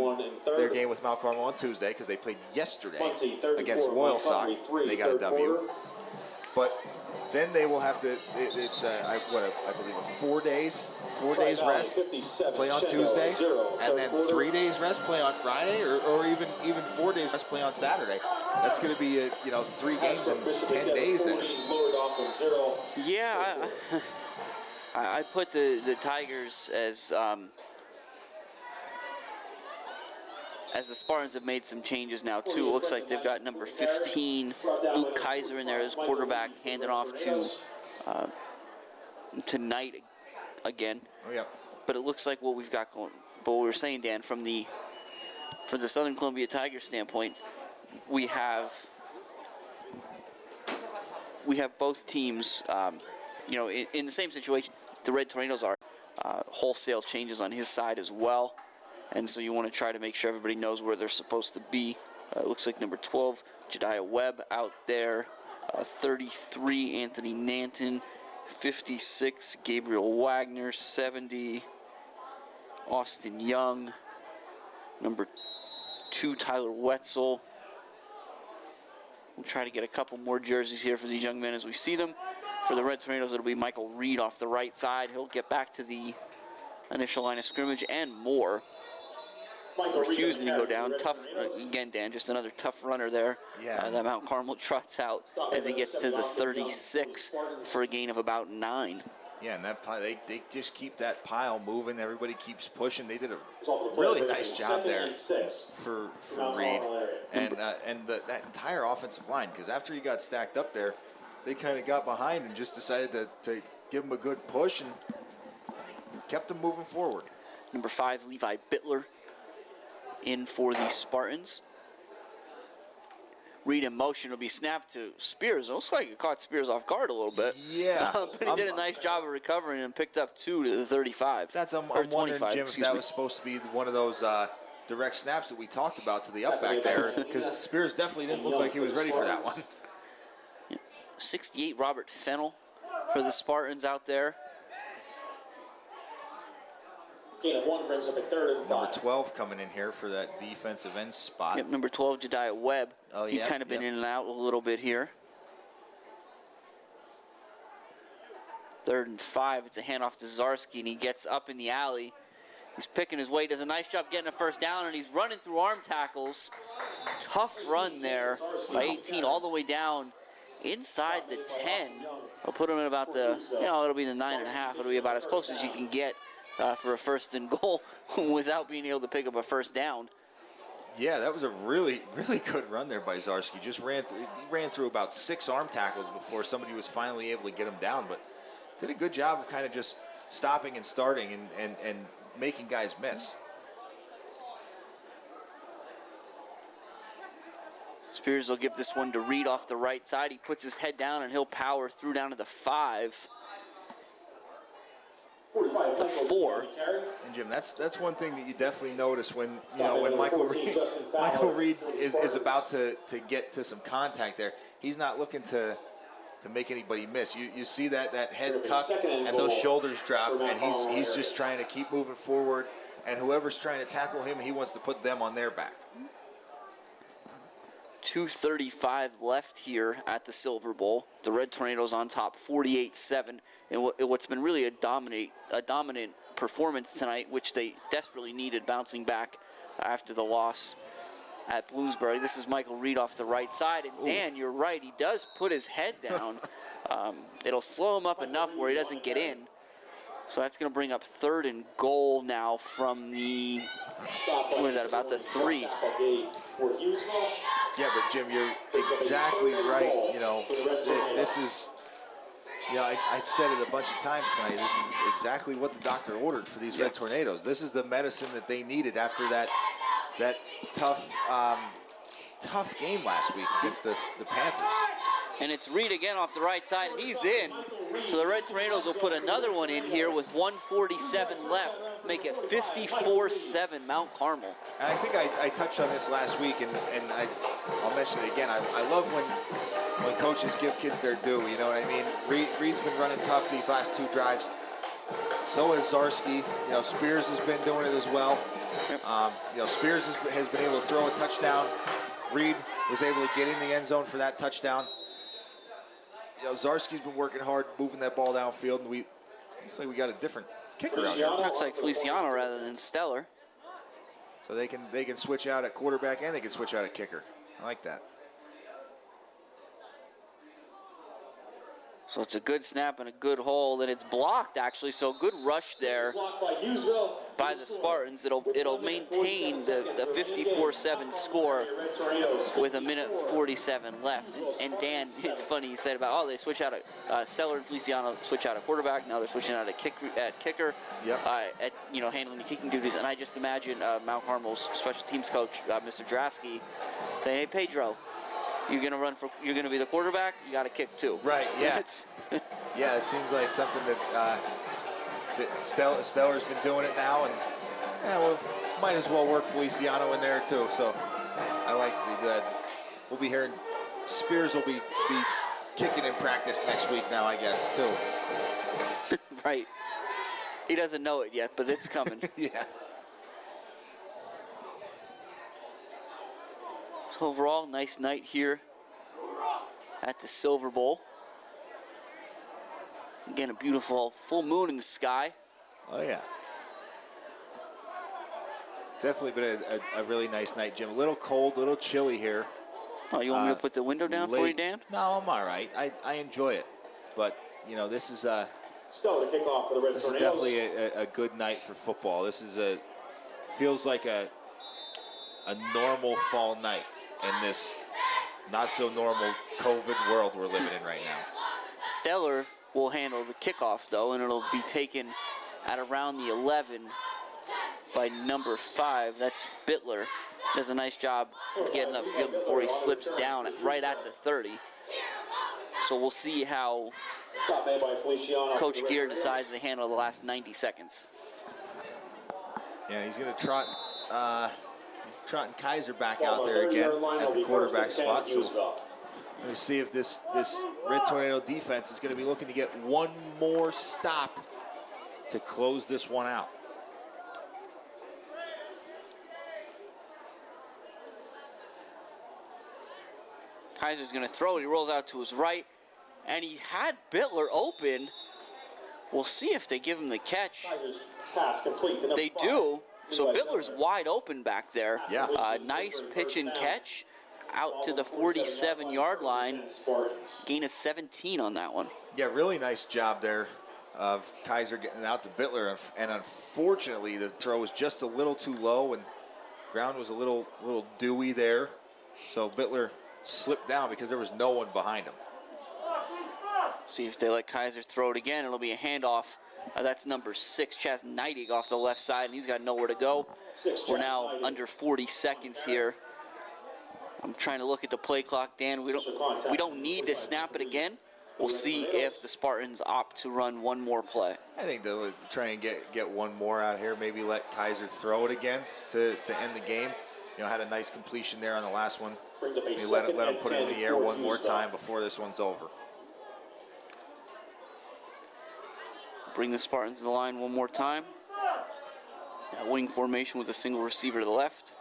their game with Mount Carmel on Tuesday because they played yesterday against Loyal Sock. They got a W. But then they will have to. It's I believe 4 days rest, play on Tuesday, and then 3 days rest, play on Friday, or even 4 days rest, play on Saturday. That's going to be 3 games in 10 days. Then. Yeah, I put the Tigers as the Spartans have made some changes now too. It looks like they've got number 15, Luke Kaiser, in there as quarterback, handed off to Knight again. Oh yeah. But it looks like what we've got going. But what we were saying, Dan, from the Southern Columbia Tigers standpoint, we have both teams, in the same situation. The Red Tornadoes are wholesale changes on his side as well, and so you want to try to make sure everybody knows where they're supposed to be. It looks like number 12, Jediah Webb out there, 33, Anthony Nanton, 56, Gabriel Wagner, 70, Austin Young, number 2, Tyler Wetzel. We'll try to get a couple more jerseys here for these young men as we see them. For the Red Tornadoes, it'll be Michael Reed off the right side. He'll get back to the initial line of scrimmage and more. Refusing to go down. Tough, again, Dan, just another tough runner there. Yeah. That Mount Carmel trots out as he gets to the 36 for a gain of about 9. Yeah, and that they just keep that pile moving. Everybody keeps pushing. They did a really nice job there for Reed and that entire offensive line. Because after he got stacked up there, they kind of got behind and just decided to give them a good push and kept them moving forward. Number 5, Levi Bittler, in for the Spartans. Reed in motion will be snapped to Spears. It looks like it caught Spears off guard a little bit. Yeah. But he did a nice job of recovering and picked up 2 to the 35. I'm or wondering, 25, Jim, if that was supposed to be one of those direct snaps that we talked about to the up back there, because Spears definitely didn't look like he was ready for that one. 68, Robert Fennell for the Spartans out there. Gain of 1 brings up a 3rd and 5. Number 12 coming in here for that defensive end spot. Yep, number 12, Jediah Webb. Oh, He's kind of been in and out a little bit here. 3rd and 5. It's a handoff to Zarski, and he gets up in the alley. He's picking his way, does a nice job getting a first down, and he's running through arm tackles. Tough run there by 18 all the way down inside the 10. I'll put him in about the, it'll be the 9.5. It'll be about as close as you can get for a 1st and goal without being able to pick up a first down. Yeah, that was a really, really good run there by Zarski. Just ran through about 6 arm tackles before somebody was finally able to get him down, but did a good job of kind of just stopping and starting and making guys miss. Spears will give this one to Reed off the right side. He puts his head down and he'll power through down to the 5. The 4. And Jim, that's one thing that you definitely notice when when Michael Reed is about to get to some contact there. He's not looking to make anybody miss. You see that head tuck and those shoulders drop, and he's just trying to keep moving forward. And whoever's trying to tackle him, he wants to put them on their back. 2:35 left here at the Silverbowl. The Red Tornadoes on top, 48-7. And what's been really a dominant performance tonight, which they desperately needed, bouncing back after the loss at Bloomsbury. This is Michael Reed off the right side, and Dan, you're right, he does put his head down. It'll slow him up enough where he doesn't get in. So that's going to bring up 3rd and goal now from the, what is that, about the 3. Yeah, but Jim, you're exactly right. This is, I said it a bunch of times tonight. This is exactly what the doctor ordered for these Red Tornadoes. This is the medicine that they needed after that tough game last week against the Panthers. And it's Reed again off the right side. He's in. So the Red Tornadoes will put another one in here with 1:47 left. Make it 54-7 Mount Carmel. And I think I touched on this last week, and I'll mention it again. I love when coaches give kids their due, you know what I mean? Reed's been running tough these last 2 drives. So has Zarski. Spears has been doing it as well. Spears has been able to throw a touchdown. Reed was able to get in the end zone for that touchdown. Zarski's been working hard, moving that ball downfield, and looks like we got a different kicker out here. Looks like Feliciano rather than Stellar. So they can switch out at quarterback and they can switch out at kicker. I like that. So it's a good snap and a good hold, and it's blocked actually. So good rush there by the Spartans. It'll maintain the 54-7 score with 1:47 left. And Dan, it's funny you said about they switch out at Stellar and Feliciano switch out at quarterback. Now they're switching out at kicker. Yep. At handling the kicking duties. And I just imagine Mount Carmel's special teams coach, Mr. Drasky, saying, "Hey Pedro, you're gonna be the quarterback. You got to kick too." Right. Yeah. Yeah. It seems like something that Stellar's been doing it now, and might as well work Feliciano in there too. So I like that. We'll be hearing Spears will be kicking in practice next week now, I guess too. Right. He doesn't know it yet, but it's coming. Yeah. So overall, nice night here at the Silverbowl. Again, a beautiful full moon in the sky. Oh, yeah. Definitely been a really nice night, Jim. A little cold, a little chilly here. Oh, you want me to put the window down for you, Dan? No, I'm all right. I enjoy it. But, this is Still the kickoff for the Red this is Tornadoes. definitely a good night for football. This is feels like a normal fall night in this not so normal COVID world we're living in right now. Stellar will handle the kickoff, though, and it'll be taken at around the 11 by number 5. That's Bittler. Does a nice job getting upfield before he slips down right at the 30. So we'll see how Stop made by Feliciano. Coach Gear decides to handle the last 90 seconds. Yeah, he's going to trot. He's trotting Kaiser back out there again at the quarterback spot. So let's see if this Red Tornado defense is going to be looking to get one more stop to close this one out. Kaiser's going to throw it. He rolls out to his right, and he had Bittler open. We'll see if they give him the catch. Kaiser's pass complete. to number They 5. do. So Bittler's wide open back there. Yeah. Nice pitch and catch out to the 47-yard line. Spartans. Gain of 17 on that one. Yeah, really nice job there of Kaiser getting out to Bittler. And unfortunately, the throw was just a little too low, and ground was a little dewy there. So Bittler slipped down because there was no one behind him. See if they let Kaiser throw it again. It'll be a handoff. That's number 6, Chaz Neidig off the left side, and he's got nowhere to go. We're now under 40 seconds here. I'm trying to look at the play clock, Dan. We don't need to snap it again. We'll see if the Spartans opt to run one more play. I think they'll try and get one more out here. Maybe let Kaiser throw it again to end the game. You know, had a nice completion there on the last one. Brings up a Maybe second let him and put it in 10 the air for one more Hughesville. time before this one's over. Bring the Spartans to the line one more time. Wing formation with a single receiver to the left.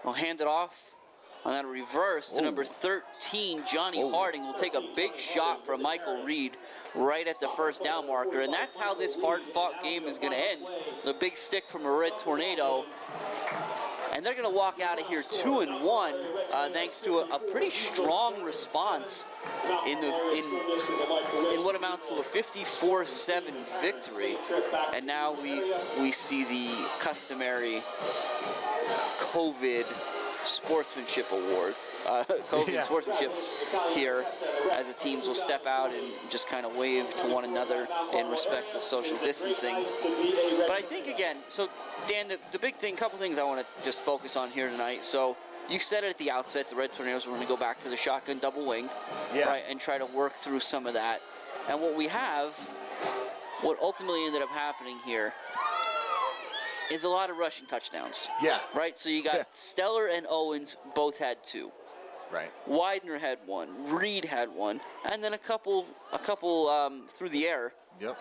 We'll hand it off on that reverse to number 13, Johnny Harding. Will take a big shot from Michael Reed right at the first down marker. And that's how this hard-fought game is going to end. The big stick from a Red Tornado. And they're going to walk out of here 2-1 thanks to a pretty strong response in what amounts to a 54-7 victory. And now we see the customary COVID sportsmanship award. COVID sportsmanship here, as the teams will step out and just kind of wave to one another in respect of social distancing. But I think, again, so Dan, the big thing, couple things I want to just focus on here tonight. So you said it at the outset, the Red Tornadoes were going to go back to the shotgun double wing, right, and try to work through some of that. And what ultimately ended up happening here is a lot of rushing touchdowns. Yeah. Right? So you got Stellar and Owens both had 2. Right. Widener had 1. Reed had 1. And then a couple through the air. Yep.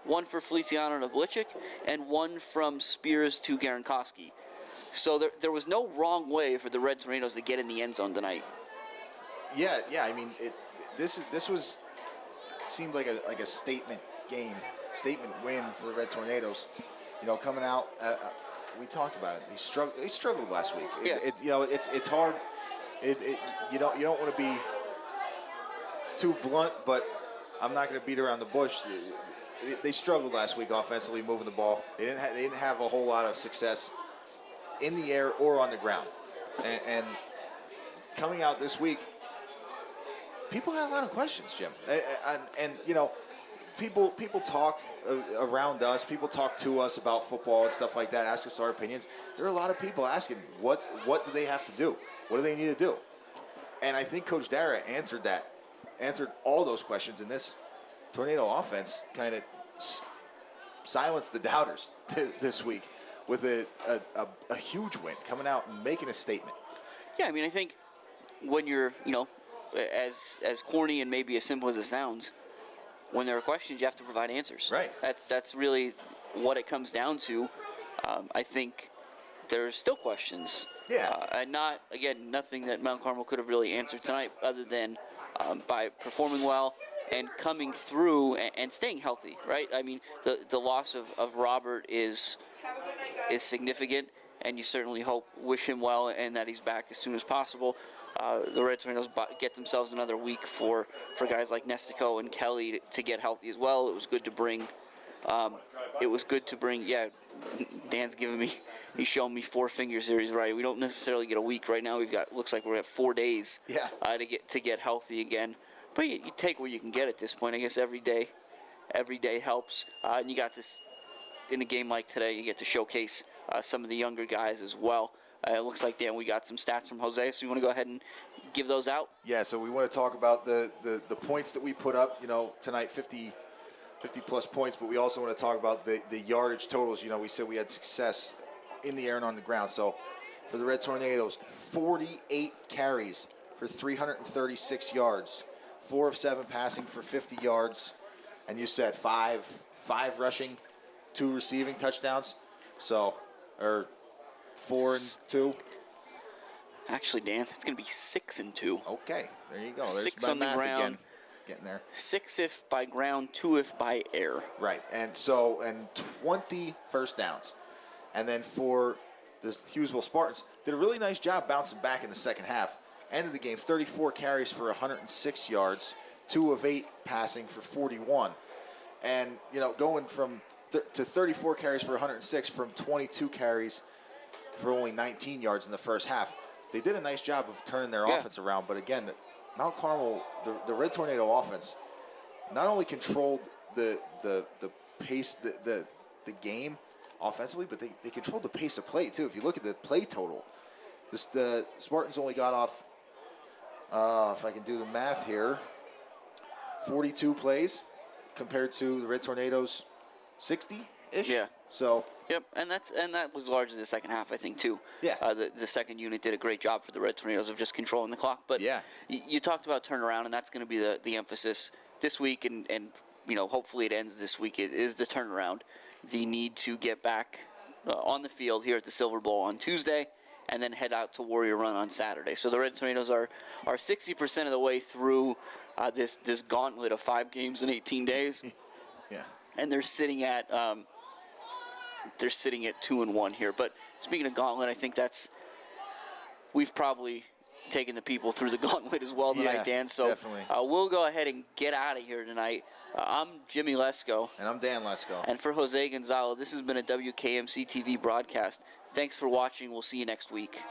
One for Feliciano to Blichik and 1 from Spears to Garankowski. So there was no wrong way for the Red Tornadoes to get in the end zone tonight. Yeah. I mean, this seemed like a statement game, statement win for the Red Tornadoes. You know, coming out, we talked about it. They struggled last week. It's hard. You don't want to be too blunt, but I'm not going to beat around the bush. They struggled last week offensively, moving the ball. They didn't have a whole lot of success in the air or on the ground. And coming out this week, people have a lot of questions, Jim. And you know, people talk around us. People talk to us about football and stuff like that. Ask us our opinions. There are a lot of people asking, what do they have to do? What do they need to do? And I think Coach Dara answered all those questions, in this Tornado offense kind of silenced the doubters this week with a huge win, coming out and making a statement. Yeah, I mean, I think when you're, as corny and maybe as simple as it sounds, when there are questions, you have to provide answers. Right. That's really what it comes down to. I think there's still questions. Yeah. And nothing that Mount Carmel could have really answered tonight, other than by performing well and coming through and staying healthy, right? I mean, the loss of Robert is significant, and you certainly wish him well and that he's back as soon as possible. The Red Tornadoes get themselves another week for guys like Nestico and Kelly to get healthy as well. It was good to bring. Yeah, Dan's giving me He's showing me 4 fingers here. He's right. We don't necessarily get a week right now. Looks like we're at 4 days. Yeah. To get healthy again. But you take what you can get at this point. I guess every day helps. And you got this in a game like today. You get to showcase some of the younger guys as well. It looks like, Dan, we got some stats from Jose. So you want to go ahead and give those out? Yeah. So we want to talk about the points that we put up. Tonight, 50 plus points. But we also want to talk about the yardage totals. We said we had success in the air and on the ground. So for the Red Tornadoes, 48 carries for 336 yards, 4 of 7 passing for 50 yards, and you said five rushing, 2 receiving touchdowns. So, or 4 and 2. Actually, Dan, it's going to be 6 and 2. Okay, there you go. There's 6 my on the math ground. again. Getting there. 6 if by ground, 2 if by air. Right, and 20 first downs. And then for the Hughesville Spartans, did a really nice job bouncing back in the second half. Ended the game 34 carries for 106 yards, 2 of 8 passing for 41. And, going from to 34 carries for 106 from 22 carries for only 19 yards in the first half. They did a nice job of turning their offense around. But again, Mount Carmel, the Red Tornado offense, not only controlled the pace, the game offensively, but they controlled the pace of play too. If you look at the play total, the Spartans only got off, if I can do the math here, 42 plays compared to the Red Tornadoes 60-ish. Yeah. So. Yep, and that was largely the second half, I think, too. Yeah. The second unit did a great job for the Red Tornadoes of just controlling the clock. But yeah, you talked about turnaround, and that's going to be the emphasis this week, and hopefully it ends this week. It is the turnaround. The need to get back on the field here at the Silverbowl on Tuesday, and then head out to Warrior Run on Saturday. So the Red Tornadoes are 60% of the way through this gauntlet of 5 games in 18 days. Yeah. And they're sitting at 2-1 here. But speaking of gauntlet, I think we've probably taken the people through the gauntlet as well tonight, Dan. So definitely. We'll go ahead and get out of here tonight. I'm Jimmy Lesko. And I'm Dan Lesko. And for Jose Gonzalo, this has been a WKMC TV broadcast. Thanks for watching. We'll see you next week.